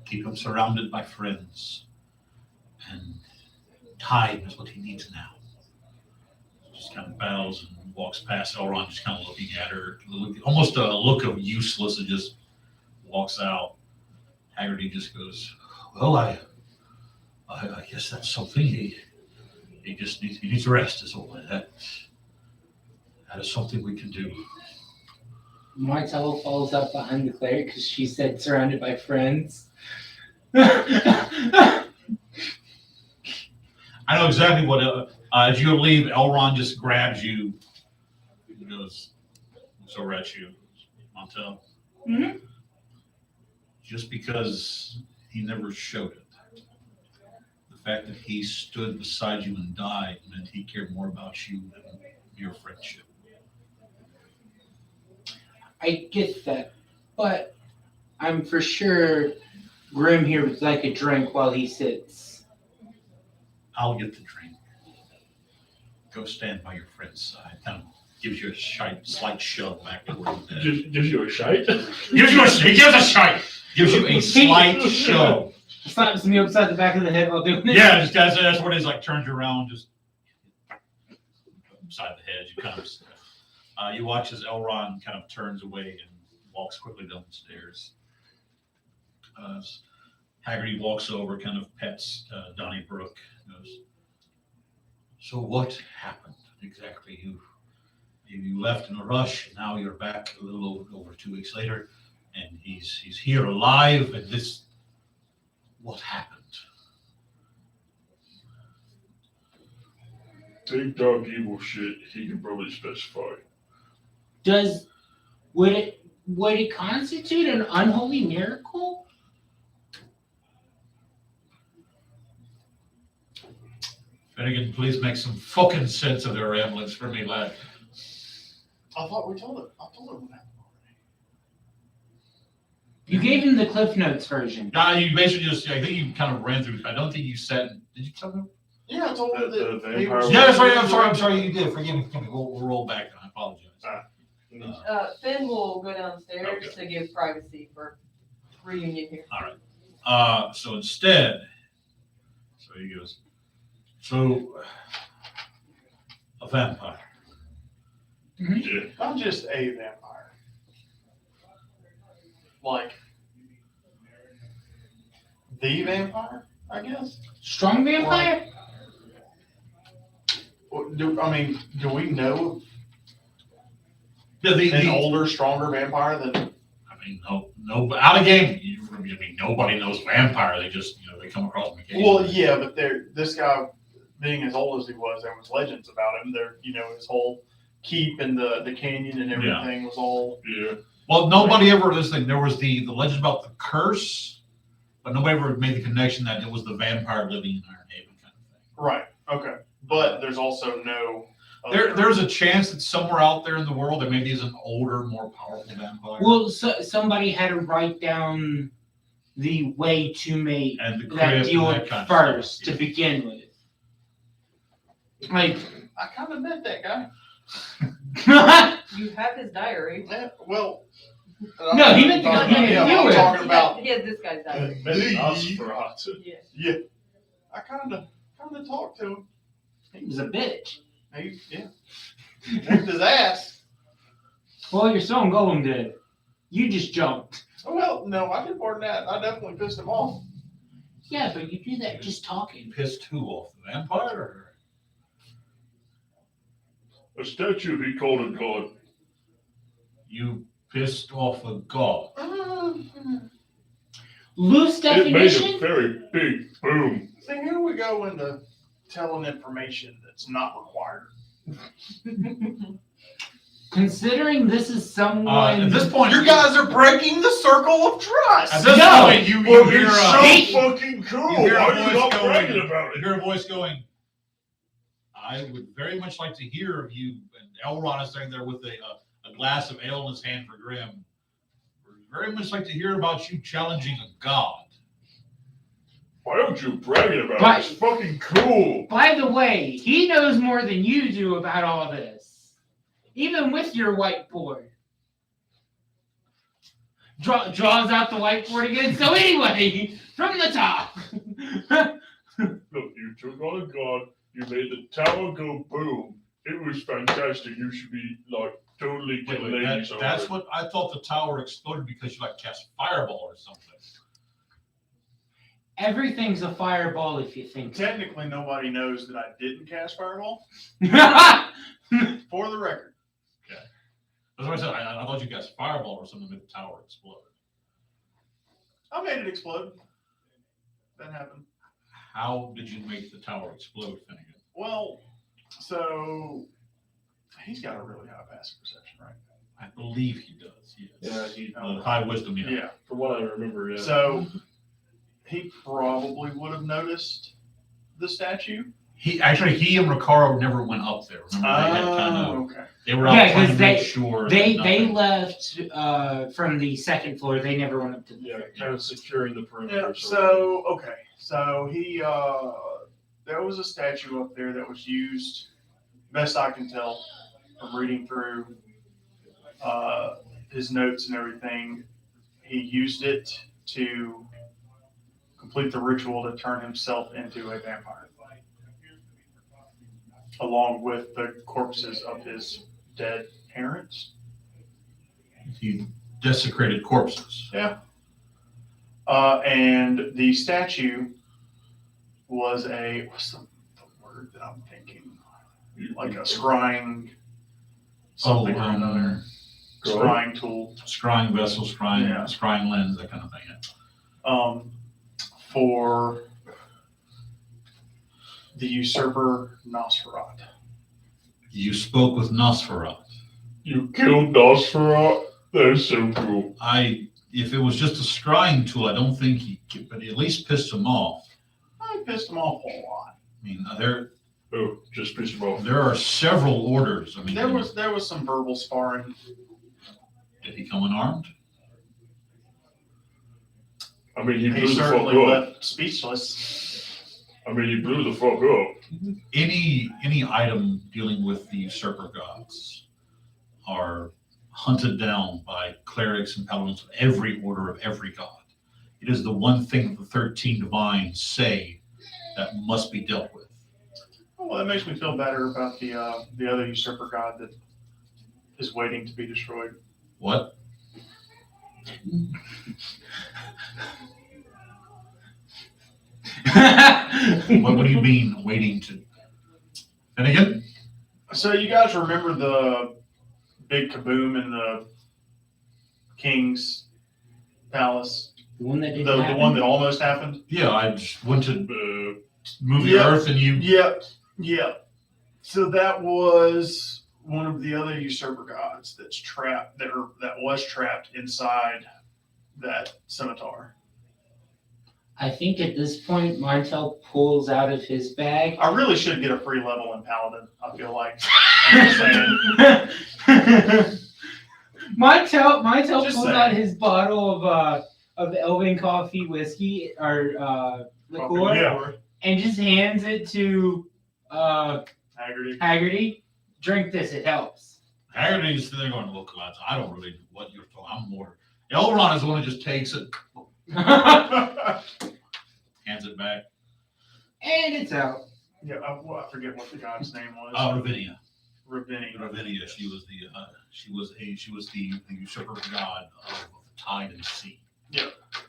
Keep him surrounded by friends. And time is what he needs now. Just kind of bows and walks past Elrond, just kind of looking at her. Almost a look of useless and just walks out. Haggerty just goes, well, I guess that's something. He just needs rest is all. That is something we can do. Martello falls up behind the cleric because she said surrounded by friends. I know exactly what. As you leave, Elrond just grabs you. He goes, looks over at you, Montel. Mm-hmm. Just because he never showed it. The fact that he stood beside you and died meant he cared more about you than your friendship. I get that, but I'm for sure Grim here would like a drink while he sits. I'll get the drink. Go stand by your friend's side. Kind of gives you a slight shove back towards the bed. Gives you a shite? Gives you a shite. Gives you a slight shove. Slaps me upside the back of the head while doing it. Yeah, just guys, that's what it is. Like turns you around, just upside the head. You kind of you watch as Elrond kind of turns away and walks quickly down the stairs. Haggerty walks over, kind of pets Donnybrook. Goes, so what happened exactly? You left in a rush. Now you're back a little over 2 weeks later, and he's here alive. And this, what happened? Big dog evil shit, he can probably specify. Would it constitute an unholy miracle? Finnegan, please make some fucking sense of their ramblings for me, lad. I thought we told her. I told her what happened You gave him the Cliff Notes version. You basically just, I think you kind of ran through. I don't think you said. Did you tell me? Yeah, I told her The that he vampire was. Yeah, that's right. I'm sorry. You did. Forgive me. We'll roll back. I apologize. Finn will go downstairs to give privacy for reunion here. All right. So instead, so he goes. So a vampire. Yeah. Not just a vampire. Like the vampire, I guess. Strong vampire? Do we know Yeah, an older, stronger vampire than? I mean, no, out of game. Nobody knows vampire. They just, they come across them occasionally. Well, yeah, but this guy, being as old as he was, there was legends about him. There, his whole keep and the canyon and everything was all. Yeah. Well, nobody ever this thing. There was the legend about the curse, but nobody ever made the connection that it was the vampire living in Iron Haven kind of thing. Right. Okay. But there's also no. There's a chance that somewhere out there in the world there maybe is an older, more powerful vampire. Well, somebody had to write down the way to make and the that crypt deal and that kind of first stuff, to begin with. Like, I kind of met that guy. You have his diary. Yeah, well. No, he meant the guy I'm you knew. talking about. He has this guy's diary. Nosferatu. Yeah. Yeah. I kind of talked to him. he was a bitch. Yeah. Whooped his ass. Well, your son Golem did. You just jumped. Oh, well, no, I did more than that. I definitely pissed him off. Yeah, but you do that just talking. Pissed who off? The vampire? Or? A statue he called a god. You pissed off a god. Loose It made a definition? very big boom. See, here we go into telling information that's not required. Considering this is someone. At this point, You guys are breaking the circle of trust. At this No. point, you Well, hear it's Hey. so fucking cool. you hear a Why are you voice not going- bragging about you it? hear a voice going, I would very much like to hear of you. And Elrond is sitting there with a glass of ale in his hand for Grim. Would very much like to hear about you challenging a god. Why don't you bragging about Right. it? It's fucking cool. By the way, he knows more than you do about all this. Even with your whiteboard. Draws out the whiteboard again. So anyway, from the top. Look, you took on a god. You made the tower go boom. It was fantastic. You should be like totally Wait, getting ladies over that's it. what I thought the tower exploded because you cast fireball or something. Everything's a fireball if you think so. Technically, nobody knows that I didn't cast Fireball, for the record. That's what I said. I thought you cast fireball or something to make the tower explode. I made it explode. That happened. How did you make the tower explode, Finnegan? Well, so he's got a really high passive perception, right? I believe he does. Yes. Yeah, High wisdom. Yeah. Yeah. from what I remember, yeah. So he probably would have noticed the statue. He and Ricaro never went up there. Remember, they had kind of Okay. they were out Yeah, trying 'cause to make sure. They that they nothing- left from the second floor. They never went up to the Yeah, third. kind of securing the perimeter. Yeah. So okay. So he there was a statue up there that was used, best I can tell from reading through his notes and everything. He used it to complete the ritual to turn himself into a vampire, along with the corpses of his dead parents. He desecrated corpses. And the statue was what's the word that I'm thinking? Like a scrying something or another. Scrying tool. Scrying vessel, scrying, Yeah. scrying lens, that kind of thing. For the usurper Nosferatu. You spoke with Nosferatu. You killed Nosferatu? That's so cool. If it was just a scrying tool, I don't think but he at least pissed him off. I pissed him off a lot. I mean, there Oh, just pissed him off. are several orders. I mean, There was some verbal sparring. did he come unarmed? I mean, he blew He the fuck certainly up. left speechless. I mean, he blew the fuck up. Any item dealing with the usurper gods are hunted down by clerics and paladins of every order of every god. It is the one thing that the 13 divines say that must be dealt with. Well, that makes me feel better about the other usurper god that is waiting to be destroyed. What? What do you mean waiting to? Finnegan? So you guys remember the big kaboom in the king's palace? The one that The, didn't the happen? one that almost happened? Yeah, I just went to move the Yeah. earth and you. Yep. So that was one of the other usurper gods that's trapped, that was trapped inside that scimitar. I think at this point, Montel pulls out of his bag. I really should get a free level in Paladin, I feel like. I'm just saying. Montel Just pulls saying. out his bottle of Elven coffee whiskey or liqueur Yeah. and just hands it to Haggerty. Haggerty. Drink this, it helps. Haggerty's there going, look, lads, I don't really know what you're talking. I'm more. Elrond is the one who just takes it, hands it back. And it's out. Yeah, I forget what the god's name was. Ravinia. Ravinia. She was the usurper god of tide and sea.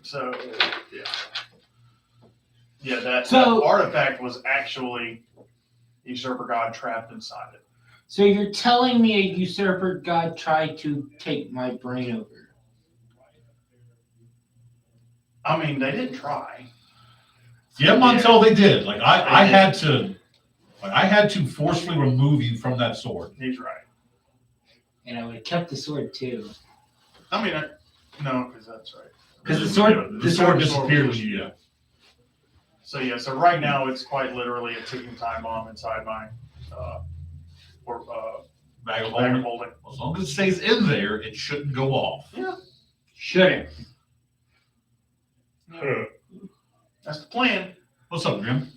So, yeah. Yeah, that So- artifact was actually usurper god trapped inside it. So you're telling me a usurper god tried to take my brain over? I mean, they didn't try. Yeah, Montel, they did. Like I They did. had to forcefully remove you from that sword. He's right. And I would have kept the sword too. I mean, no, because that's right. Because the sword, Yeah, the sword disappeared when you. Yeah. So right now it's quite literally a ticking time bomb inside my Bag of bag of holding. holding. As long as it stays in there, it shouldn't go off. shouldn't. Huh. That's the plan. What's up, Grim?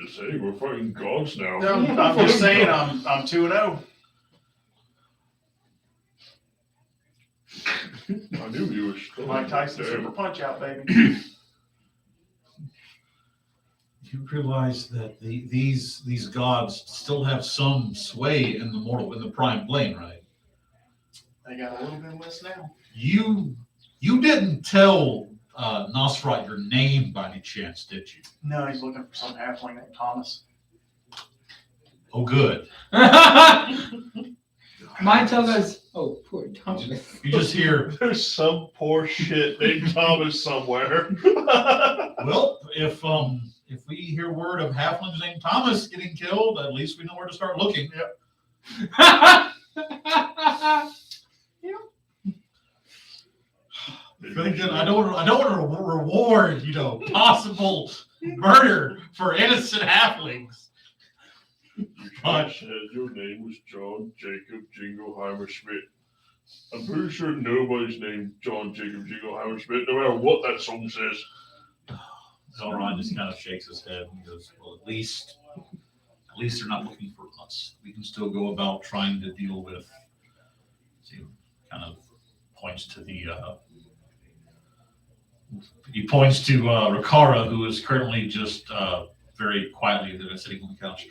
Just say we're fighting gods now. I'm just saying I'm 2-0. I knew you were still. Mike Tyson super punch out, baby. You realize that these gods still have some sway in the prime plane, right? They got a little bit less now. You didn't tell Nosferatu your name by any chance, did you? No, he's looking for some halfling named Thomas. Oh, good. Montel goes, oh, poor Thomas. You just hear, There's some poor shit named Thomas somewhere. well, if we hear word of halflings named Thomas getting killed, at least we know where to start looking. Finnegan, I don't want to reward, possible murder for innocent halflings. You just said your name was John Jacob Jingleheimer Schmidt. I'm pretty sure nobody's named John Jacob Jingleheimer Schmidt, no matter what that song says. Elrond just kind of shakes his head and goes, well, at least they're not looking for us. We can still go about trying to deal with, kind of points to he points to Rikara, who is currently just very quietly sitting on the couch.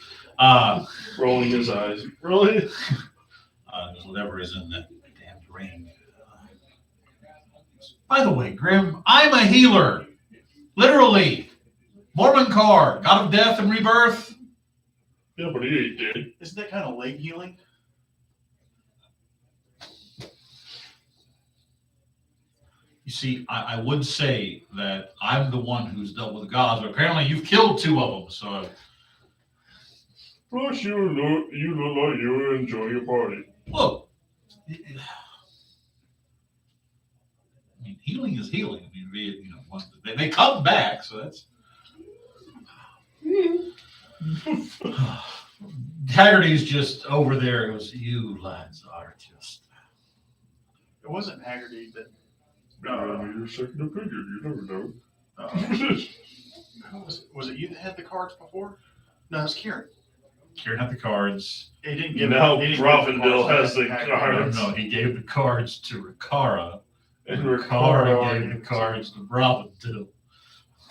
Rolling his eyes. Really? Whatever is in that damned ring. By the way, Grim, I'm a healer. Literally. Mormon Car, god of death and rebirth. Yeah, but he ain't dead. Isn't that kind of leg healing? You see, I would say that I'm the one who's dealt with the gods, but apparently you've killed 2 of them, so... Plus, you look like you were enjoying a party. Look, I mean, healing is healing. I mean, they come back, so that's... Haggerty's just over there. Goes, you lads are just... It wasn't Haggerty that Your second opinion, you never know. Was it you that had the cards before? No, it's Ciaran. Ciaran had the cards. He didn't give Now he didn't give Robindale cards has to the Hagrid. cards. No, he gave the cards to Riccara. And Riccara gave the cards to Brabandil.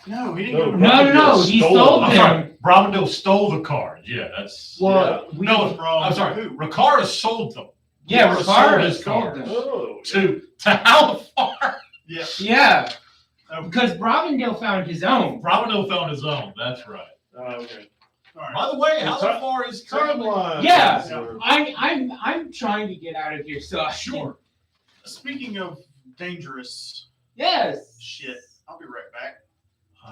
No, he didn't No, give them. No, he Stole stole I'm them. sorry, Brabandil stole the cards. Yeah, that's. Well, we, No, From I'm sorry. who? Riccara sold them. yeah, Riccara Riccara his sold cards them. Oh, to Halfar. Yeah. Yeah, because Robindale found his own. Brabandil found his own. That's right. okay. All right. By the way, Well, Halfar is currently. Timeline. Yeah. So- I'm trying to get out of here, so I Sure. Speaking of dangerous Yes. shit, I'll be right back,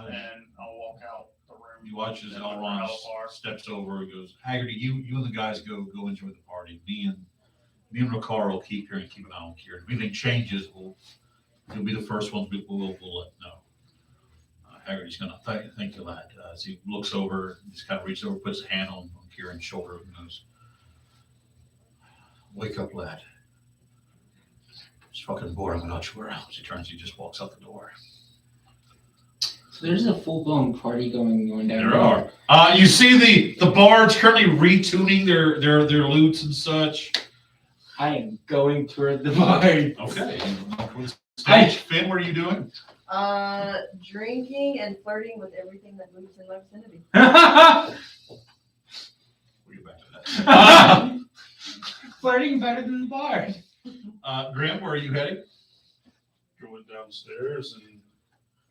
and I'll walk out the room. He watches And Elrond Halfar. steps over and goes, Haggerty, you and the guys go enjoy the party. Me and Riccara will keep here and keep an eye on Ciaran. If anything changes, you'll be the first ones we'll let know. Haggerty's gonna thank you, lad. As he looks over, just kind of reaches over, puts a hand on Ciaran's shoulder and goes, "Wake up, lad. It's fucking boring without you around." He turns, he just walks out the door. So there's a full-blown party going on down There are. You see the bards currently retuning their lutes and such. I am going toward the bar. Okay. Finn, what are you doing? Drinking and flirting with everything that moves in my vicinity. We'll get back to that. Flirting better than the bar. Grim, where are you heading? Going downstairs and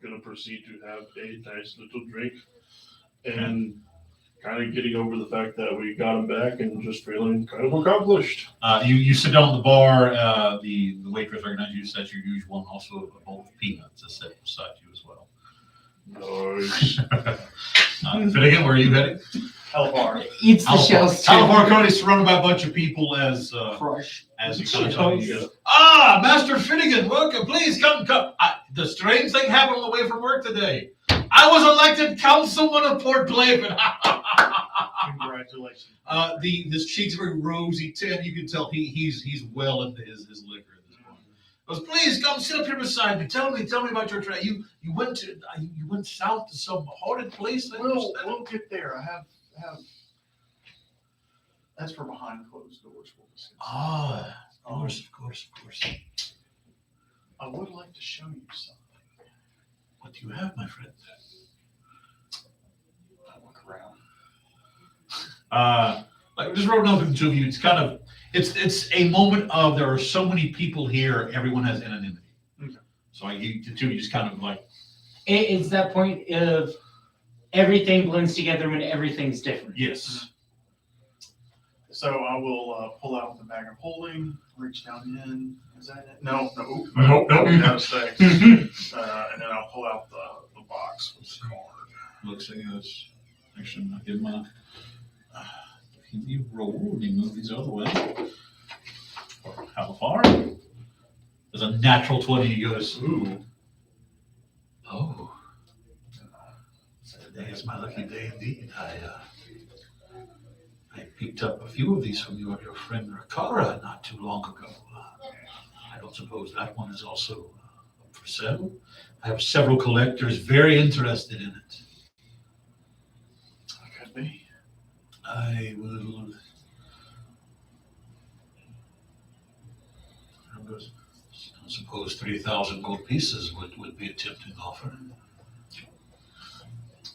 gonna proceed to have a nice little drink and kind of getting over the fact that we got him back and just feeling kind of accomplished. You sit down at the bar. The waitress recognizes you, says your usual, and also a bowl of peanuts is set beside you as well. Nice. Finnegan, where are you heading? Halfar. Eats the shells too. Halfar currently surrounded by a bunch of people as Crush. you kind of tell you. Master Finnegan, welcome. Please come. The strange thing happened on the way from work today. I was elected councilman of Port Blayven. Congratulations. This cheek's very rosy tint. You can tell he's well into his liquor at this point. Goes, please come sit up here beside me. Tell me about your trip. You went south to some haunted place. We'll get there. I have. That's for behind closed doors. We'll discuss. Of course. I would like to show you something. What do you have, my friend? I look around. Like just wrote nothing to you. It's kind of it's a moment of there are so many people here. Everyone has anonymity. Okay. So you just kind of like It's that point of everything blends together when everything's different. yes. So I will pull out the bag of holding, reach down in. Is that it? No. Nope. Gotta stay. And then I'll pull out the box with the card. Looks like it's actually I'm not giving my you roll and you move these out of the way. How far? There's a natural 20. He goes, ooh. Oh. Today is my lucky day indeed. I picked up a few of these from your friend Riccara not too long ago. I don't suppose that one is also up for sale. I have several collectors very interested in it. Could be. I will. I suppose 3,000 gold pieces would be a tempting offer.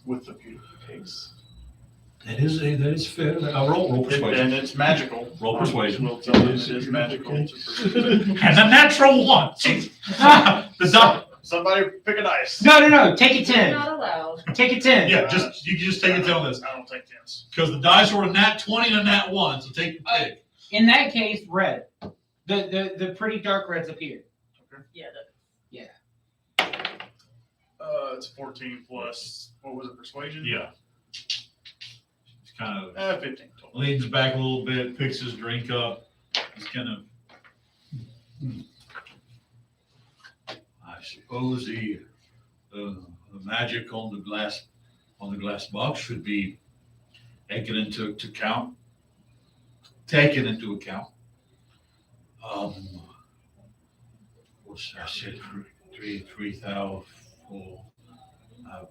With the beautiful case. That is fair. Roll persuasion. And it's magical. Roll persuasion. We'll tell you it is magical. And a natural one. The dot. Somebody pick a dice. No. Take a You're 10. not allowed. Take a 10. Yeah, you can just take it on this I don't take tens. because the dice were a nat 20 and a nat 1. So take your pick. In that case, red. The pretty dark reds appear. Yeah, It's 14 plus, what was it, persuasion? Yeah. It's kind of 15 total. leans back a little bit, picks his drink up. He's kind of. I suppose the magic on the glass box should be taken into account. What's I said? 3,000.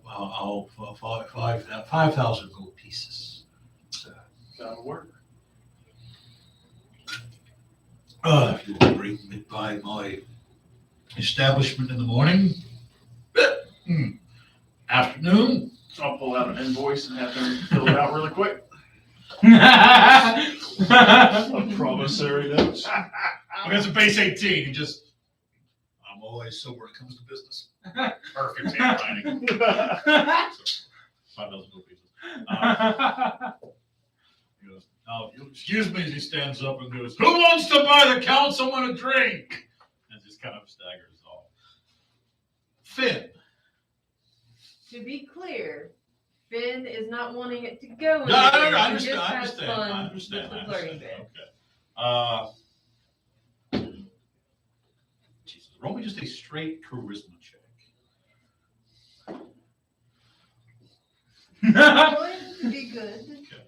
I'll 5,000 gold pieces. That'll work. If you will bring me by my establishment in the morning, afternoon. I'll pull out an invoice and have them fill it out really quick. A promissory note. Okay, it's a base 18. You just, I'm always sober when it comes to business. Perfect handwriting. 5,000 gold pieces. He goes, "Now, if you'll excuse me," as he stands up and goes, "Who wants to buy the councilman a drink?" And just kind of staggers off. Finn. To be clear, Finn is not wanting it to go. No, I anywhere. He understand. just I has understand. fun I understand. with I the flirting understand. bit. Okay. Jesus, roll me just a straight charisma check. Going to be good. Okay.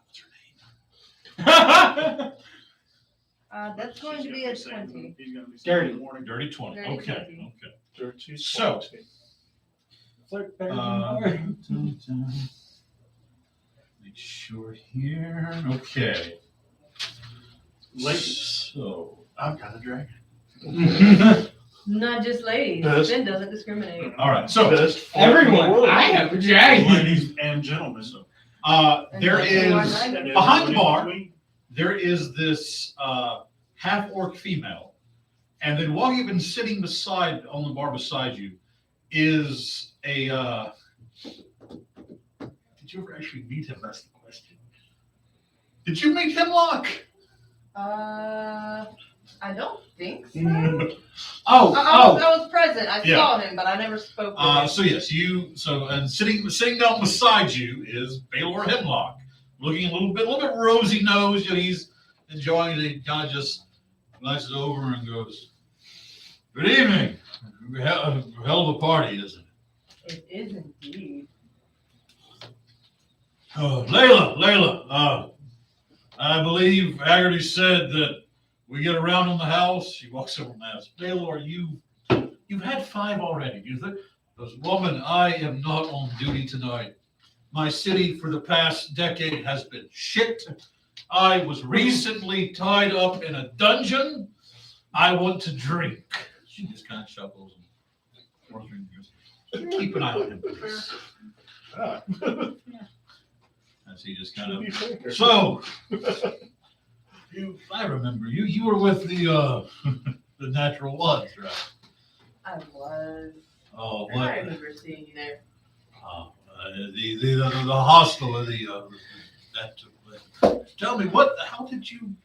What's her name? That's going to be a 20. He's gonna be Dirty. in the morning. Dirty 20. Dirty Okay. 20. Okay. Dirty So- 20. Flirt better than Uh, hard. Make sure here. Okay. Ladies, So. I've got a dragon. Not just ladies. Yes. Finn doesn't discriminate. All right. So. Best flirt in the Everyone, world. I have a dragon. Ladies and gentlemen. There And is everyone- behind the bar. There is this half orc female, and then walking up and sitting beside on the bar beside you is a. Did you ever actually meet him? That's the question. Did you meet Hemlock? I don't think so. Oh, I was present. I Yeah. saw him, but I never spoke with him. So yes, and sitting down beside you is Baylor Hemlock, looking a little bit rosy nosed. He's enjoying it. He kind of just glances over and goes, "Good evening. Hell of a party, isn't it?" It is indeed. Oh, Layla. I believe Haggerty said that we get around on the house. She walks over and asks, "Baylor, you've had 5 already. Do you think?" Goes, "Woman, I am not on duty tonight. My city for the past decade has been shit. I was recently tied up in a dungeon. I want to drink." She just kind of chuckles and pours her and goes, "Keep an eye on him, please." Ah. As he just kind Should be of, fair. "So, I remember you were with the the Natural Ones, right?" I was. Oh, I what? remember seeing you there. The hostel of that took place. Tell me, how did you,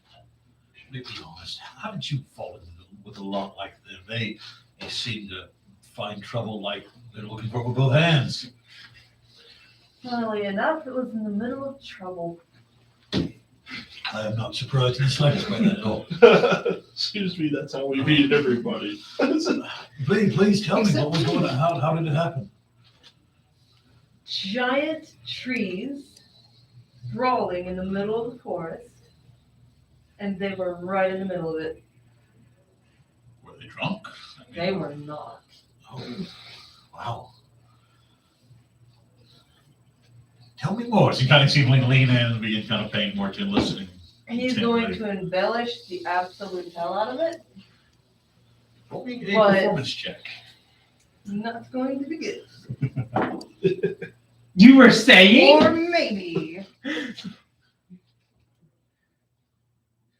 be honest, how did you fall with a lot like them? They seem to find trouble like they're looking for it with both hands. Funnily enough, it was in the middle of trouble. I am not surprised in the slightest by that at all. Excuse me, that's how we meet everybody. Please tell me what was going on. How did it happen? Giant trees brawling in the middle of the forest, and they were right in the middle of it. Were they drunk? They were not. Oh, wow. Tell me more. So you kind of seem like lean in and begin kind of paying more attention, listening. He's going to embellish the absolute hell out of it. Roll me a What? performance check. Not going to be good. you were saying? Or maybe.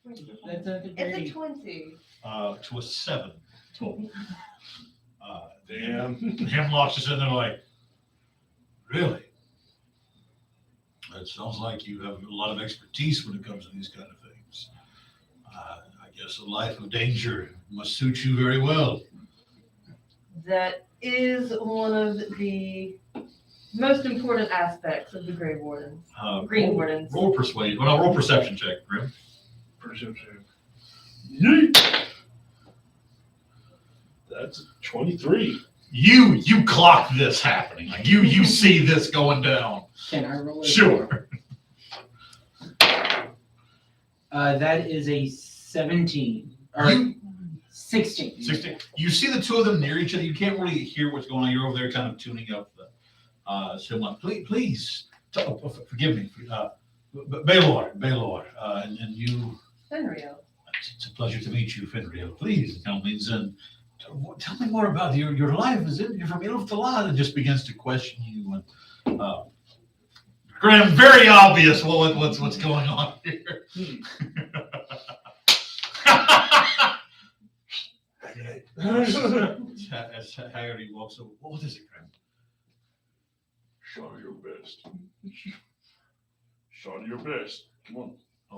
That's not the It's a dirty. 20. To a 7 total. Damn. Hemlock's just in there like, really? It sounds like you have a lot of expertise when it comes to these kind of things. I guess a life of danger must suit you very well. That is one of the most important aspects of the Grey Wardens. Green Wardens. Roll persuasion. Well, no, roll perception check, Grim. Perception. Yeet. That's 23. You clock this happening. Like you see this going down. Can I roll it? Sure. That is a 17. Or You- 16. 16. You see the two of them near each other. You can't really hear what's going on. You're over there kind of tuning up the Simon. Please, forgive me. Baylor, and you. Finrio. It's a pleasure to meet you, Finnegan. Please, Melvins, and tell me more about your life. You're from Ilf Talad, and just begins to question you. And Graham, very obvious what's going on here. As Haggerty walks over, what is it, Graham? Show your best. Show your best. Come on. Oh,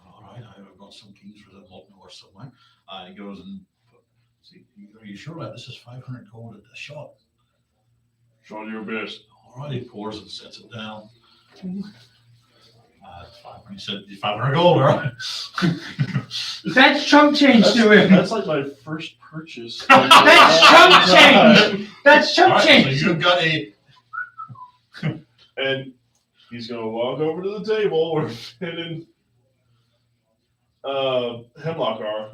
all right. I've got some keys for the Molten Horse somewhere. He goes and see. Are you sure about this? Is 500 gold at the shop? Show your best. All right. He pours and sets it down. He said 500 gold. All right. That's chump change to him. That's like my first purchase. That's chump change. That's chump All right, change. so you've got a. And he's gonna walk over to the table where Finn and Hemlock are,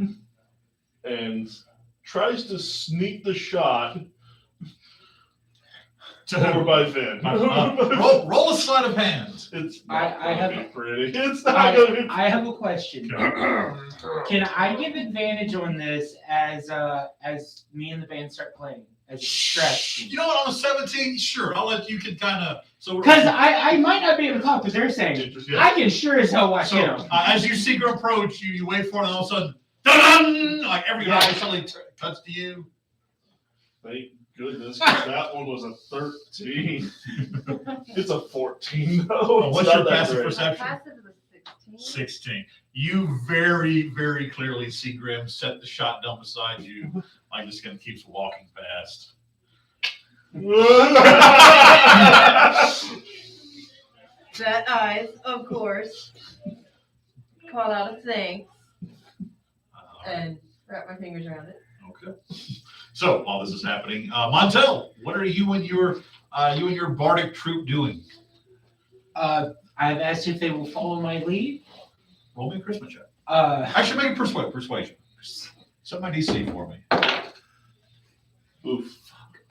and tries to sneak the shot over by Finn. Roll a sleight of hand. It's I not have- gonna be pretty. It's not gonna be. I have a question. Can I give advantage on this as me and the band start playing as a distraction? You know what? On a 17, sure. I'll let you can kind of. So Because I might not be able to talk, but they're saying I can sure as hell watch So him. as you see her approach, you wait for it, and all of a sudden, dun, like every eye suddenly cuts to you. Thank goodness, 'cause that one was a 13. It's a 14 though. Oh, It's what's not your that passive great. perception? Passive is a 16. 16. You very, very clearly see Grim set the shot down beside you. Like this guy keeps walking past. That eyes, of course, call out a thanks and wrap my fingers around it. Okay. So while this is happening, Montel, what are you and your bardic troupe doing? I've asked if they will follow my lead. Roll me a charisma check. Uh, Make a persuasion. Set my DC for me. Oof.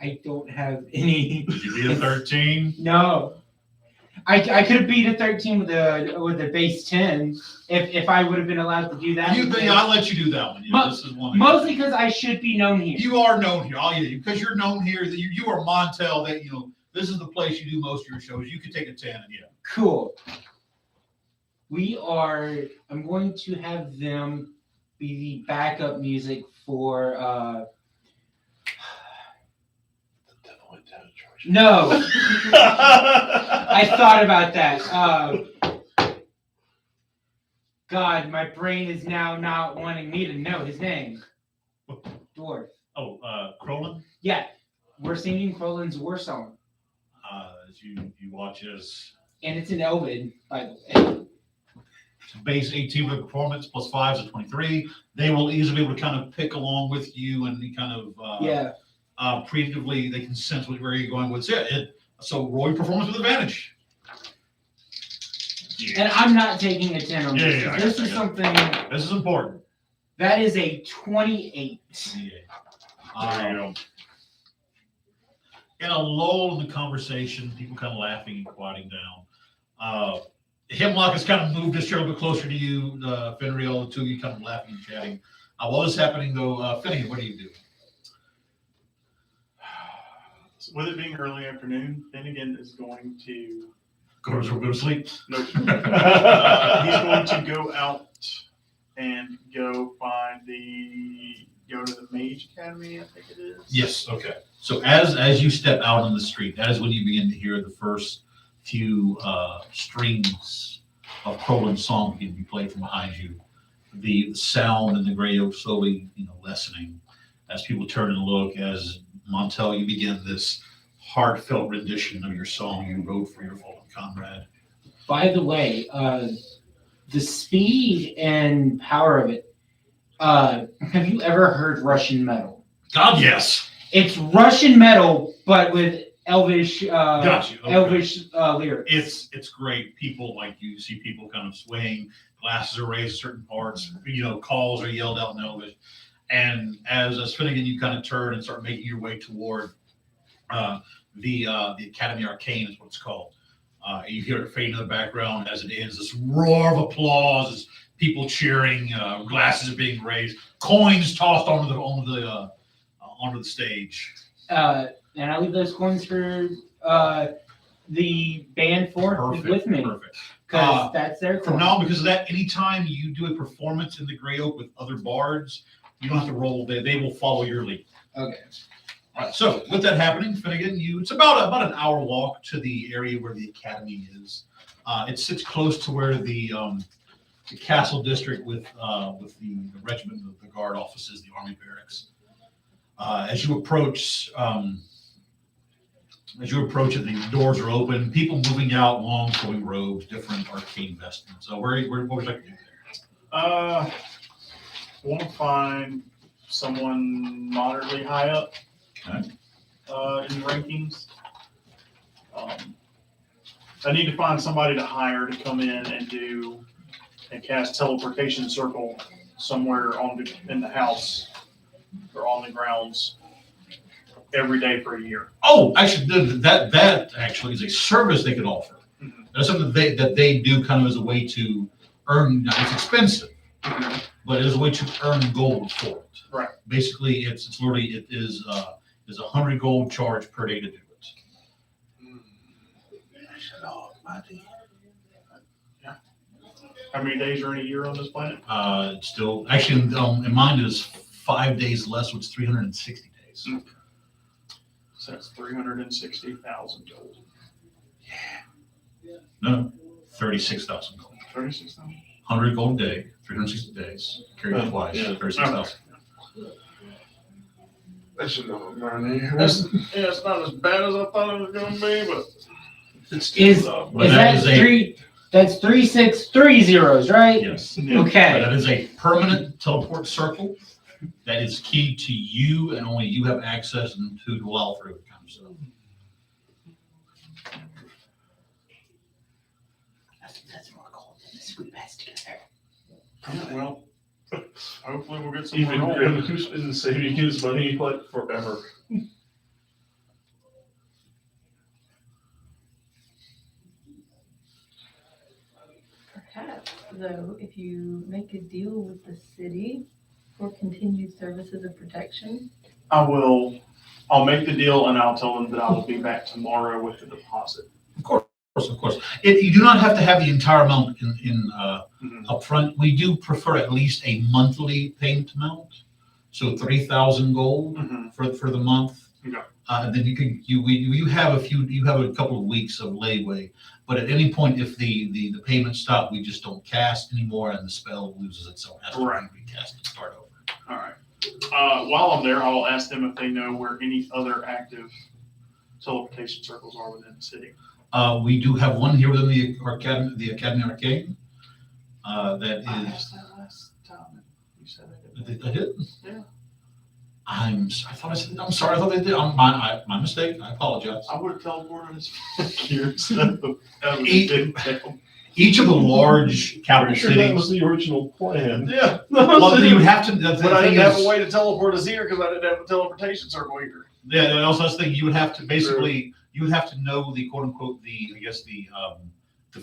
I don't have any. Did you beat a 13? No. I could have beat a 13 with a base 10 if I would have been allowed to do that. I'll let you do that one. Yeah, this is one. Mostly because I should be known here. You are known here. Oh yeah, because you're known here. That you are Montel. That this is the place you do most of your shows. You could take a 10 and yeah. Cool. I'm going to have them be the backup music for no. I thought about that. God, my brain is now not wanting me to know his name. Dwarf. Oh, Crolin. Yeah, we're singing Crolin's war song. As you watch as And it's an Elven, by the way. base 18 with performance plus 5 is a 23. They will easily be able to kind of pick along with you and kind of preemptively they can sense where you're going with it. So roll your performance with advantage. And I'm not taking a 10 on this. Yeah, This is something This is important. that is a 28. Yeah. There you go. In a lull in the conversation, people kind of laughing and quieting down. Hemlock has kind of moved just a little bit closer to you, Finnegan, the two of you kind of laughing and chatting. While this is happening, though, Finnegan, what do you do? With it being early afternoon, Finnegan is going to Go to sleep. nope. He's going to go out and go to the Mage Academy, I think it is. Yes. Okay. So as you step out on the street, that is when you begin to hear the first few strings of Crolin's song begin to be played from behind you. The sound and the Grey Oak slowly, lessening as people turn and look. As Montel, you begin this heartfelt rendition of your song you wrote for your fallen comrade. By the way, the speed and power of it. Have you ever heard Russian metal? God, yes. It's Russian metal, but with Elvish, Got you. Okay. Elvish lyrics. It's great. People you see people kind of swaying, glasses are raised at certain parts, calls are yelled out in Elvish. And as Finnegan, you kind of turn and start making your way toward the Academy Arcane is what it's called. You hear it fade in the background as it ends. This roar of applause, as people cheering, glasses are being raised, coins tossed onto the stage. And I leave those coins for the band with me. Perfect. Because that's their From coin. now, because of that, anytime you do a performance in the Grey Oak with other bards, you don't have to roll. They will follow your lead. Okay. All right. So with that happening, Finnegan, it's about an hour walk to the area where the academy is. It sits close to where the castle district with the regiment, the guard offices, the army barracks. As you approach it, the doors are open. People moving out, long flowing robes, different arcane vestments. So what would you like to do there? Want to find someone moderately high up Okay. in rankings. I need to find somebody to hire to come in and cast teleportation circle somewhere in the house or on the grounds every day for a year. Oh, actually, that actually is a service they could offer. Mhm. That's something that they do kind of as a way to earn. Now, it's expensive, but it is a way to earn gold for it. Right. Basically, it is 100 gold charge per day to do it. Yeah. How many days are in a year on this planet? It's still actually in mine is 5 days less, which is 360 days. So that's 360,000 gold. No, 36,000 gold. 36,000. 100 gold a day, 360 days. Carry it twice, Yeah. 36,000. That's enough money. It's not as bad as I thought it was going to be, but It's Is But is that that is a- three? That's 3 zeros, right? Yes. But Okay. that is a permanent teleport circle that is key to you, and only you have access and to dwell through it kind of stuff. That's more gold than the sweet pass together. well, hopefully we'll get some Even more Grim, gold. who's been saving his money like forever. Perhaps, though, if you make a deal with the city for continued services of protection. I'll make the deal and I'll tell them that I will be back tomorrow with the deposit. Of course. You do not have to have the entire amount in upfront. We do prefer at least a monthly payment amount, so 3,000 gold Mhm. for the month. Okay. And then you have a couple of weeks of leeway, but at any point if the payments stop, we just don't cast anymore, and the spell loses itself, has to Right. be cast and start over. All right. While I'm there, I'll ask them if they know where any other active teleportation circles are within the city. We do have one here within the Academy Arcane. That I is. asked that last time. You said I did. I did. Yeah. I'm sorry. I thought they did. My mistake. I apologize. I would have teleported as here instead of having Eat- to dig down. Each of the large capital Pretty sure that was cities. the original plan. Yeah. Well, you would have to. The But I thing didn't have is- a way to teleport us here because I didn't have a teleportation circle here. Yeah, and also this thing you would have to basically you would have to know the quote unquote the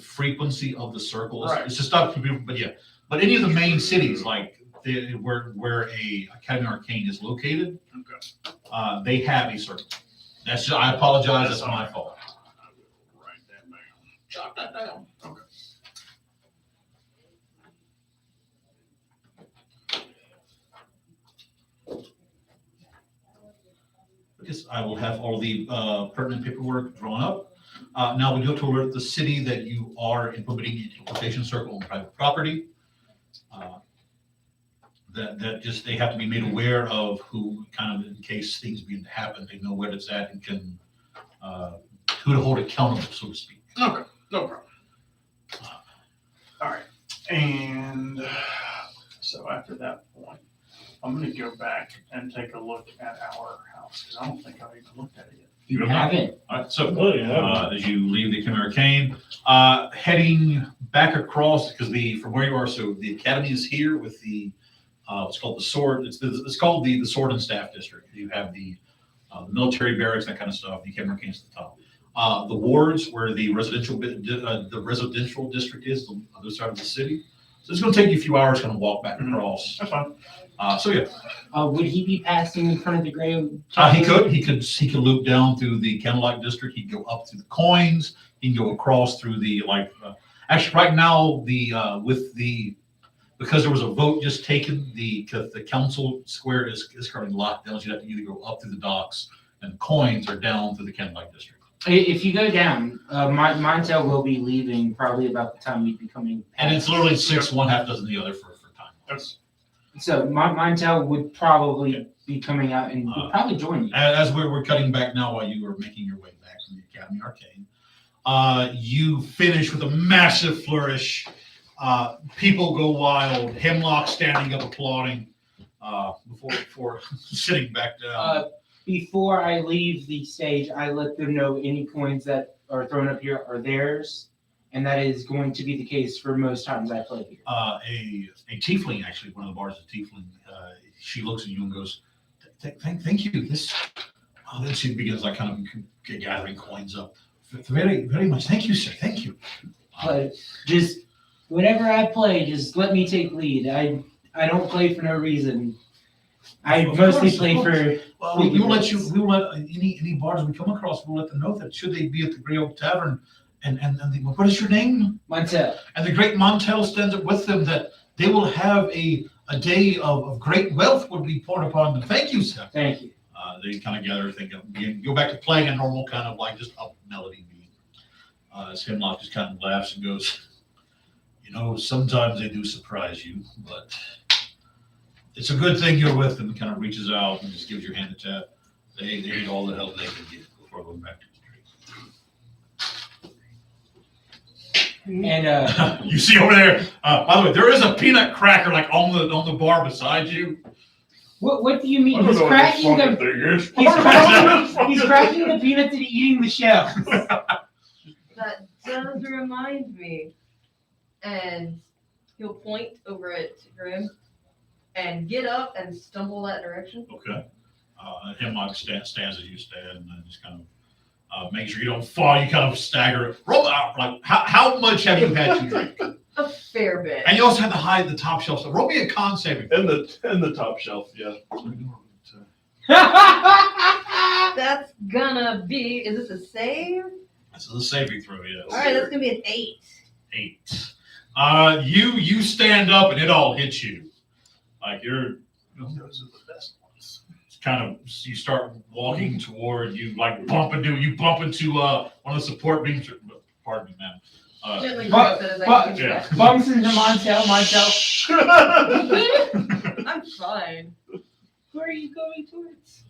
frequency of the circle. Right. It's just not for people, but yeah. But any of the main cities like where a Academy Arcane is located, Okay. they have a circle. I apologize. That's my fault. I will write that down. Jot that down. Okay. Yes, I will have all the pertinent paperwork drawn up. Now we do have to alert the city that you are implementing a teleportation circle on private property. That just, they have to be made aware of who kind of, in case things begin to happen, they know where it's at and can, who to hold accountable, so to speak. Okay, no problem. All right, and so after that point, I'm gonna go back and take a look at our house, because I don't think I've even looked at it yet. You haven't. All right, so Oh, yeah. as you leave the Academy Arcane, heading back across, because from where you are, so the Academy is here with the It's called the Sword. It's called the Sword and Staff District. You have the military barracks, that kind of stuff. You can mark at the top. The wards, where the residential district is, the other side of the city. So it's going to take you a few hours, kind of walk back across. That's fine. So yeah, Would he be passing in front of the Grey Oak he Tavern? could loop down through the Candlelight District. He could go up through the coins. He can go across through the actually right now because there was a vote just taken, the council square is currently locked down. So you have to either go up through the docks, and the coins are down through the Candlelight District. If you go down, Montel will be leaving probably about the time we'd be coming. And it's literally 6, one half dozen the other for time. That's So Montel would probably be coming out and would probably join you. As we're cutting back now, while you were making your way back from the Academy Arcane, you finish with a massive flourish. People go wild. Hemlock standing up applauding before sitting back down. Before I leave the stage, I let them know any coins that are thrown up here are theirs, and that is going to be the case for most times I play here. A tiefling, actually, one of the bars is a tiefling. She looks at you and goes, "Thank you." Then she begins kind of gathering coins up. Very, very much. Thank you, sir. Thank you. But just whenever I play, just let me take lead. I don't play for no reason. I Of mostly course, play of course. for. Well, we will let any bars we come across. We'll let them know that should they be at the Grey Oak Tavern, and what is your name? Montel. And the great Montel stands up with them, that they will have a day of great wealth would be poured upon them. Thank you, sir. Thank you. They kind of gather everything up again, go back to playing a normal kind of just up melody beat. As Hemlock just kind of laughs and goes, sometimes they do surprise you, but it's a good thing you're with them. Kind of reaches out and just gives your hand a tap. They need all the help they can get before going back to the street. And You see over there. By the way, there is a peanut cracker on the bar beside you. what do you mean? I don't He's know what this cracking fucking the thing is. he's cracking the peanuts and eating the shell. That does remind me. And he'll point over at Grim and get up and stumble that direction. Okay. Hemlock stands as you stand and just kind of make sure you don't fall. You kind of stagger. Roll out. How much have you had to drink? A fair bit. And you also have to hide the top shelf. So roll me a con saving. And the top shelf, yeah. That's gonna be. Is this a save? This is a saving throw, yes. All right, that's gonna be an 8. 8. You stand up and it all hits you. You're. Those are the best ones. It's kind of you start walking toward you bump into one of the support beams. Pardon me, man. Gently but- grabs it as but- I can yeah. Bumps into Montel. I'm fine. Where are you going towards?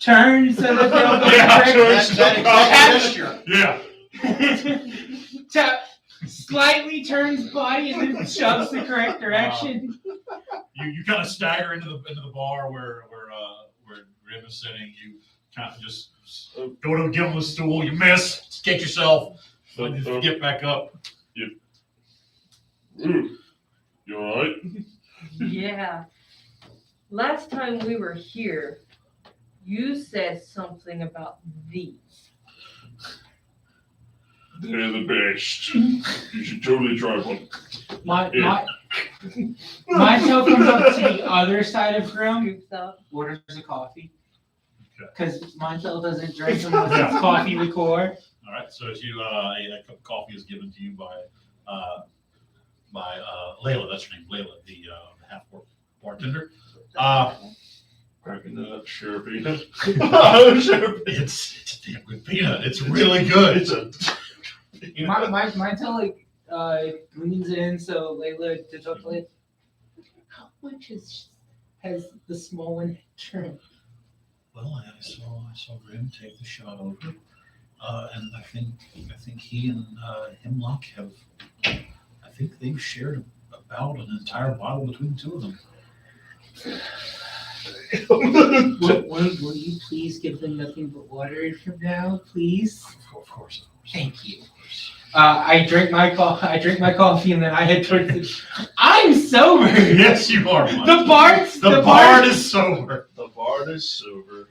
Turn so that they'll go Yeah, correct. Yeah. Slightly turns body and then shoves the correct direction. You kind of stagger into the bar where Grim is sitting. You kind of just go to give him a stool. You miss. Skate yourself. When you get back up. Ooh, you all right? Yeah. Last time we were here, you said something about these. They're the best. You should totally try one. Montel comes up to the other side of Grim, Scoops up. orders a coffee. Okay. Because Montel doesn't drink unless it's coffee liqueur. All right. So as you a cup of coffee is given to you by Layla. That's her name, Layla, the half bartender. Cracking that sure peanut. It's a damn good peanut. It's really good. It's a. Montel leans in so Layla to talk like, how much has the small one turned? Well, I saw Grim take the shot over, and I think he and Hemlock have. I think they've shared about an entire bottle between the two of them. Will you please give them nothing but water from now, please? Of course. Thank you. I drink my coffee, and then I head towards the. I'm sober. Yes, you are. The bard's The bard is sober. The bard is sober.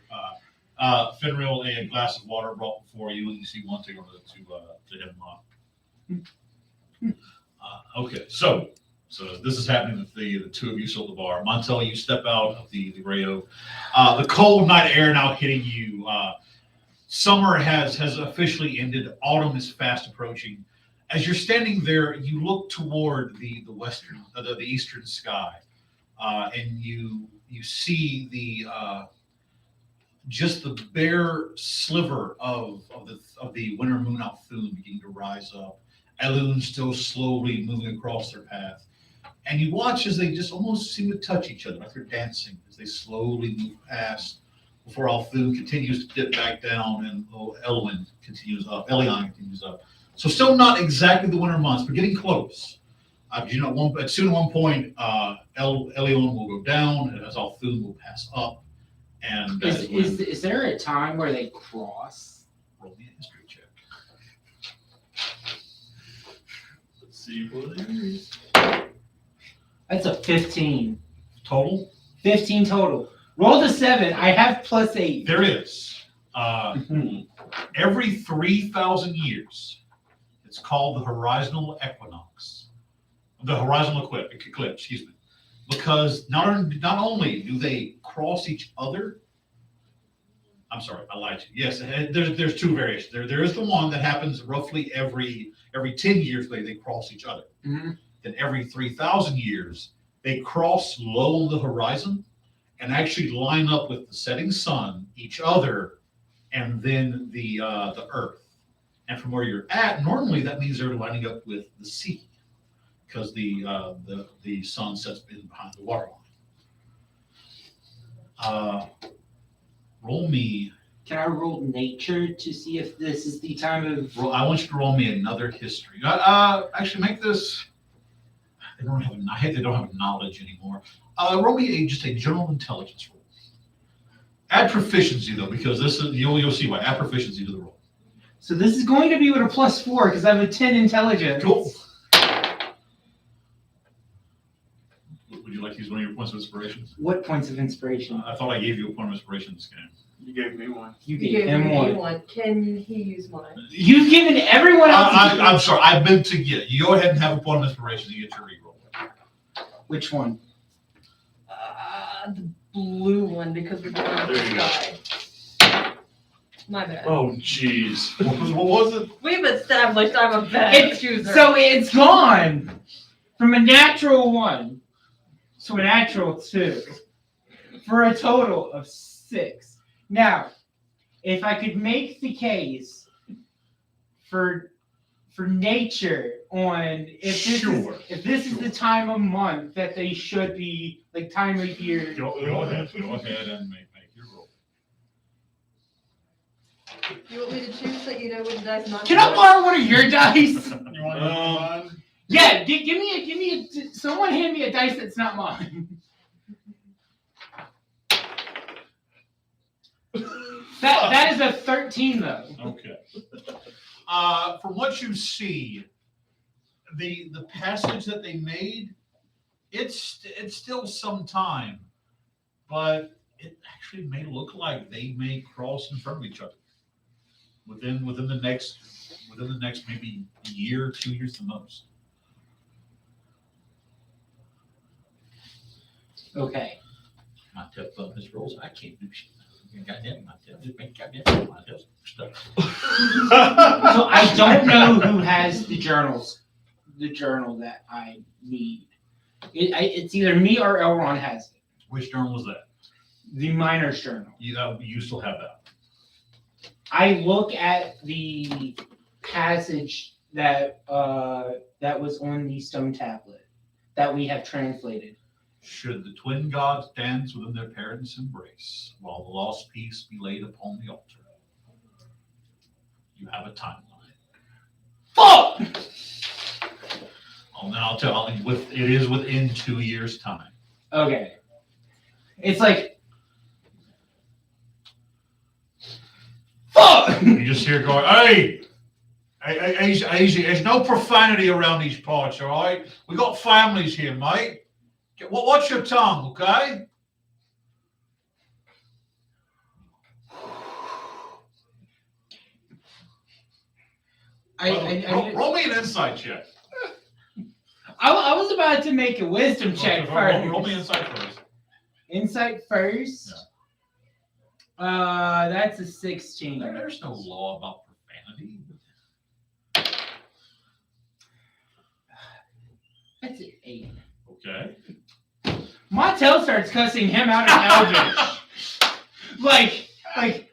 Finreal, a glass of water brought before you, and you see one take over to him. Okay, so this is happening with the two of you still at the bar. Montel, you step out of the Grey Oak. The cold night air now hitting you. Summer has officially ended. Autumn is fast approaching. As you're standing there, you look toward the eastern sky, and you see just the bare sliver of the winter moon Althun beginning to rise up. Elun still slowly moving across their path, and you watch as they just almost seem to touch each other, like they're dancing as they slowly move past. Before Althun continues to dip back down, and Elion continues up. So still not exactly the winter months, but getting close. Soon at one point, Elion will go down, and as Althun will pass up. And Is there a time where they cross? Roll me a history check. Let's see what it is. That's a 15. Total? 15 total. Roll the 7. I have +8. There is. Every 3,000 years, it's called the horizontal equinox. The horizontal eclipse, excuse me. Because not only do they cross each other, I'm sorry, I lied to you. Yes, there's two variations. There is the one that happens roughly every 10 years they cross each other. Mm-hmm. Then every 3,000 years, they cross low on the horizon and actually line up with the setting sun, each other, and then the Earth. And from where you're at, normally that means they're lining up with the sea, because the sun sets behind the water line. Roll me. Can I roll nature to see if this is the time of? I want you to roll me another history. Actually, make this. They don't have knowledge anymore. Roll me just a general intelligence roll. Add proficiency though, because this is you'll see why. Add proficiency to the roll. So this is going to be with a +4 because I have a 10 intelligence. Cool. Would you like to use one of your points of inspiration? What points of inspiration? I thought I gave you a point of inspiration this game. You gave me one. You You gave him me one. Can he use mine? You've given everyone else. I'm sorry. I meant to get you. Go ahead and have a point of inspiration to get your reroll. Which one? The blue one, because we're going up the There you go. sky. My bad. Oh, jeez. What was it? We've established I'm a bad chooser. So it's gone from a natural 1 to a natural 2 for a total of 6. Now, if I could make the case for nature on if this is the time of month that they should be, like time of year. Go ahead and make your roll. You want me to choose that you know which dice not Can to I roll? borrow one of your dice? You want to Yeah, give me someone hand me a dice that's not mine. That is a 13 though. Okay. From what you see, the passage that they made, it's still some time, but it actually may look like they may cross in front of each other within the next maybe year, 2 years the most. Okay. My tip of his rolls, I can't do shit. Goddamn, my tip, just make goddamn my tip stuff. So I don't know who has the journal that I need. It's either me or Elrond has it. Which journal was that? The miner's journal. You still have that. I look at the passage that was on the stone tablet that we have translated. Should the twin gods dance within their parents' embrace, while the lost piece be laid upon the altar? You have a timeline. Fuck! Oh, then I'll tell you, it is within 2 years' time. Okay. It's like, fuck! You just hear going, hey, Easy. There's no profanity around these parts, all right? We got families here, mate. What's your tongue, okay? Roll me an insight check. I was about to make a wisdom check first. Roll me insight first. Insight first. That's a 16. There's no law about profanity. That's an 8. Okay. Montel starts cussing him out in Elvish.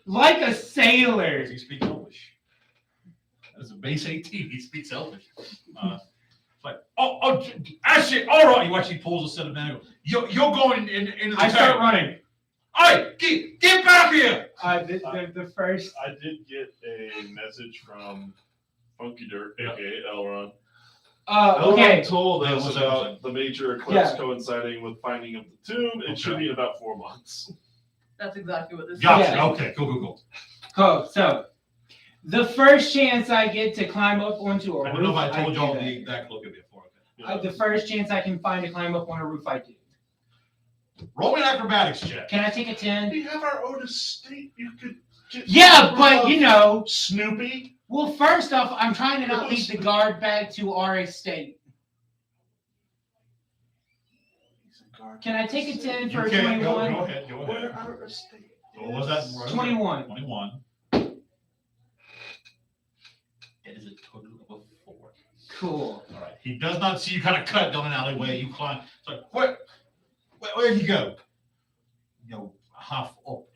like a sailor. Does he speak Elvish? That's a base 18. He speaks Elvish. Like, actually, all right. You actually pulls a set of manual. You're going into the I start town. running. Hey, get back here! The first. I did get a message from Funky Dirt, aka Elrond. Okay. Elrond told us what's about the major eclipse Yeah. coinciding with finding of the tomb. It should be in about 4 months. That's exactly what this Gotcha. Yeah. Okay, cool. Cool. So, the first chance I get to climb up onto a I roof, don't know if I told do y'all that. the exact look of it for it. The first chance I can find to climb up on a roof, I do. Roll me an acrobatics check. Can I take a 10? We have our own estate. You could just Yeah, but you know. Snoopy. Well, first off, I'm trying to not lead the guard back to our estate. Can I take a 10 for a 21? Go ahead. Where our estate? What was that? 21. 21. It is a total of a 4. Cool. All right. He does not see you kind of cut down an alleyway. You climb. It's like, where'd you go? You know, half up.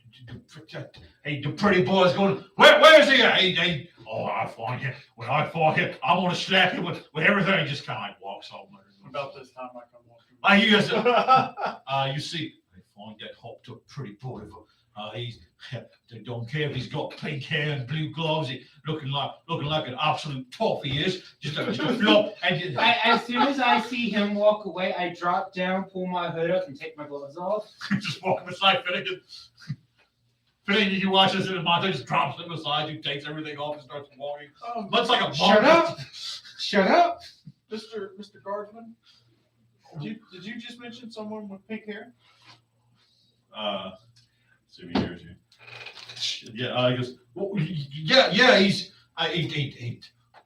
Hey, the pretty boy's going, where is he at? Hey, I find him. When I find him, I'm going to slap him with everything. He just kind of like walks over. About this time, I come walking. You guys, you see, I find that hopped up pretty boy. They don't care if he's got pink hair and blue gloves. He looking like an absolute toff. He is just a flop. And As soon as I see him walk away, I drop down, pull my hood up, and take my gloves off. just walking beside Finnegan. Finnegan, you watch this in the montage, just drops him beside you, takes everything off, and starts walking. Looks like a Shut up! Shut up! Mr. Guardsman, did you just mention someone with pink hair? See if he hears you. Yeah, I guess. Well, yeah.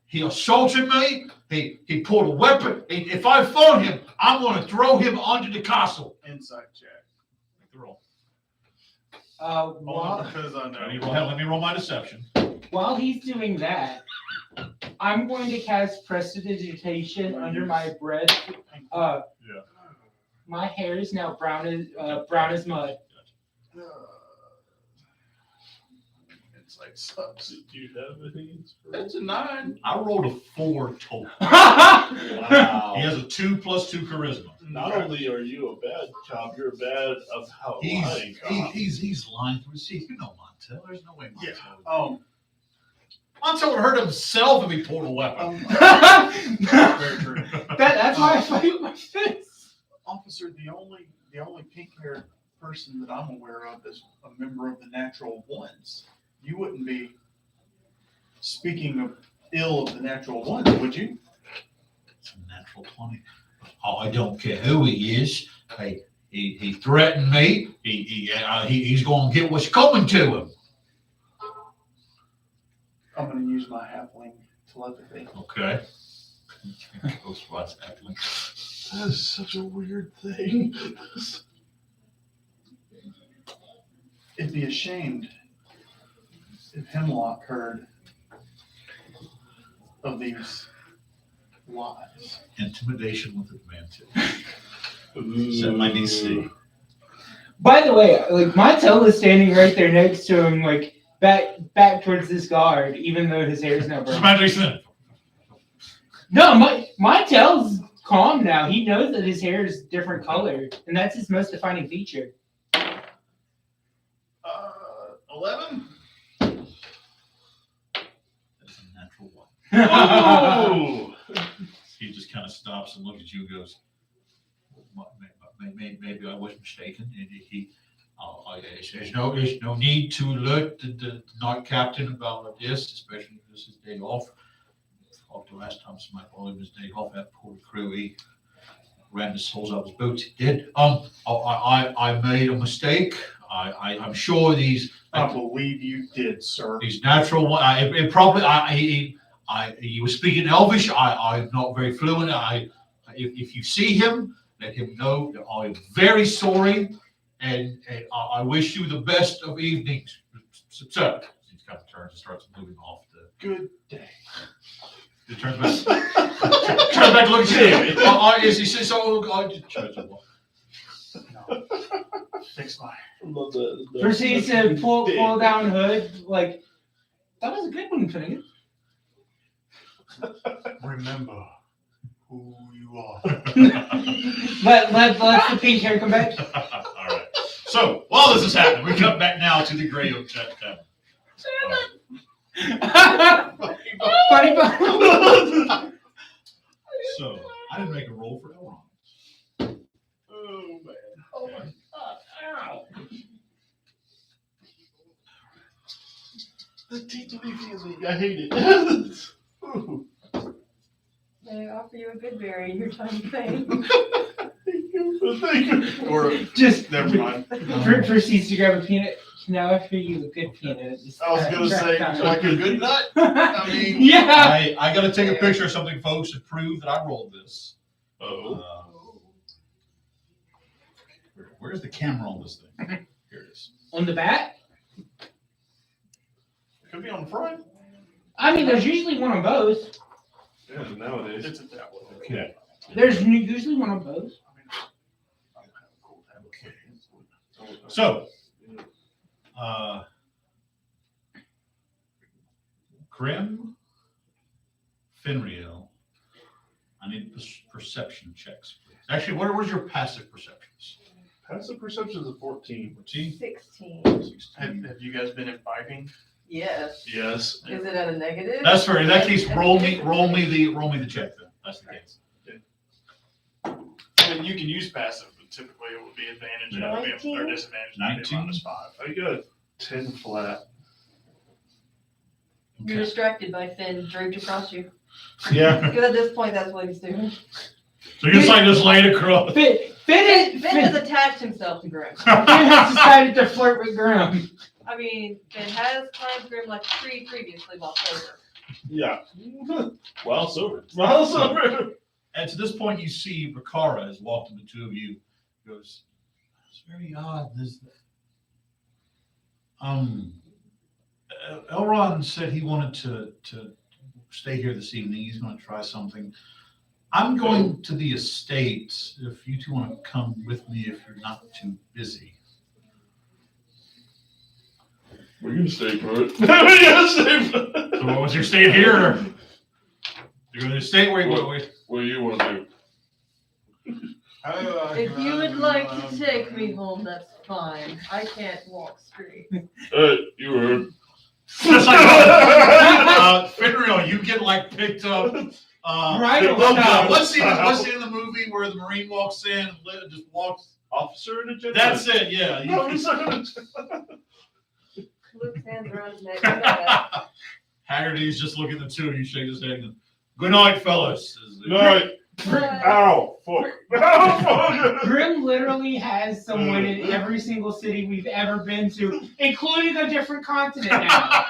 He assaulted me. He pulled a weapon. If I find him, I'm going to throw him under the castle. Inside check. Make the roll. Only because I know. Let me roll my deception. While he's doing that, I'm going to cast Prestidigitation under my breath. My hair is now brown as mud. Insight sucks. Do you have anything? It's a 9. I rolled a 4 total. Wow. He has a 2 + 2 charisma. Not only are you a bad cop, you're a bad of how lying cop. He's lying through his teeth. You know Montel. There's no way Montel. Yeah. Montel would hurt himself if he pulled a weapon. Very true. That's why I fight with my fists. Officer, the only pink-haired person that I'm aware of is a member of the Natural Ones. You wouldn't be speaking of ill of the Natural Ones, would you? It's a natural 20. Oh, I don't care who he is. He threatened me. He's going to get what's coming to him. I'm going to use my halfling telepathy. Okay. Ghost spots halfling. That is such a weird thing. It'd be ashamed if Hemlock heard of these lies. Intimidation with advantage. Set my DC. By the way, like Montel is standing right there next to him, like back towards this guard, even though his hair is now Just brown. my DC. No, Montel's calm now. He knows that his hair is different color, and that's his most defining feature. 11? That's a natural 1. Oh! He just kind of stops and looks at you and goes, maybe I was mistaken. And there's no need to alert the night captain about this, especially if this is day off. talked to last time, so my only mistake off that poor crew. He ran his souls out of his boots. He did. I made a mistake. I'm sure these. I believe you did, sir. These natural. He was speaking Elvish. I'm not very fluent. If you see him, let him know that I'm very sorry, and I wish you the best of evenings, sir. He kind of turns and starts moving off. Good day. He turns back. Turns back to look at you. He says, "Oh, No. Fix my. Proceeds to pull down hood. Like, that was a good one, Finnegan. Remember who you are. let the pink hair come back. All right. So while this is happening, we come back now to the Grey Oak Tavern. Funny bone. So I didn't make a roll for Elrond. Oh man. Oh my god! Ow! The tingly feeling. I hate it. Ooh. They offer you a good berry in your tiny thing. Thank you. Or Just never mind. proceeds to grab a peanut. Can I offer you a good peanut? Just, I was gonna say like a good nut. I mean, yeah. I got to take a picture of something, folks, to prove that I rolled this. Where's the camera on this thing? Here it is. On the back? could be on the front. I mean, there's usually one on both. Yeah, nowadays. It's a tablet. Okay. There's usually one on both. So, Grim, Finriel, I need perception checks, please. Actually, where's your passive perceptions? Passive perception is a 14. 14? 16. 16. Have you guys been imbibing? Yes. Yes. Is it at a negative? That's fair. In that case, roll me the check then. That's the case. I mean, you can use passive, but typically it would be advantage and it would be or disadvantage. 19. -5. I got 10 flat. You're distracted by Finn draped across you. Yeah. Because at this point, that's what he's doing. So you're just like just laid across. Finn has attached himself to Grim. Finn has decided to flirt with Grim. I mean, Finn has climbed Grim like a tree previously while sober. Yeah. Well, sober. Well, sober. And to this point, you see Riccara has walked in the two of you. He goes, it's very odd. Elrond said he wanted to stay here this evening. He's going to try something. I'm going to the estate if you two want to come with me if you're not too busy. We're going to stay put. We're going to stay put. So what was your staying here? You're going to stay where you want. What do you want to do? If you would like to take me home, that's fine. I can't walk straight. You heard. It's like, Finreal, you get like picked up. Right. What's the in the movie where the Marine walks in and just walks? Officer and a gentleman. That's it, yeah. Luke's hands around his neck. I know that. Haggerty's just looking at the two of you, shake his head and good night, fellas. Night. Ow, fuck. Ow, fuck. Grim literally has someone in every single city we've ever been to, including a different continent now.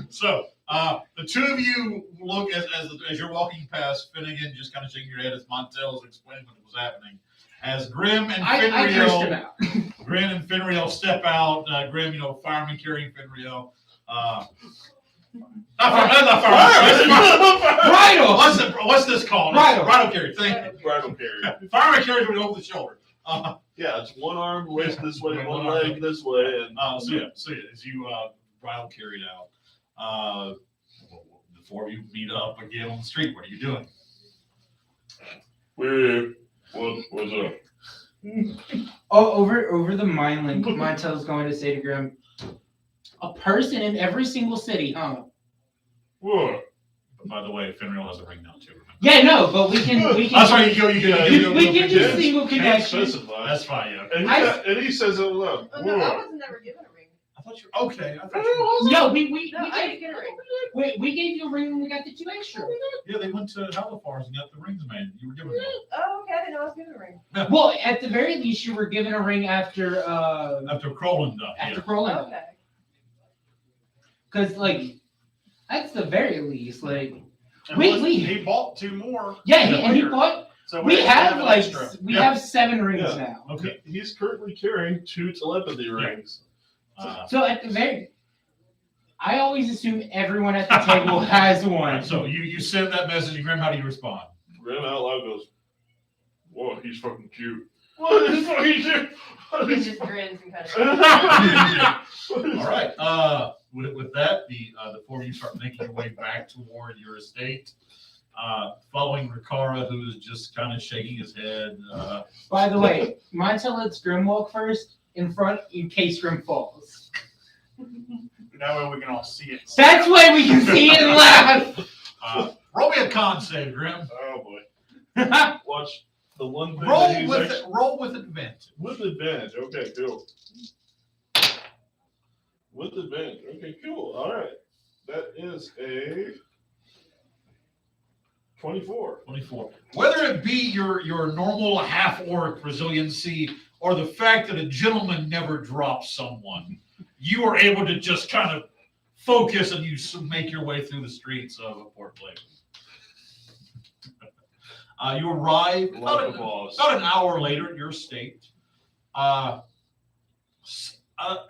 So, the two of you look as you're walking past Finnegan, just kind of shaking your head as Montel is explaining what was happening. As Grim and I cursed him out. Grim and Finriel step out. Grim, fireman carrying Finriel. Not fireman. Bridle. What's this called? Bridle. Bridle carry. Thank you. Bridal carry. Fireman carries when over the shoulder. Yeah, it's one arm waist this way, one leg this way, and So as you bridle carried out, before you meet up again on the street, what are you doing? What's up? Oh, over the mine link, Montel's going to say to Grim, a person in every single city, huh? What? But by the way, Finreal has a ring now too. Remember? Yeah, no, but we can. That's right. You go. We can do single connection. Specify. That's fine. Yeah. And he says it loud. Oh, no, I was never given a ring. I I thought you okay. I thought you No, we No, I didn't get a ring. we gave you a ring when we got the 2 extra. Yeah, they went to Halifax and got the rings made. You were given one. Oh, okay, I didn't know I was given a ring. Well, at the very least, you were given a ring after After Crowland died. after Yeah. Crowley. Okay. Because like that's the very least. Like And We- plus, we- he bought 2 more. yeah, and he later. bought. So We have an like extra. we Yeah. have 7 rings Yeah. now. Okay. He's currently carrying 2 telepathy rings. So at the very, I always assume everyone at the table has one. So you send that message, and Grim, how do you respond? Grim out loud goes, "Whoa, he's fucking cute." What is fucking cute? What He is just grins and kind of. All right. With that, the 4 of you start making your way back toward your estate. Following Riccara, who is just kind of shaking his head. By the way, Montel lets Grim walk first in front in case Grim falls. That way we can all see it. That's why we can see and laugh. Roll me a con save, Grim. Oh boy. Watch the one thing that Roll he's with actually, roll with advantage. with advantage. Okay, cool. With advantage. Okay, cool. All right. That is a 24. 24. Whether it be your normal half-orc resiliency or the fact that a gentleman never drops someone, you are able to just kind of focus and you make your way through the streets of Port Blayven. You arrive Like a boss. about an hour later at your estate.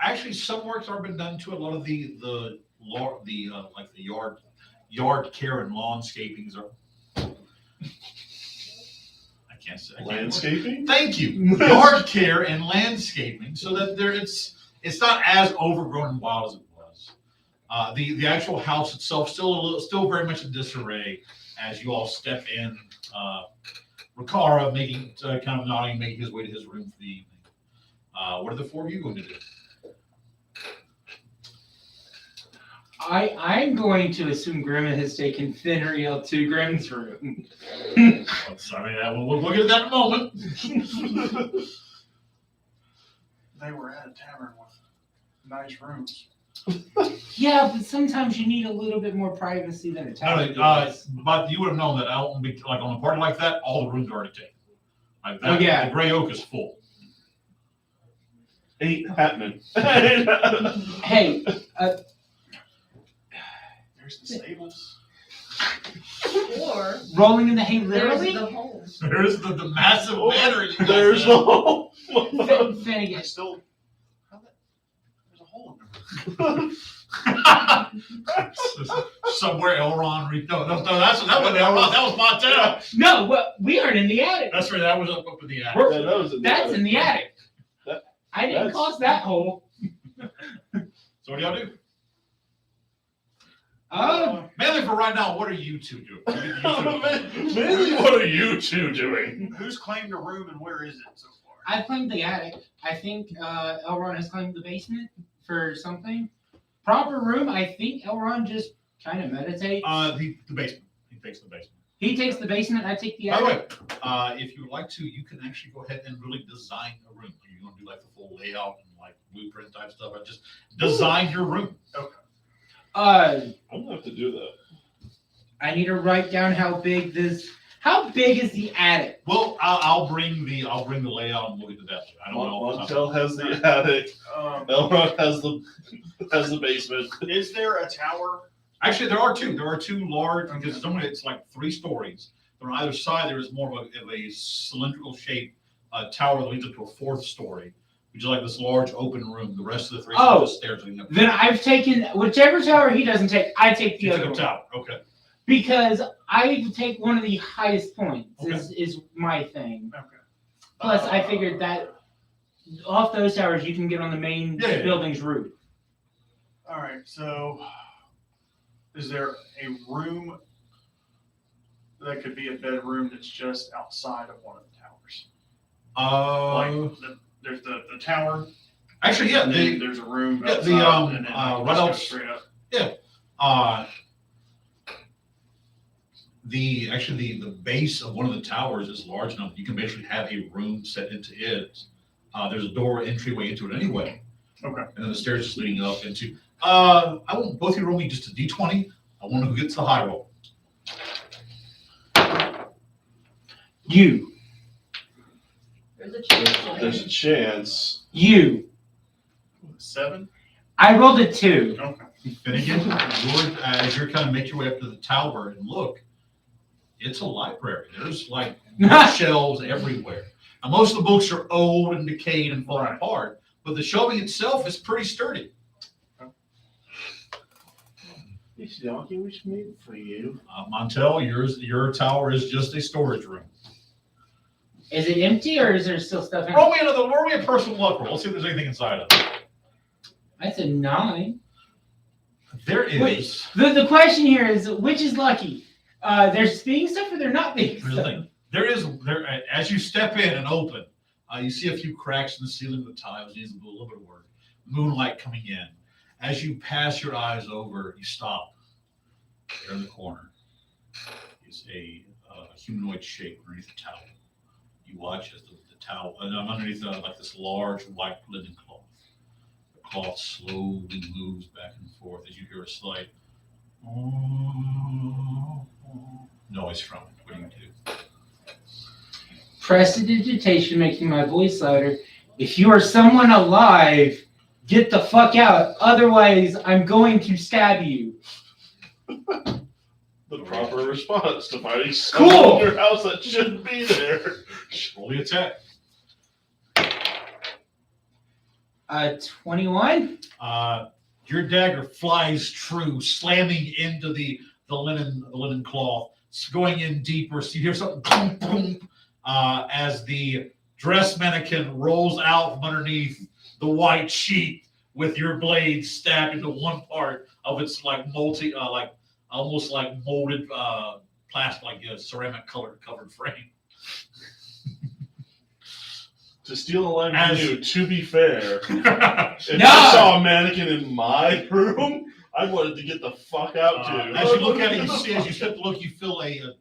Actually, some work's already been done to it. A lot of the yard care and lawnscapings are. I can't say. I can't- Landscaping? Thank you. Yard care and landscaping, so that it's not as overgrown and wild as it was. The actual house itself still very much in disarray as you all step in. Riccara making kind of nodding, making his way to his room for the evening. What are the 4 of you going to do? I'm going to assume Grim has taken Finreal to Grim's room. Sorry, we'll get to that in a moment. They were at a tavern with nice rooms. Yeah, but sometimes you need a little bit more privacy than a tavern does. But you would have known that out like on a party like that, all the rooms are already taken. Like that, Oh, yeah. The Grey Oak is full. Ain't happening. Hey, There's the stables. Or rolling in the hay there's literally? the hole. There's the massive Oh, banner. You guys There's have. the whole. Finnegan. There's a hole in Somewhere Elrond. No, that wasn't Elrond. That was Montana. No, well, we aren't in the attic. That's right. That was up in the attic. We're- Yeah, that was in the That's attic. in the attic. That- I didn't that's- cause that hole. So what do y'all do? Mainly for right now, what are you two doing? Mainly, what are you two doing? Who's claimed a room and where is it so far? I claimed the attic. I think Elrond has claimed the basement for something. Proper room, I think Elrond just kind of meditates. The basement. He takes the basement. He takes the basement, I take the By the attic. way, if you would like to, you can actually go ahead and really design a room. You're going to do like the full layout and like blueprint type stuff. I just design your room. I'm gonna have to do that. I need to write down how big is the attic? Well, I'll bring the layout and we'll get to that. I don't know. Montel has the attic. Elrond has the basement. Is there a tower? Actually, there are two. There are two large because it's like 3 stories. But on either side, there is more of a cylindrical shape tower that leads up to a 4th story, which is like this large open room. The rest of the 3 Oh. are stairs leading up. Then I've taken whichever tower he doesn't take, I take the You other took a one. tower. Okay. Because I take one of the highest points Okay. is my thing. Okay. Plus, I figured that off those towers you can get on the main Yeah. building's roof. All right. So, is there a room that could be a bedroom that's just outside of one of the towers? There's the tower. Actually, yeah. And then there's a room yeah, outside. the, and then right just go out- straight up. The base of one of the towers is large enough you can basically have a room set into it. There's a door entryway into it anyway. Okay. And then the stairs just leading up into. I want both of you roll me just a d20. I want to know who gets the high roll. You. There's a chance. There's a chance. You. 7. I rolled a 2. Finnegan, as you're kind of make your way up to the tower and look, it's a library. There's like shelves everywhere. Now, most of the books are old and decayed and falling apart, but the shelving itself is pretty sturdy. This donkey was made for you. Montel, your tower is just a storage room. Is it empty or is there still stuff in it? Roll me a personal luck roll. Let's see if there's anything inside of it. That's a 9. There is. Wait, the question here is, which is lucky? There's being stuff or they're not being Here's the stuff? thing. There, as you step in and open, you see a few cracks in the ceiling with tiles. Needs a little bit of work. Moonlight coming in. As you pass your eyes over, you stop. There in the corner is a humanoid shape underneath the towel. You watch as the towel, underneath like this large white linen cloth. The cloth slowly moves back and forth as you hear a slight noise from it. What do you do? Prestidigitation, making my voice louder. If you are someone alive, get the fuck out. Otherwise, I'm going to stab you. The proper response to finding Cool. someone in your house that shouldn't be there. Roll the attack. 21? Your dagger flies true, slamming into the linen cloth. It's going in deeper. So you hear something boom, boom, as the dress mannequin rolls out from underneath the white sheet with your blade stabbed into one part of its like almost like molded plastic, like ceramic covered frame. To steal a line from you, to be fair, if No! I saw a mannequin in my room, I wanted to get the fuck out too. As you look at it, you see, as you start to look, you feel like a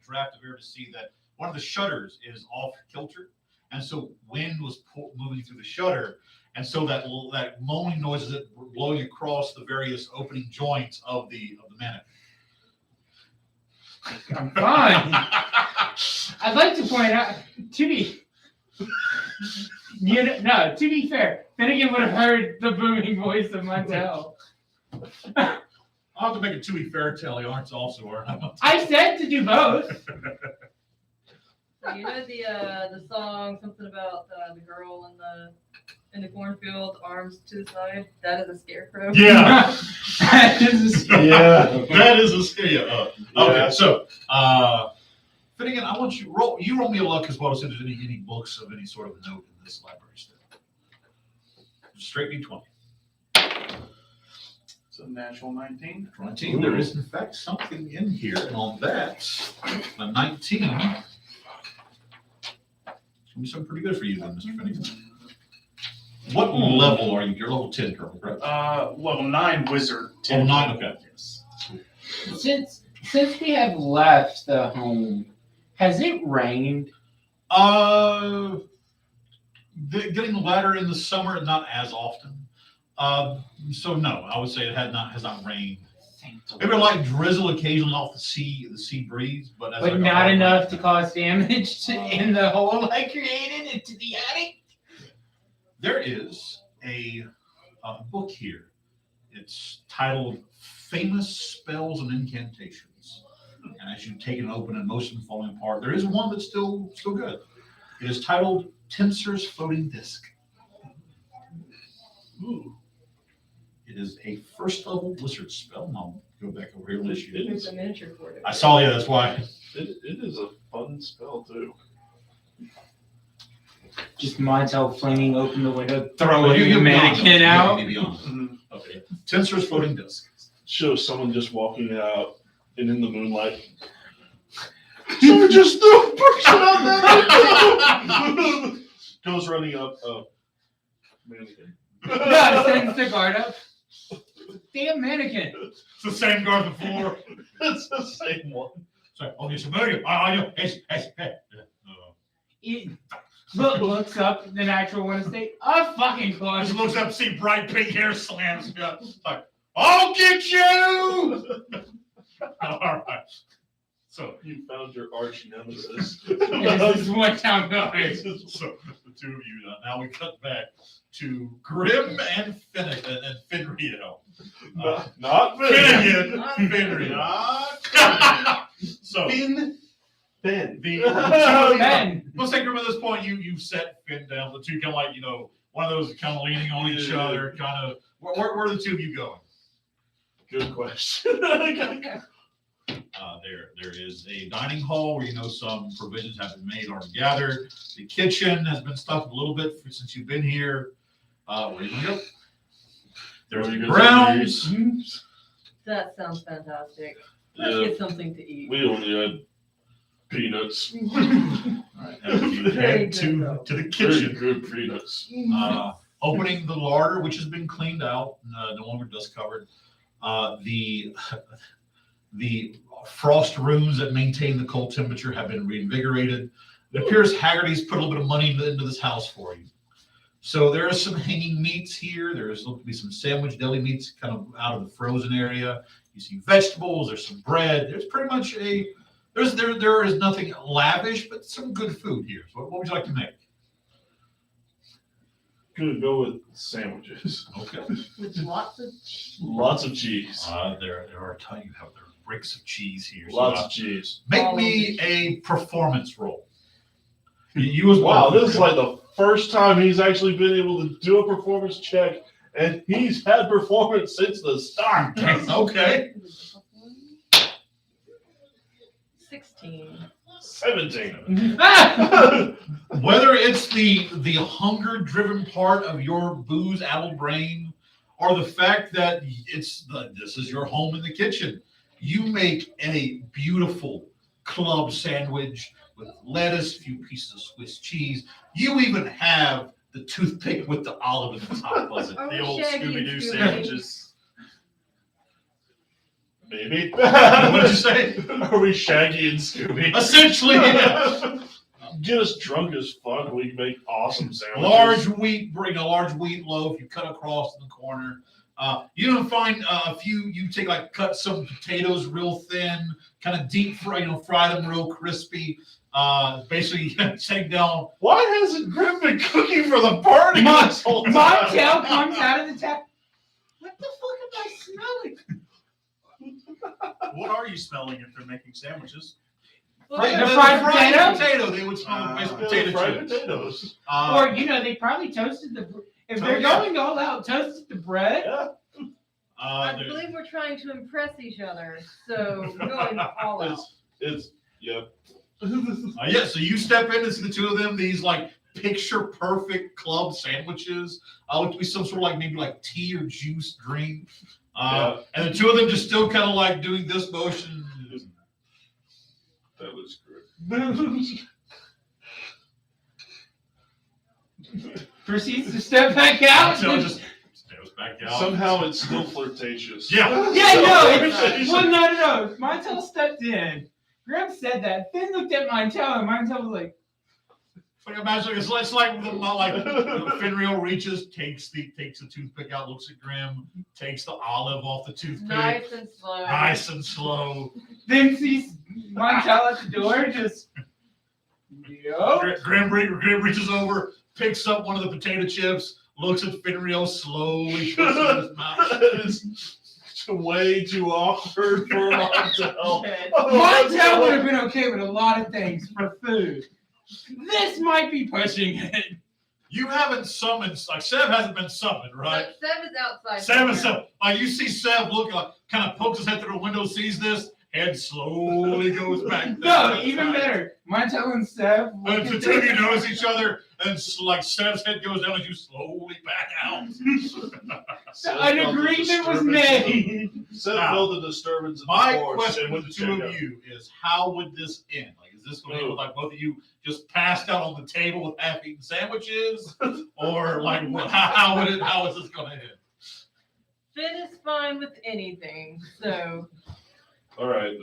draft of air to see that one of the shutters is off kilter, and so wind was moving through the shutter, and so that moaning noise is blowing across the various opening joints of the mannequin. I'm fine. I'd like to point out, to be fair, Finnegan would have heard the booming voice of Montel. I'll have to make a Tui fair tale. The arts also are. I said to do both. So you know the song, something about the girl in the cornfield, arms to the side? That is a scarecrow. Yeah. That is a Yeah. That is a scare. Okay, Yeah. so Finnegan, I want you roll me a luck as well as if there's any books of any sort of note in this library stuff. Straight D20. It's a natural 19. 19. There is in fact something in here, and on that, a 19. It's gonna be something pretty good for you then, Mr. Finnegan. What level are you? You're level 10 currently, right? Level 9 wizard. 10. 9, okay. Yes. Since we have left the home, has it rained? Getting latter in the summer, not as often. So no, I would say it has not rained. Maybe like drizzle occasionally off the sea breeze, but Not enough to cause damage in the hole I created into the attic? There is a book here. It's titled Famous Spells and Incantations. And as you take it open and most of them falling apart, there is one that's still good. It is titled Tensor's Floating Disc. Ooh. It is a first level wizard spell. And I'll go back over here and list you. There's a miniature for it. I saw, yeah, that's why. It is a fun spell too. Just Montel flinging open the window, throwing Well, you the mannequin out. Okay. Tensor's Floating Disc. Shows someone just walking out and in the moonlight. Someone just threw a person out that goes running up. Mannequin. No, sends the guard up. Damn mannequin. It's the same guard before. It's the same one. Sorry, okay, so Megan, I know. Hey. looks up, the natural one estate. A fucking close. Just looks up, see bright pink hair slams shut. Like, I'll get you! All right. So, You found your arch nemesis. This is what town going. so the two of you, now we cut back to Grim and Finnegan and Finrio. Not Finnegan. Not Finrio. Not So, Finn. Ben. let's say Grim at this point, you've set Finn down. The two kind of like, one of those kind of leaning on each other, kind of. Where are the two of you going? Good question. There is a dining hall where some provisions have been made or gathered. The kitchen has been stuffed a little bit since you've been here. Where are you going to go? There's the grounds. That sounds fantastic. Let's Yeah, get something to eat. we only had peanuts. All right, and you Very head good, to though. the Very kitchen. good peanuts. Opening the larder, which has been cleaned out, no longer dust covered. The frost rooms that maintain the cold temperature have been reinvigorated. It appears Haggerty's put a little bit of money into this house for you. So there are some hanging meats here. There's looking to be some sandwich deli meats kind of out of the frozen area. You see vegetables. There's some bread. There's pretty much there is nothing lavish, but some good food here. So what would you like to make? Gonna go with sandwiches. Okay. With lots of cheese. Lots of cheese. There are there are bricks of cheese here. So, Lots of cheese. make me a performance roll. You as Wow, well. this is like the first time he's actually been able to do a performance check, and he's had performance since the start. Okay. 16. 17. Whether it's the hunger-driven part of your booze-addled brain, or the fact that this is your home in the kitchen, you make a beautiful club sandwich with lettuce, a few pieces of Swiss cheese. You even have the toothpick with the olive in the top. Was it? Are The we old Shaggy and Scooby-Doo Scooby? sandwiches. Maybe. What did you say? Are we Shaggy and Scooby? Essentially, yeah. Get us drunk as fuck. We can make awesome sandwiches. large wheat loaf. You cut across in the corner. You don't find a few. You cut some potatoes real thin, kind of deep fry. Fry them real crispy. Basically, take down. Why hasn't Grim been cooking for the party this whole time? My tail comes out of the tap. What the fuck am I smelling? What are you smelling if they're making sandwiches? The fried potato? They would smell Yeah, potato fried chips. potatoes. Or, they probably toasted if they're going all out, toasted the bread. Yeah. I believe we're trying to impress each other, so we're going all out. Yep. Yeah, so you step in and see the two of them, these picture perfect club sandwiches. Would be some sort of maybe tea or juice drink. And the two of them just still kind of doing this motion. That was great. Proceeds to step back out. So it just steps back out. Somehow it's still flirtatious. Yeah. No. Montel stepped in. Graham said that. Finn looked at Montel, and Montel was like, It's like Finrio reaches, takes the toothpick out, looks at Grim, takes the olive off the toothpick. Nice and slow. Nice and slow. then sees Montel at the door, just, yo. Grim reaches over, picks up one of the potato chips, looks at Finrio, slowly puts it in his mouth. It's way too awkward for Montel. Montel would have been okay with a lot of things for food. This might be pushing it. You haven't summoned, Sev hasn't been summoned, right? Sev is outside. Sev is up. You see Sev look kind of pokes his head through the window, sees this, head slowly goes back. No, even better. Montel and Sev. And the two of you notice each other, and Sev's head goes down as you slowly back out. An agreement was made. Seth felt the disturbance in My the force question and with went the to two check of out. you is, how would this end? Is this going to be both of you just passed out on the table with half-eaten sandwiches, or how is this going to end? Finn is fine with anything, so All right.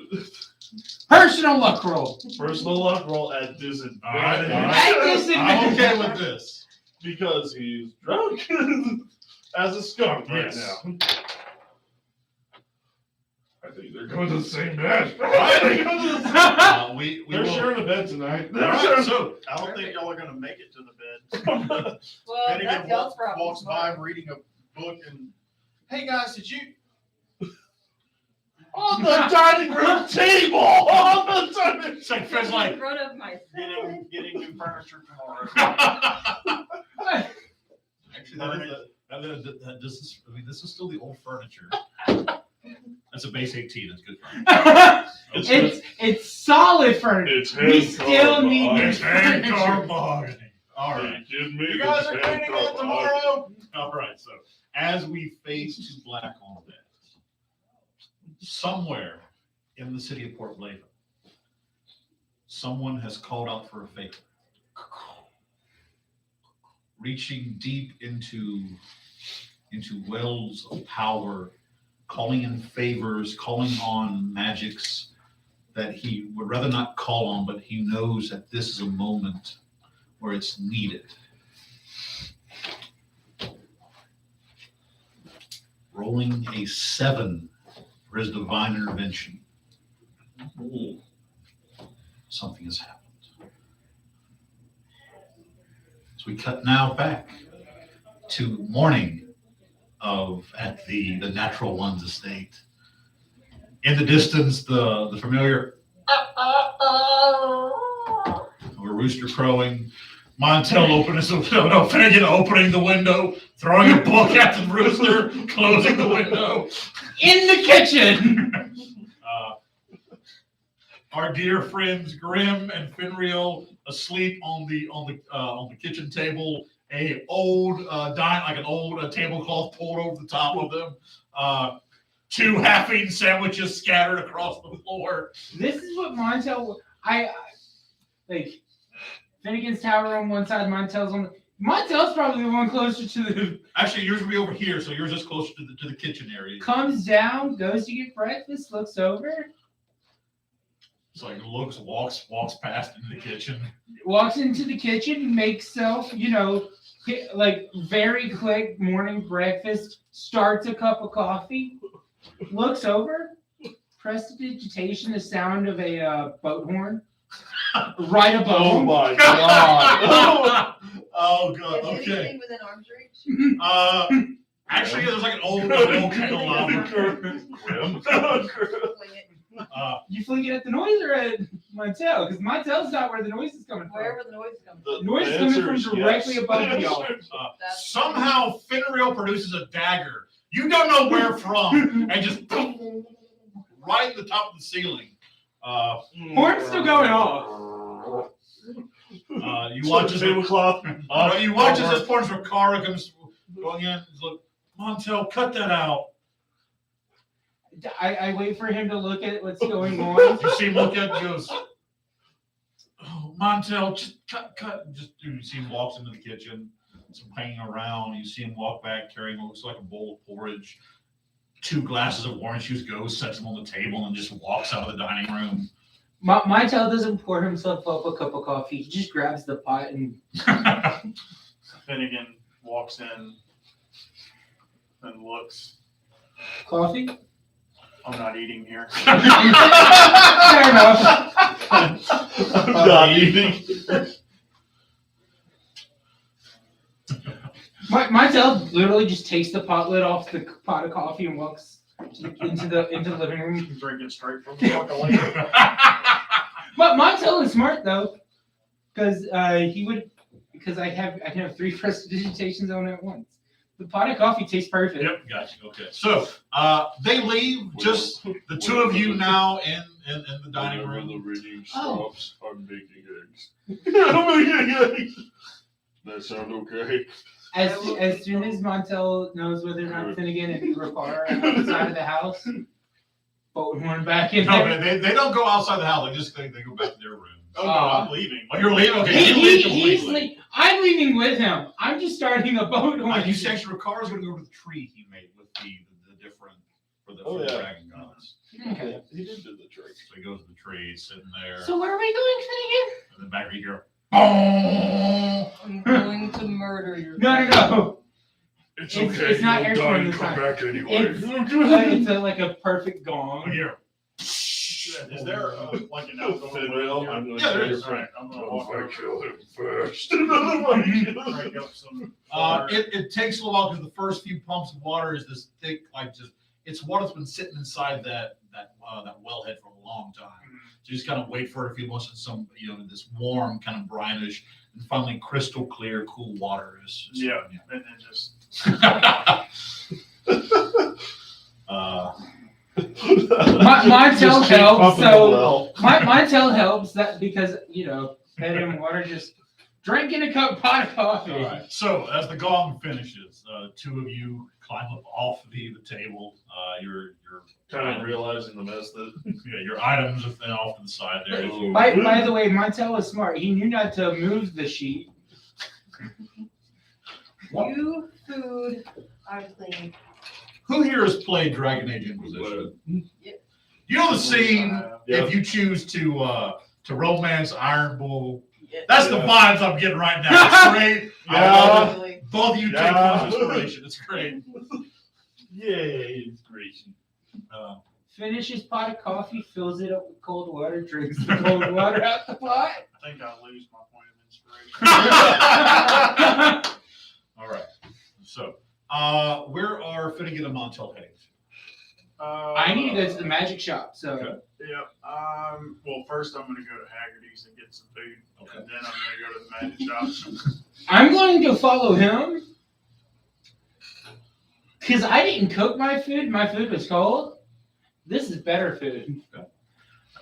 Personal luck roll. Personal luck roll at disadvantage. All right. At I'm disadvantage. okay with this. Because he's drunk as a skunk right Yes. now. I think they're going to the same bed. We They're will. sharing a bed tonight. All right, so I don't think y'all are gonna make it to the bed. Well, Finnegan that's y'all's problem. walks by reading a book and, hey guys, did you? On the dining room table! On the dining it's like Fred's In like. front of my Getting new furniture tomorrow. Actually, this is still the old furniture. That's a base 18. That's good furniture. It's solid furniture. It's We hand still carved need mahogany. It's hand carved mahogany. All right. Are you kidding me? You guys are It's hand cleaning it carved mahogany. tomorrow? All right. So as we fade to black on that, somewhere in the city of Port Blayven, someone has called out for a favor. Reaching deep into wells of power, calling in favors, calling on magics that he would rather not call on, but he knows that this is a moment where it's needed. Rolling a 7 for his divine intervention. Something has happened. So we cut now back to morning at the Natural One's estate. In the distance, the familiar of a rooster crowing. Montel Finnegan opening the window, throwing a book at the rooster, closing the window. In the kitchen. Our dear friends Grim and Finreal asleep on the kitchen table. An old tablecloth pulled over the top of them. 2 half-eaten sandwiches scattered across the floor. This is what Montel. I like. Finnegan's tower on one side. Montel's probably the one closer to the. Actually, yours will be over here, so yours is closer to the kitchen area. Comes down, goes to get breakfast, looks over, So he walks past into the kitchen. walks into the kitchen, makes self, like very quick morning breakfast, starts a cup of coffee, looks over, prestidigitation, the sound of a boat horn, right above Oh him. my god. Oh god. Is Okay. anything within arm's reach? Actually, there's like an old candelabra. Grim. Fling it. You fling it at the noise or at Montel? Because Montel's not where the noise is coming from. Wherever the noise comes The The noise is answer coming is from directly yes. above y'all. That's Somehow Finreal produces a dagger. You don't know where from, and just boom, right at the top of the ceiling. Horn's still going off. You watch as tablecloth. you watch as this point where Kara comes going in. He's like, Montel, cut that out. I wait for him to look at what's going on. You see him look at it, he goes, oh, Montel, just cut. Just you see him walks into the kitchen, some hanging around. You see him walk back carrying what looks like a bowl of porridge. 2 glasses of orange juice, goes, sets them on the table, and just walks out of the dining room. Montel doesn't pour himself up a cup of coffee. He just grabs the pot and Finnegan walks in and looks. coffee. I'm not eating here. Fair enough. I'm not eating. Montel literally just takes the pot lid off the pot of coffee and walks into the living room. Drinking straight from the fucking lake. But Montel is smart though, because I can have 3 prestidigitations on at once. The pot of coffee tastes perfect. Yep, gotcha. Okay. So they leave, just the 2 of you now in the dining Whenever room. the reading Oh. stops, I'm making eggs. I'm making eggs. That sound okay? As soon as Montel knows whether or not Finnegan and Rafar are outside of the house, boat horn back in No, there. but they don't go outside the house. They go back to their room. Oh no, I'm leaving. Oh, you're leaving? Okay, you leave completely. I'm leaving with him. I'm just starting a boat horn. You said Rakar's going to go to the tree he made with the different for the Oh, yeah. dragon gods. Okay. He did do the trick. So he goes to the tree, sitting there, So where are we going, Finnegan? and then back of you hear, boom! I'm going to murder your No. It's It's not you'll airborne die and this come time. back anyway. It's like a perfect gong. You hear, Is there like an outdoor Finnegan, window? I'm gonna Yeah, there say is. it's Alright, I'm gonna What walk if I over, kill him first? What if I kill him? crank up some. it takes a little while because the first few pumps of water is this thick, like just it's water that's been sitting inside that wellhead for a long time. So you just kind of wait for it a few months and some, this warm, kind of brinish, and finally crystal clear, cool water is. Yeah, and then just. My tail Just keep helps, pumping so the well. my tail helps that because head in water, just drinking a pot of coffee. All right. So as the gong finishes, two of you climb up off the table. Your Kind of realizing the mess that. your items are then off to the side there. By the way, my tail is smart. He knew not to move the sheet. You, food, I clean. Who here has played Dragon Age Inquisition? Yeah. You know the scene Yeah. if you choose to romance Iron Bull. Yeah. That's the vibes I'm getting right now. It's great. I love it. Really. Both of you take Yeah. much inspiration. It's great. Yay, inspiration. Finish his pot of coffee, fills it up with cold water, drinks the cold water out the pot. I think I lose my point of inspiration. All right. So, where are Finnegan and Montel heading to? I need to go to the magic shop, so Okay. Yeah. Well, first I'm gonna go to Haggerty's and get some food, Okay. and then I'm gonna go to the magic shop. I'm going to follow him. Because I didn't cook my food was cold. This is better food.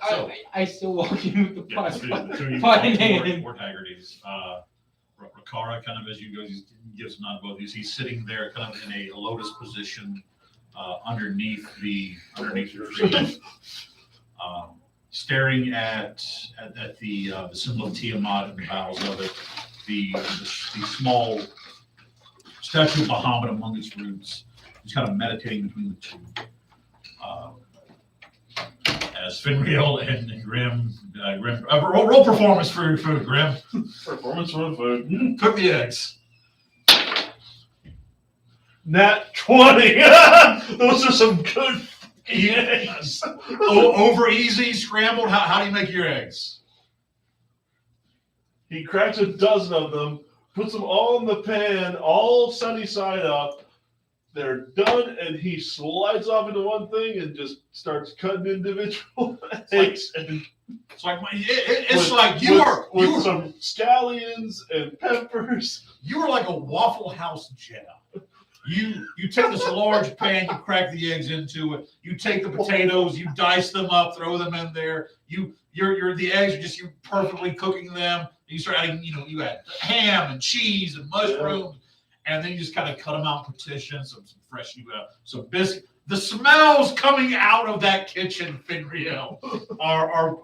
So, I still walk in with the yeah, pot, the two of you pot walk in hand. toward Fort Haggerty's. Rakara, kind of as you go, he gives a nod to both of you. He's sitting there, kind of in a lotus position, underneath the tree, staring at the symbol of Tiamat and the boughs of it, the small statue of Bahamut among its roots. He's kind of meditating between the two. As Finreal and Grim, roll performance for your food, Grim. Performance for the food. Cook the eggs. Nat 20. Those are some good eggs. Over easy, scrambled. How do you make your eggs? He cracks a dozen of them, puts them all in the pan, all sunny side up. They're done, and he slides off into one thing and just starts cutting individual eggs. And It's like it's with- like with some scallions and peppers. you were like a Waffle House Jedi. You take this large pan, you crack the eggs into it. You take the potatoes, you dice them up, throw them in there. The eggs are just you perfectly cooking them. You start adding, you add ham and cheese and mushrooms, and then you just kind of cut them out in partitions, some fresh, some biscuit. The smells coming out of that kitchen, Finreal, are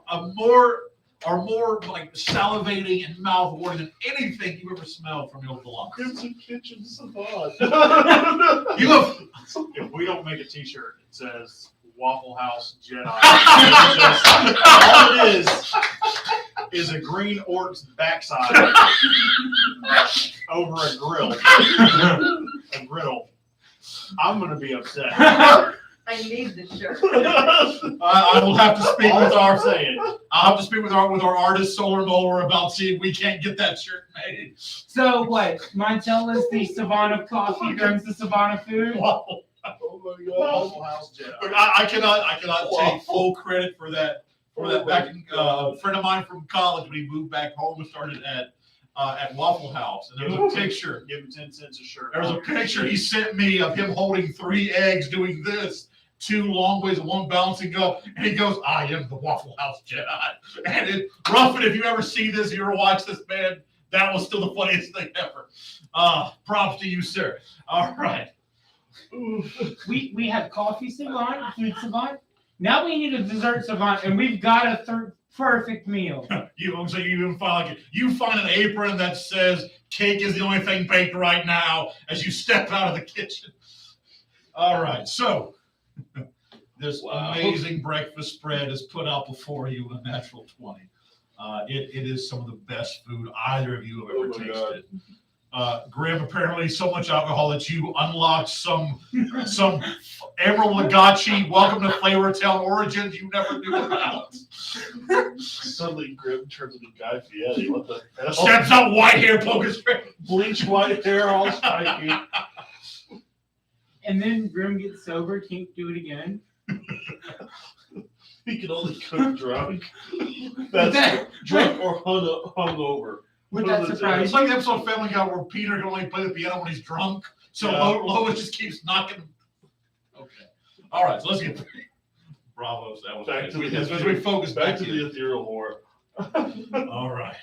more like salivating and mouth-watering than anything you've ever smelled from your deluxe. Crimson Kitchen Savant. You have If we don't make a T-shirt, it says Waffle House Jedi. All it is a green orc's backside over a grill. A griddle. I'm gonna be upset. I need the shirt. I will have to speak with All I'm our saying. I'll have to speak with our artist Solar Molar about seeing if we can't get that shirt made. So what? Montel is the savant of coffee, Grim's the savant of food. Oh my god. Waffle House Jedi. Look, I cannot take full credit for that. Back in, a friend of mine from college, when he moved back home and started at Waffle House, and there was a picture. Give him 10 cents a shirt. There was a picture he sent me of him holding 3 eggs, doing this, 2 long ways and 1 balancing up, and he goes, "I am the Waffle House Jedi." And Ruffin, if you ever see this, if you ever watch this, man, that was still the funniest thing ever. Props to you, sir. All right. We have coffee savant, food savant. Now we need a dessert savant, and we've got a third perfect meal. So you find an apron that says cake is the only thing baked right now as you step out of the kitchen. All right, so This Wow. amazing breakfast spread is put out before you in a natural 20. It is some of the best food either of you have ever Oh my God. tasted. Grim, apparently so much alcohol that you unlocked some Emerald Lagache, welcome to Flavor Town origins you never knew about. Suddenly Grim turns into Guy Fieri. What the hell? Steps up, white hair, poker straight. Bleach white hair, all spiky. And then Grim gets sober, can't do it again. He can only cook drunk. That's drunk or hungover. Would One that of the surprise It's like the episode of Family Guy where Peter can only play the piano when he's drunk. So Yeah. Lois just keeps knocking. Okay. All right, so let's get Bravo. That was Back to the as we focus Back to the ethereal horror. All right.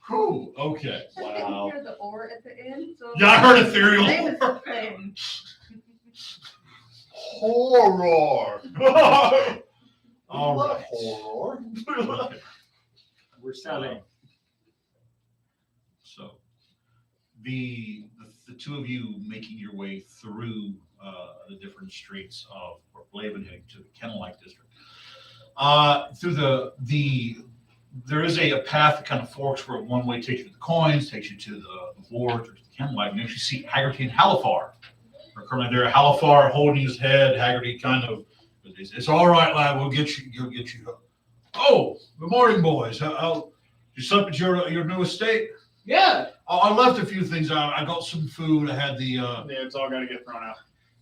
Whew, okay. I Wow. didn't hear the or at the end. So Yeah, I heard ethereal. Name is the same. Horror. All right. Horror. Okay. We're selling. So the two of you making your way through the different streets of Port Blayven heading to the Kennel-like district. Through there is a path that kind of forks where one way takes you to the coins, takes you to the ward or to the Kennel-like, and you actually see Haggerty and Halifar. Are currently there. Halifar holding his head. Haggerty kind of, it's all right, lad. We'll get you. Oh, good morning, boys. How you slept at your new estate? Yeah. I left a few things out. I got some food. I had the. Yeah, it's all got to get thrown out.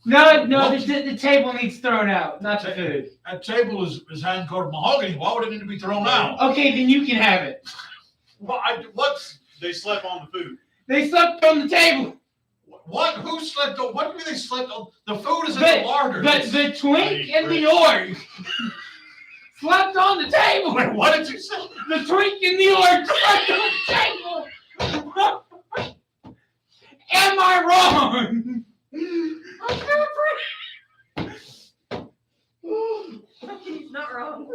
No, What? the table needs thrown out, not the food. That table is hand-coated mahogany. Why would it need to be thrown out? Okay, then you can have it. What's They slept on the food. They slept on the table. what? Who slept on? What do you mean they slept on? The food is in But- the larder. But the twink and the orc slept on the table. Wait, what did you say? The twink and the orc slept on the table. Am I wrong? He's not wrong.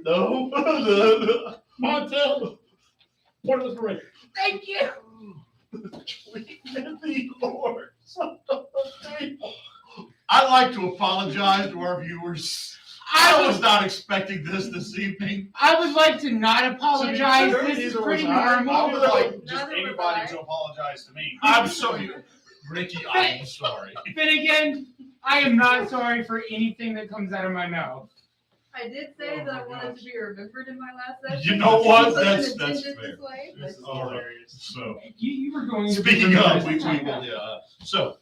No. Montel. What was the rate? Thank you. And the horror. I'd like to apologize to our viewers. I was not expecting this evening. I would like to not apologize. fair, This is neither pretty was I. I normal. would like just Neither was anybody I. to apologize to me. I'm sorry, Ricky. I'm sorry. Finnegan, I am not sorry for anything that comes out of my mouth. I did say Oh that my I wanted gosh. to be remembered in my last session. You know what? It wasn't That's intended fair. this way, This is All right. hilarious. So. You were going to Speaking be of, we remembered. will, yeah. So,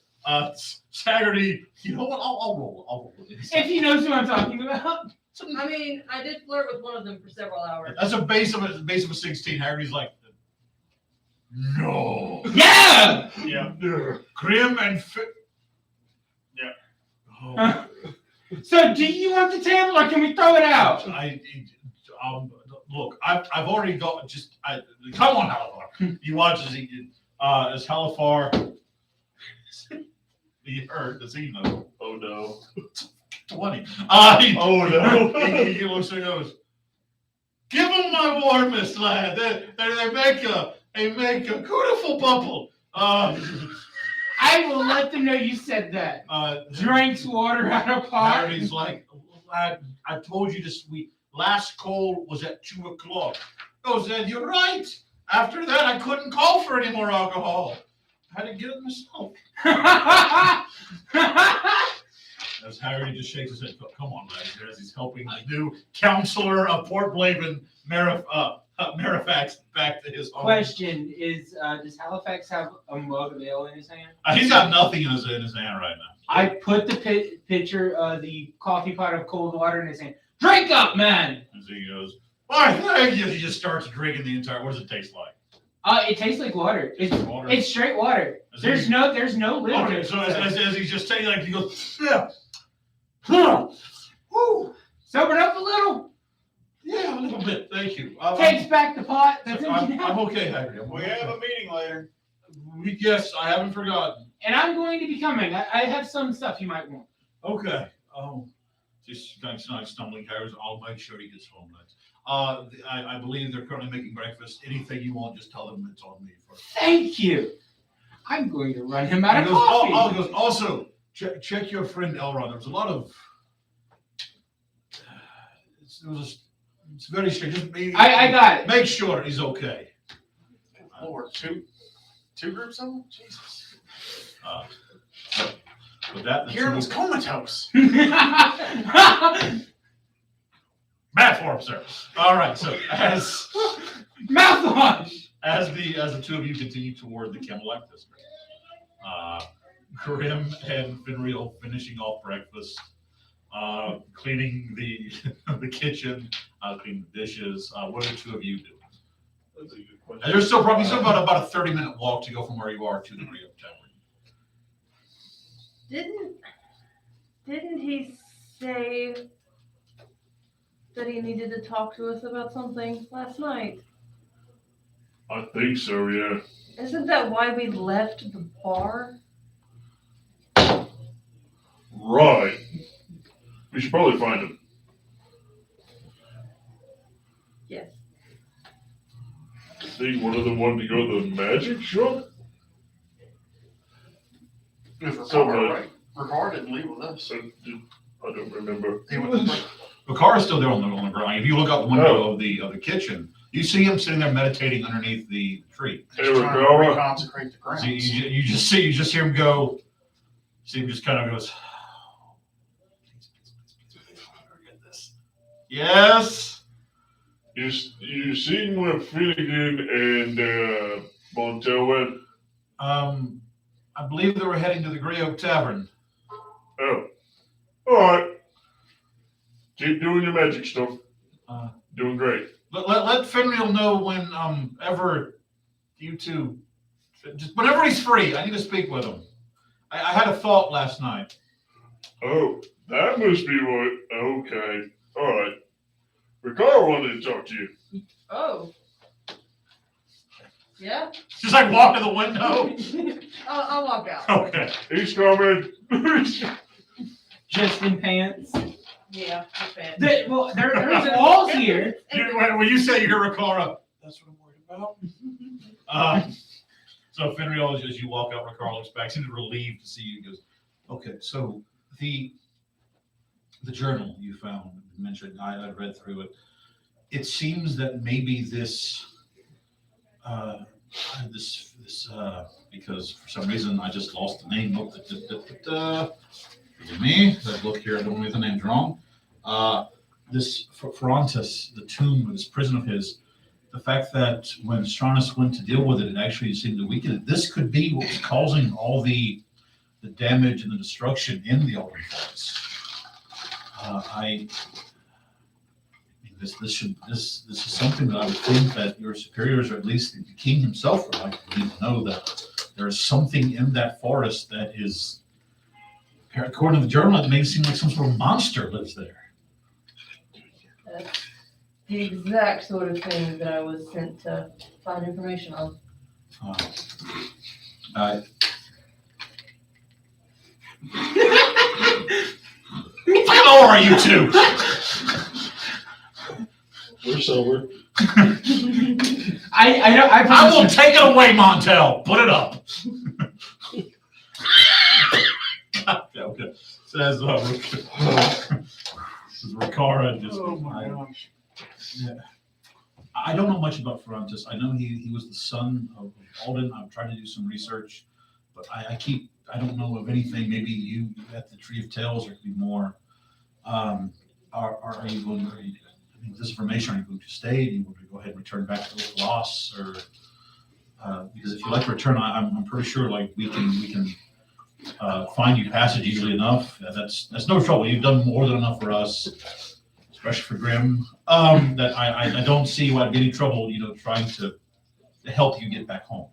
Haggerty, you know what? I'll roll. If he knows who I'm talking about. I mean, I did flirt with one of them for several hours. That's a base of a 16. Haggerty's like, no. Yeah! Yeah. Grim and Yeah. Oh, So do you want the table or can we throw it out? Look, I've already got come on, Halifar. You watch as Halifar. He hurt. Does he know? Oh no. 20. Oh no. He looks and goes, give them my warmest, lad. They make a beautiful bubble. I will let them know you said that. Drinks water out of pot. Harry's like, lad, I told you this week. Last call was at 2:00. Oh, said, you're right. After that, I couldn't call for any more alcohol. I had to get it myself. As Harry just shakes his head, come on, lad. As he's helping the new counselor of Port Blayven, Marifax, back to his home. Question is, does Halifax have a mug of ale in his hand? He's got nothing in his hand right now. I put the pitcher, the coffee pot of cold water in his hand. Drink up, man! As he goes, why, thank you. He just starts drinking the entire. What does it taste like? It tastes like water. Water. It's straight water. Is There's he- no lid. to Okay, it. so as he's just taking, like, he goes, yeah. Woo! Sobered up a little. Yeah, a little bit. Thank you. Takes back the pot. That's empty I'm now. okay, Hagrid. We have a meeting later. Yes, I haven't forgotten. And I'm going to be coming. I have some stuff you might want. Okay. Just kind of stumbling, Hagrid. I'll make sure he gets home. I believe they're currently making breakfast. Anything you want, just tell them it's on me first. Thank you. I'm going to run him out He of goes, coffee. he goes, also, check your friend Elrond. There's a lot of it's very strange. Just I got it. Make sure he's okay. Lord, two groups of them? Jesus. So with that, Ciaran was comatose. bad form, sir. All right. So as Mouthwash. as the two of you continue toward the Camelot district, Grim and Finreal finishing off breakfast, cleaning the kitchen, cleaning the dishes. What are the two of you doing? That's a good question. And there's still probably about a 30-minute walk to go from where you are to the Grey Oak Tavern. Didn't he say that he needed to talk to us about something last night? I think so, yeah. Isn't that why we left the bar? Right. We should probably find him. Yes. Think one of them wanted to go to the magic shop? If we're So, right. Ricard didn't leave with us. I don't remember. He went to Bakar is still there on the ground. If you look out the window of the kitchen, you see him sitting there meditating underneath the tree. He's trying to reconsecrate the grounds. So you just hear him go. See him just kind of goes. Yes. You seen where Finnegan and Montel went? I believe they were heading to the Grey Oak Tavern. Oh. Alright. Keep doing your magic stuff. Doing great. Let Finreal know when ever you two, just whenever he's free. I need to speak with him. I had a thought last night. Oh, that must be what. Okay. Alright. Ricard wanted to talk to you. Oh. Yeah? Just like walk to the window. I'll walk out. Okay. He's coming. Just in pants. Yeah, I'm fan. There's walls here. When you say you're Ricard, that's what I'm worried about. So Finreal, as you walk out, Ricard looks back, seems relieved to see you. He goes, okay, so the journal you found, you mentioned, I read through it. It seems that maybe this because for some reason I just lost the name. Forgive me. Let's look here. I don't know the name's wrong. This Ferrantis, the tomb, this prison of his, the fact that when Stronis went to deal with it, it actually seemed to weaken it. This could be what was causing all the damage and the destruction in the Elrond Forest. This is something that I would think that your superiors, or at least the king himself, would like to know that there is something in that forest that is, according to the journal, it may seem like some sort of monster lives there. That's the exact sort of thing that I was sent to find information on. What are you two? We're sober. I will take it away, Montel. Put it up. Okay. Says Ricard. Oh my gosh. Yeah. I don't know much about Ferrantis. I know he was the son of Alden. I've tried to do some research, but I don't know of anything. Maybe you at the Tree of Tales, or could be more. Are you going to? I mean, this information, are you going to stay? Do you want to go ahead and return back to Loss, or because if you like to return, I'm pretty sure like we can find you passage easily enough. That's no trouble. You've done more than enough for us, especially for Grim. That I don't see why it'd be any trouble, trying to help you get back home.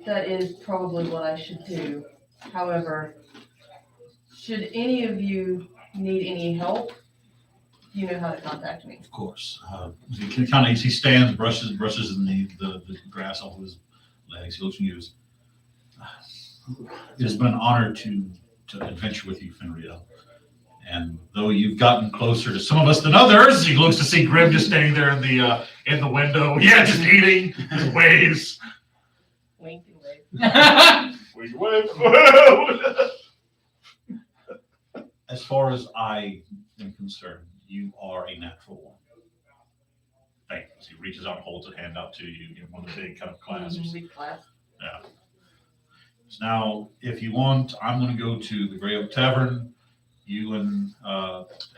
That is probably what I should do. However, should any of you need any help, you know how to contact me. Of course. He stands, brushes the grass off of his legs. He looks at you. It has been an honor to adventure with you, Finreal. And though you've gotten closer to some of us than others, he looks to see Grim just standing there in the window. Yeah, just eating, just waves. Wink and wave. We went. As far as I am concerned, you are a natural one. Thanks. He reaches out and holds a hand out to you, one of the big kind of clasps. Big class. Yeah. So now, if you want, I'm going to go to the Grey Oak Tavern. You and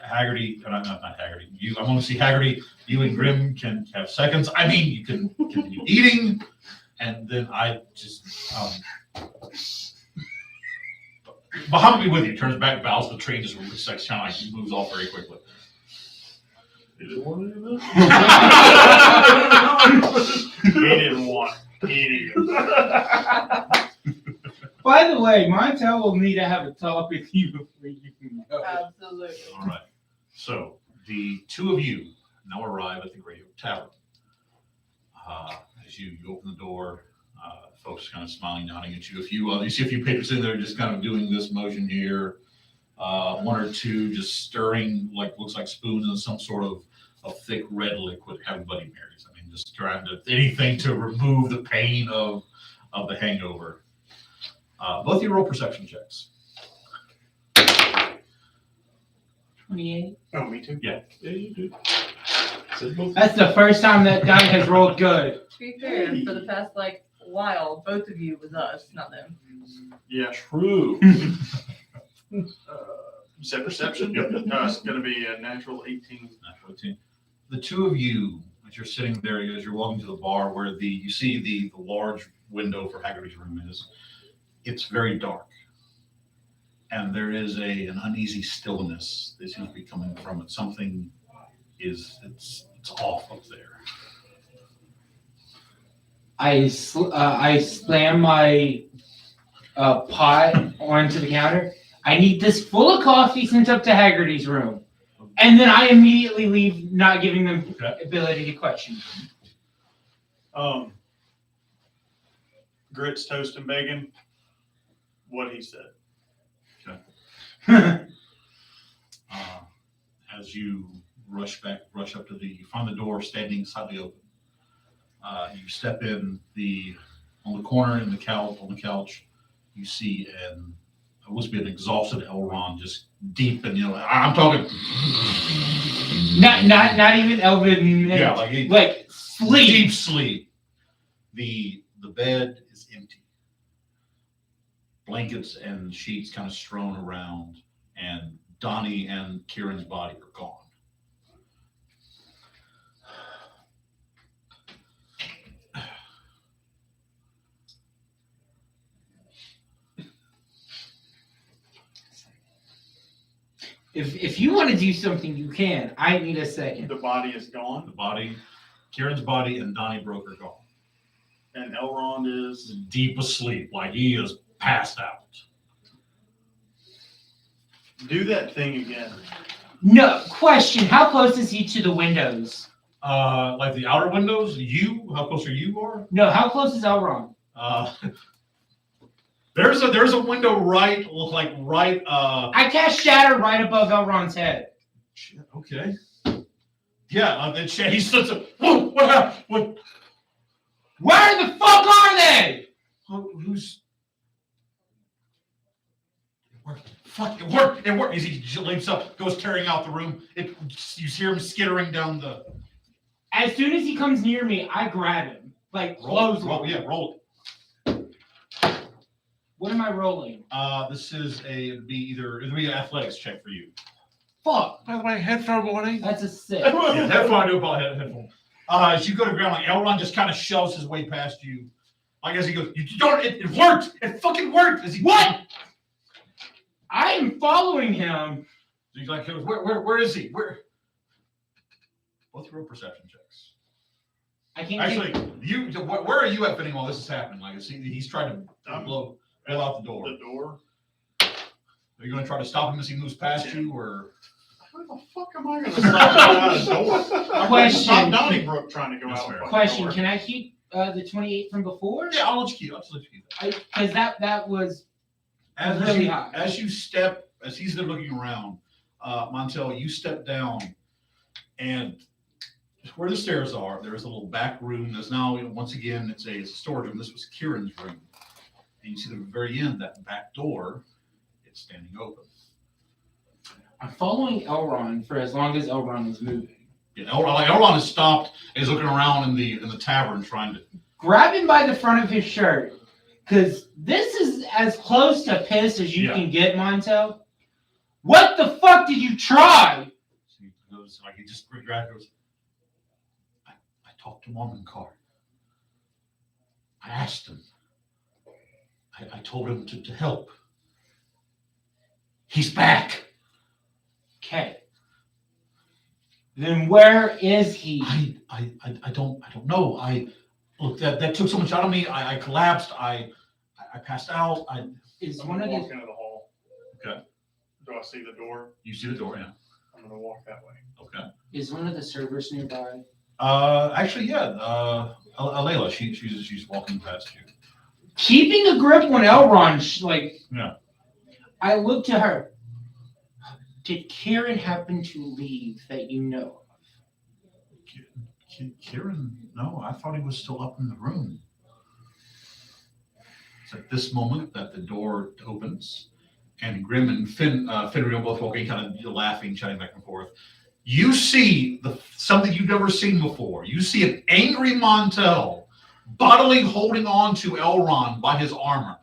Haggerty, not Haggerty. I'm going to see Haggerty. You and Grim can have seconds. I mean, you can continue eating, and then I just. Bahamut be with you. Turns back, bows to the tree, just kind of like moves off very quickly. You didn't want any of this? He didn't want any of that. By the way, Montel will need to have a talk with you before you can go. Absolutely. All right. So the two of you now arrive at the Grey Oak Tavern. As you open the door, folks kind of smiling, nodding at you. You see a few patrons in there just kind of doing this motion here. One or two just stirring, looks like spoons in some sort of thick red liquid. Everybody marries. I mean, just trying to anything to remove the pain of the hangover. Both of you roll perception checks. 28. Oh, me too. Yeah, you do. Said both. That's the first time that guy has rolled good. To be fair, for the past while, both of you was us, not them. Yeah. True. You said perception? No, it's going to be a natural 18. Natural 18. The two of you, as you're sitting there, as you're walking to the bar where you see the large window for Haggerty's room is, it's very dark. And there is an uneasy stillness that seems to be coming from it. Something it's off up there. I slam my pot onto the counter. I need this full of coffee sent up to Haggerty's room. And then I immediately leave, not giving them ability to question. Grits, toast, and bacon. What he said. As you rush up to you find the door standing slightly open. You step in on the corner on the couch, you see it must be an exhausted Elrond, just deep and I'm talking. Not even Elvin. Yeah, like sleep. Deep sleep. The bed is empty. Blankets and sheets kind of strewn around, and Donnie and Ciaran's body are gone. If you want to do something, you can. I need a second. The body is gone, The body, Ciaran's body and Donnie Broke are gone. and Elrond is. Deep asleep, like he is passed out. Do that thing again. No question. How close is he to the windows? Like the outer windows, how close are you, Laura? No, how close is Elrond? There's a window right. I cast Shatter right above Elrond's head. Okay. Yeah, then he sits up. Whoa, what happened? What? Where the fuck are they? Who's? Fuck! It worked! It worked! As he leaps up, goes tearing out the room. You hear him skittering down the. As soon as he comes near me, I grab him. Roll. What am I rolling? This is it'd be an athletics check for you. Fuck. By the way, headphone warning. That's a 6. Yeah, headphone. I do about headphone. As you go to ground, Elrond just kind of shoves his way past you. As he goes, you don't. It worked. It fucking worked. What? I am following him. He's like, where is he? Where? Both roll perception checks. I can't. Actually, where are you at Finnegan while this is happening? He's trying to blow out the door. The door. Are you going to try to stop him as he moves past you, or? How the fuck am I going to stop out a door? Question. Stop Donnybrook trying to go That's out. fair. a Question. door. Can I keep the 28 from before? Yeah, I'll let you keep that. Because that was As really you, high. as he's there looking around, Montel, you step down, and where the stairs are, there is a little back room. There's now, once again, it's a storage room. This was Ciaran's room. And you see the very end, that back door, it's standing open. I'm following Elrond for as long as Elrond is moving. Yeah, Elrond has stopped and is looking around in the tavern trying to. Grab him by the front of his shirt, because this is as close to piss as you can get, Montel. What the fuck did you try? So he goes, like he just goes, I talked to Mormon-Car. I asked him. I told him to help. He's back. Okay. Then where is he? I don't know. Look, that took so much out of me. I collapsed. I passed out. Is I'm one gonna of walk the into the hall. Okay. Do I see the door? You see the door, yeah. I'm gonna walk that way. Okay. is one of the servers nearby? Actually, yeah. Alayla, she's walking past you. Keeping a grip on Elrond, Yeah. I look to her. Did Ciaran happen to leave that you know of? Ciaran, no, I thought he was still up in the room. It's at this moment that the door opens, and Grim and Finnegan both walking, kind of laughing, chatting back and forth. You see something you've never seen before. You see an angry Montel bodily holding on to Elrond by his armor.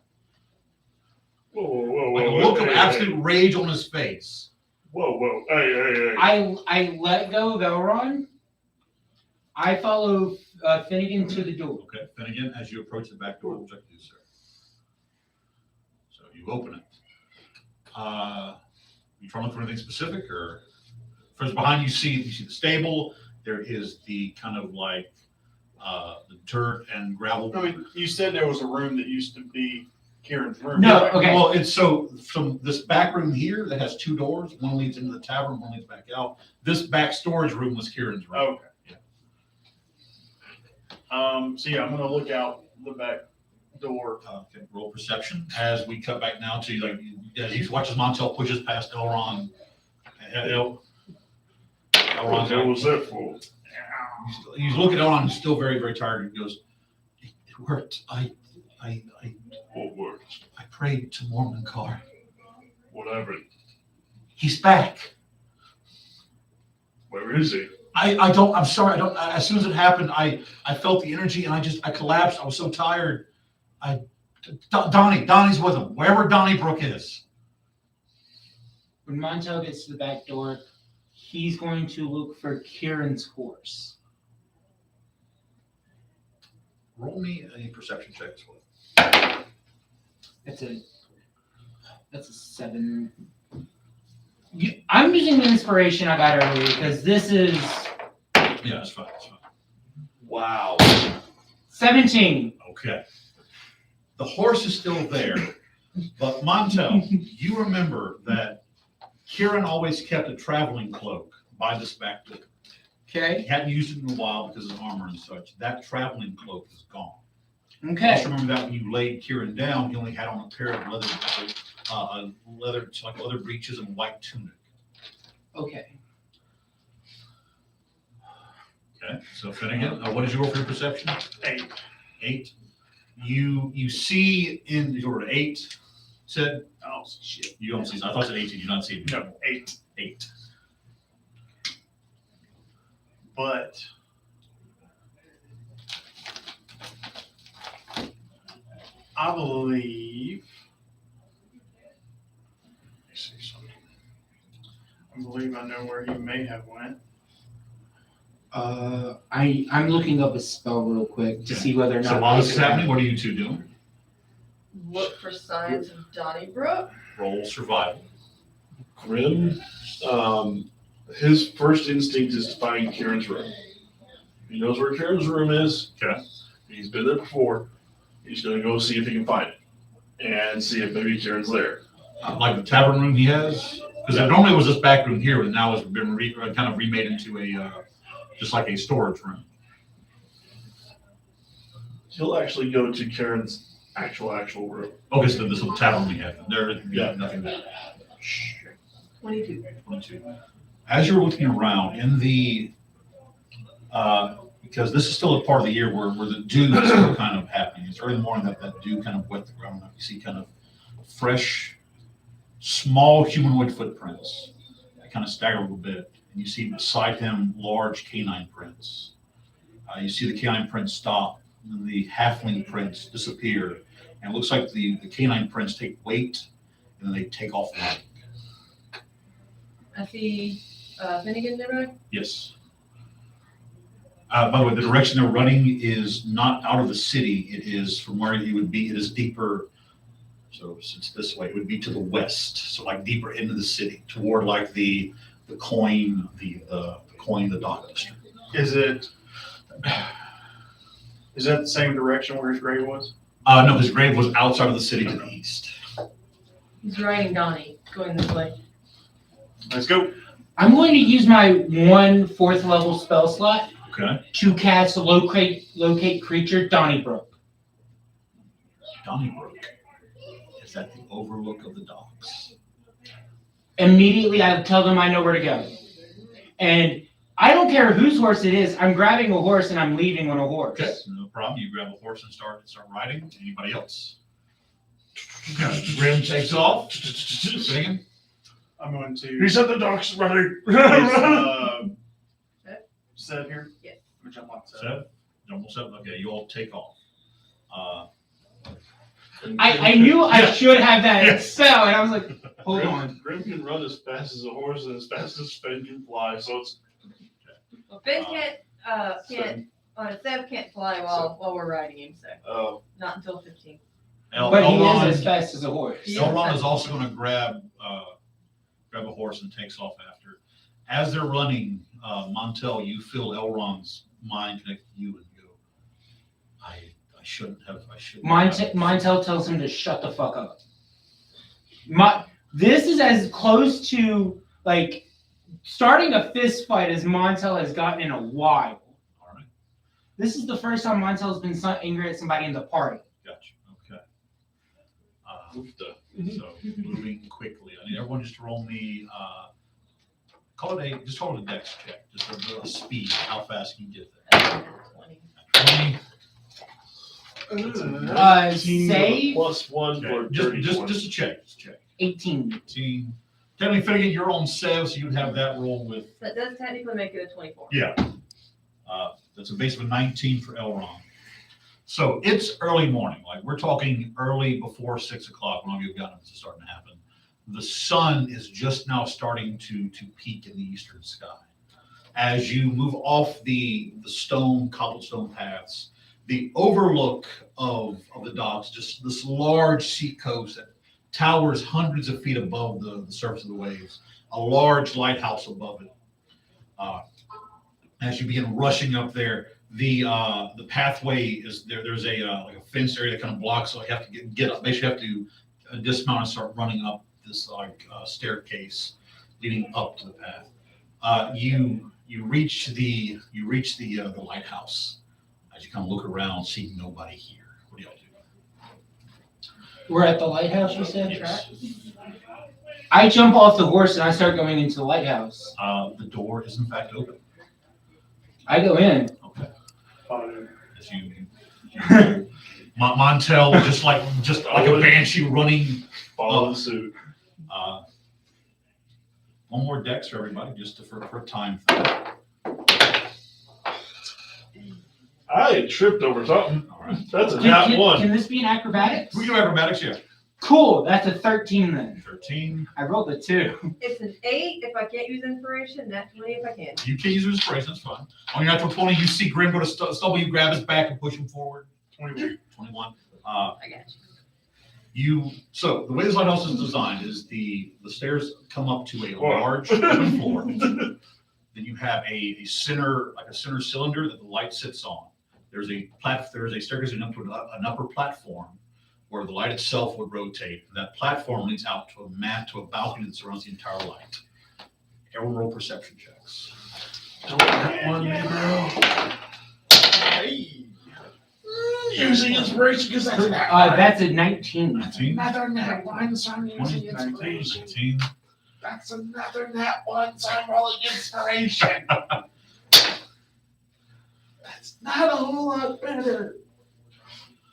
Whoa, Like a look of absolute rage on his face. Whoa. Hey. I let go of Elrond. I follow Finnegan to the door. Okay, Finnegan, as you approach the back door, what would you like to do, sir? So you open it. You trying to look for anything specific, or first behind you see the stable. There is the kind of like the dirt and gravel. I mean, you said there was a room that used to be Ciaran's room. No, right? okay. Well, it's so from this back room here that has two doors. One leads into the tavern, one leads back out. This back storage room was Ciaran's room. Okay. So yeah, I'm gonna look out the back door. Okay, roll perception as we cut back now to as you watch as Montel pushes past Elrond. Elrond's What was that for? He's looking at Elrond. He's still very, very tired. He goes, "It worked. I What worked? prayed to Mormon-Car. Whatever. He's back. Where is he? I'm sorry. As soon as it happened, I felt the energy and I collapsed. I was so tired. Donnie's with him. Wherever Donnybrook is. When Montel gets to the back door, he's going to look for Ciaran's horse. Roll me a perception check as well. That's a 7. I'm using the inspiration I got earlier because this is Yeah, it's fine. Wow. 17. Okay. The horse is still there, but Montel, you remember that Ciaran always kept a traveling cloak by this back door. Okay. He hadn't used it in a while because of his armor and such. That traveling cloak is gone. Okay. Also remember that when you laid Ciaran down, he only had on a pair of leather breeches and white tunic. Okay. Okay, so Finnegan, what did you roll for your perception? 8. 8. You see in your 8 said, Oh shit. you don't see. I thought it said 18. You do not see it. No, 8. 8. But I believe. Let me see something. I believe I know where he may have went. I'm looking up a spell real quick to Okay. see whether or not. So while this is happening, what are you two doing? Look for signs of Donnybrook. Roll survival. Grim, his first instinct is to find Ciaran's room. He knows where Ciaran's room is. Okay. He's been there before. He's going to go see if he can find it and see if maybe Ciaran's there. Like the tavern room he has, because normally it was this back room here, and now it's been kind of remade into a just like a storage room. He'll actually go to Ciaran's actual room. Okay, so this little tavern we have, there, Yeah. nothing there. 22. 22. As you're looking around in the, because this is still a part of the year where the dew is still kind of happening. It's early in the morning that dew kind of wet the ground up. You see kind of fresh, small humanoid footprints that kind of stagger a little bit. And you see beside him large canine prints. You see the canine prints stop, and then the halfling prints disappear. And it looks like the canine prints take weight, and then they take off running. I see Finnegan nearby. Yes. By the way, the direction they're running is not out of the city. It is from where you would be. It is deeper. So since this way, it would be to the west. So like deeper into the city, toward like the coin, the dock district. Is that the same direction where his grave was? No, his grave was outside of the city to the east. He's riding Donnie, going this way. Let's go. I'm going to use my 1 4th level spell slot Okay. to cast locate creature Donnybrook. Donnybrook. Is that the overlook of the docks? Immediately, I tell them I know where to go. And I don't care whose horse it is. I'm grabbing a horse and I'm leaving on a horse. Okay, no problem. You grab a horse and start riding. Anybody else? Grim takes off. Finnegan. I'm going to. He's at the docks running. Set here? Yes. I'm gonna jump on set. Seven. Jumble 7. Okay, you all take off. I knew I Yeah. should have that Yes. spell, and I was like, hold on. Grim can run as fast as a horse and as fast as Finn can fly, so it's Well, Finn can't on a 7 can't fly while we're riding him, so not until 15. But he is Elrond, as fast as a horse. Yeah. Elrond is also going to grab a horse and takes off after. As they're running, Montel, you feel Elrond's mind connect to you and go, I shouldn't have. Montel tells him to shut the fuck up. This is as close to like starting a fist fight as Montel has gotten in a while. All right. This is the first time Montel's been angry at somebody in the party. Gotcha. Okay. So moving quickly. I need everyone just to roll me. Call it a dex check. Just a speed. How fast can you get there? 20. 20. Save plus 1 for Okay. dirty Just 20. a check. Just check. 18. 18. Technically, Finnegan, you're on Sev, so you'd have that roll with. That does technically make it a 24. Yeah. That's a base of a 19 for Elrond. So it's early morning. Like we're talking early before 6 o'clock when all you've gotten is starting to happen. The sun is just now starting to peak in the eastern sky. As you move off the cobblestone paths, the overlook of the docks, just this large sea coast that towers hundreds of feet above the surface of the waves, a large lighthouse above it. As you begin rushing up there, the pathway is there. There's a like a fence area that kind of blocks, so you have to get up. Basically, have to dismount and start running up this staircase leading up to the path. You reach the lighthouse. As you kind of look around, see nobody here. What do y'all do? We're at the lighthouse, you said? Yes. I jump off the horse and I start going into the lighthouse. The door is in fact open. I go in. Okay. As you Montel, just like a banshee running. Follow suit. One more dex for everybody, just for time. I tripped over something. All right. That's a nat 1. Can this be an acrobatics? We do acrobatics, yeah. Cool. That's a 13 then. 13. I rolled a 2. It's an 8 if I can't use inspiration, nat 20 if I can. You can use your inspiration, that's fine. On your natural 20, you see Grim go to stumble, you grab his back and push him forward. 21. I got you. So the way this lighthouse is designed is the stairs come up to a large open floor. Then you have a center cylinder that the light sits on. There's a staircase up to an upper platform where the light itself would rotate. That platform leads out to a balcony that surrounds the entire light. Everyone roll perception checks. Don't nat 1 me, bro. Hey. Using inspiration because that's That's a 19. 19. another nat 1, so I'm using 20, inspiration. 19. That's another nat 1, so I'm rolling inspiration. That's Not a whole lot better.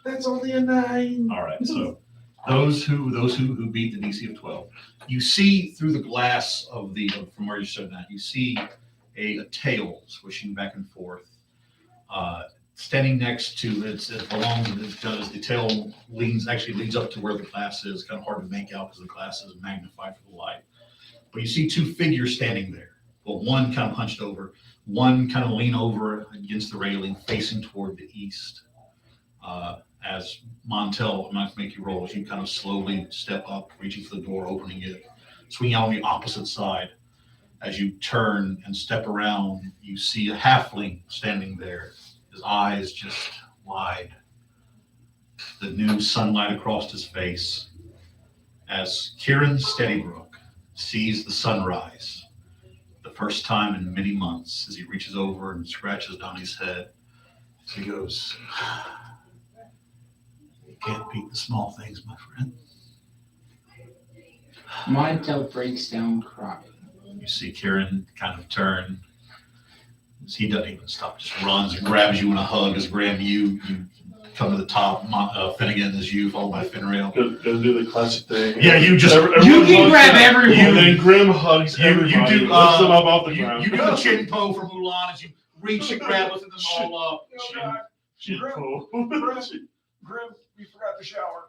That's only a 9. All right, so those who beat the DC of 12, you see through the glass of from where you stood at, you see a tail swishing back and forth, standing next to it belongs. The tail leads up to where the glass is. Kind of hard to make out because the glass is magnified for the light. But you see 2 figures standing there. Well, one kind of hunched over, one kind of lean over against the railing, facing toward the east. As Montel, I'm not going to make you roll, as you kind of slowly step up, reaching for the door, opening it, swinging out on the opposite side. As you turn and step around, you see a halfling standing there, his eyes just wide, the new sunlight across his face. As Ciaran Steadybrook sees the sunrise, the first time in many months, as he reaches over and scratches Donnie's head, he goes, "You can't beat the small things, my friend." Montel breaks down crying. You see Ciaran kind of turn. He doesn't even stop, just runs and grabs you in a hug. As Graham, you come to the top. Finnegan is you, followed by Finrail. Go do the classic thing. Yeah, you just You can grab everyone. And then Grim hugs everybody. You do, lifts them up off the you ground. do the chin po from Mulan as you reach and grab, lifting them all up. Chin po. Grim, we forgot to shower.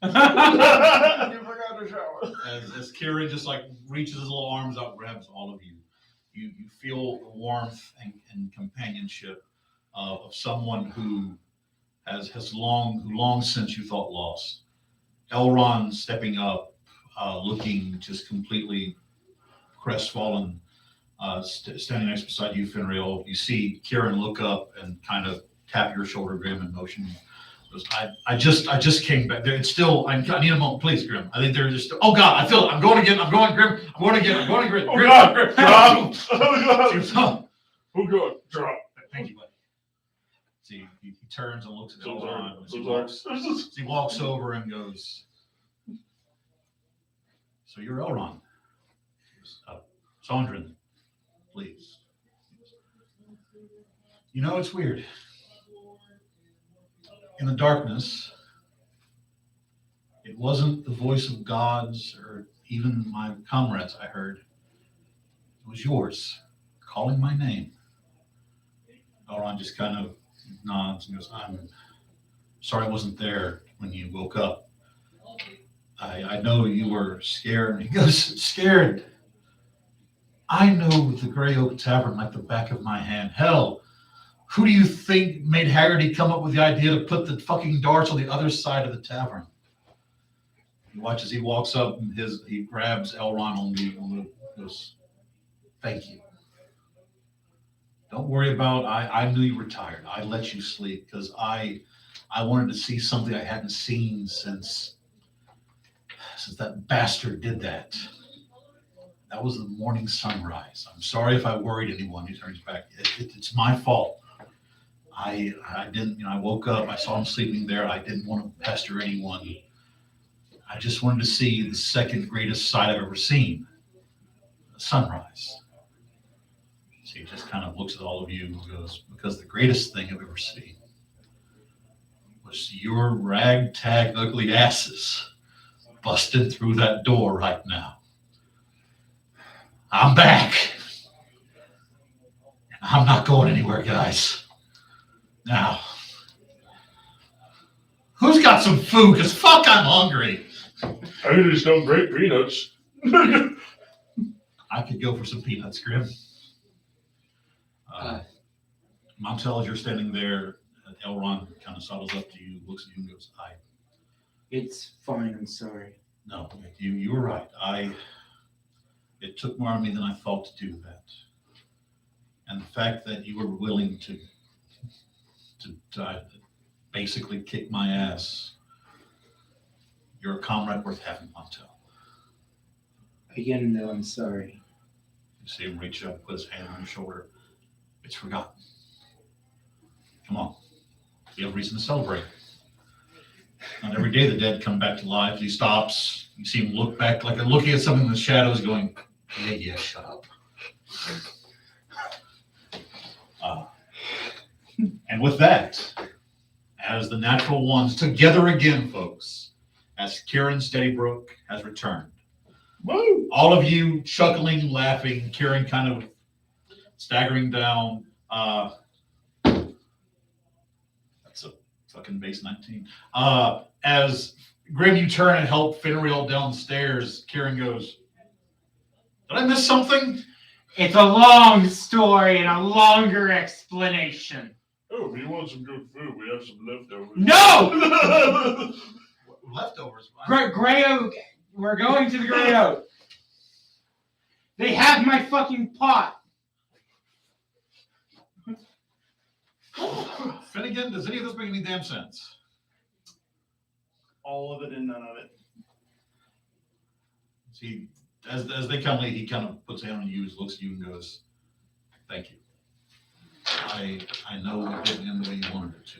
You forgot to shower. As Ciaran just like reaches his little arms out, grabs all of you. You feel the warmth and companionship of someone who has long since you thought lost. Elrond stepping up, looking just completely crestfallen, standing next beside you, Finrail. You see Ciaran look up and kind of tap your shoulder, Grim, and motion. I just came back. It's still. I need a moment, please, Grim. I think they're just. Oh God, I feel it. I'm going again. I'm going, Grim. I'm going again. Grim. Oh God, Grim. drop. Oh God. Oh God, drop. Thank you, buddy. See, he turns and looks at So Elrond. sorry. He walks over and goes, "So you're Elrond? Sondrin, please. You know, it's weird. In the darkness, it wasn't the voice of gods or even my comrades I heard. It was yours, calling my name." Elrond just kind of nods and goes, "I'm sorry I wasn't there when you woke up. I know you were scared." He goes, "Scared? I know the Grey Oak Tavern like the back of my hand. Hell, who do you think made Haggerty come up with the idea to put the fucking darts on the other side of the tavern?" You watch as he walks up and he grabs Elrond on the goes, "Thank you. Don't worry about, I knew you were tired. I let you sleep because I wanted to see something I hadn't seen since that bastard did that. That was the morning sunrise. I'm sorry if I worried anyone." He turns back. It's my fault. I didn't, I woke up, I saw him sleeping there. I didn't want to pester anyone. I just wanted to see the second greatest sight I've ever seen, the sunrise." So he just kind of looks at all of you and goes, "Because the greatest thing I've ever seen was your ragtag ugly asses busted through that door right now. I'm back. I'm not going anywhere, guys. Now, who's got some food? Because fuck, I'm hungry. I could just know great peanuts. I could go for some peanuts, Grim." Montel, as you're standing there, Elrond kind of sidles up to you, looks at you and goes, It's fine, I'm sorry. "No, you were right. It took more on me than I thought to do that. And the fact that you were willing to basically kick my ass, you're a comrade worth having, Montel." Again, no, I'm sorry. You see him reach up, put his hand on your shoulder. "It's forgotten. Come on. We have reason to celebrate. Not every day the dead come back to life." He stops. You see him look back, like looking at something in the shadows, going, yeah, shut up. And with that, as the natural ones together again, folks, as Ciaran Steadybrook has returned. Woo! All of you chuckling, laughing, Ciaran kind of staggering down. That's a fucking base 19. As Grim, you turn and help Finnegan downstairs, Ciaran goes, "Did I miss something?" It's a long story and a longer explanation. Oh, if you want some good food, we have some leftovers. No! Leftovers. Grey Oak. We're going to the Grey Oak. They have my fucking pot. Finnegan, does any of this make any damn sense? All of it and none of it. See, as they come late, he kind of puts a hand on you, looks at you, and goes, "Thank you. I know it didn't end the way you wanted it to,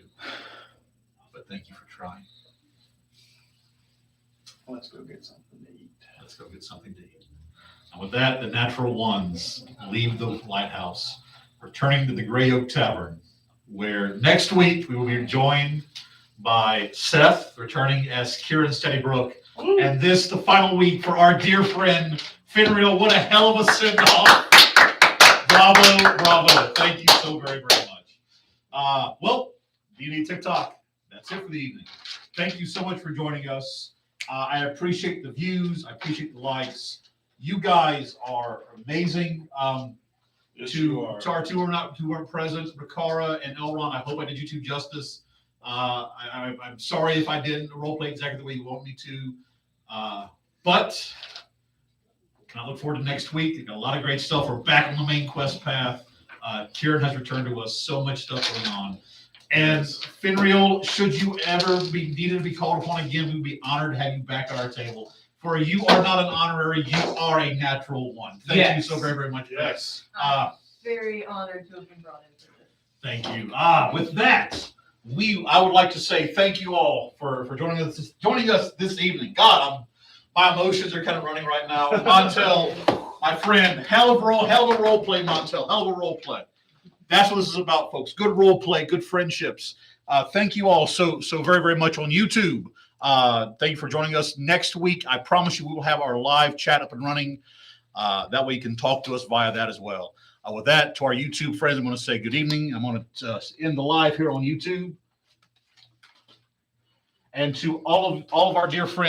but thank you for trying. Let's go get something to eat. Let's go get something to eat." And with that, the natural ones leave the lighthouse, returning to the Grey Oak Tavern, where next week we will be joined by Seth, returning as Ciaran Steadybrook. And this, the final week for our dear friend Finnegan. What a hell of a send-off. Bravo, bravo. Thank you so very, very much. Well, D&D TikTok, that's it for the evening. Thank you so much for joining us. I appreciate the views. I appreciate the likes. You guys are amazing. Yes, To you are. our two who weren't present, Rikara and Elrond, I hope I did you two justice. I'm sorry if I didn't roleplay exactly the way you want me to. But can I look forward to next week? We've got a lot of great stuff. We're back on the main quest path. Ciaran has returned to us. So much stuff going on. And Finnegan, should you ever be needed to be called upon again, we would be honored to have you back at our table. For you are not an honorary, you are a natural one. Thank you so very, very much. Yes. Very honored to have been brought into this. Thank you. With that, I would like to say thank you all for joining us this evening. God, my emotions are kind of running right now. Montel, my friend, hell of a role play, Montel, hell of a role play. That's what this is about, folks. Good role play, good friendships. Thank you all so very, very much on YouTube. Thank you for joining us. Next week, I promise you we will have our live chat up and running. That way you can talk to us via that as well. With that, to our YouTube friends, I'm going to say good evening. I'm going to end the live here on YouTube. And to all of our dear friends,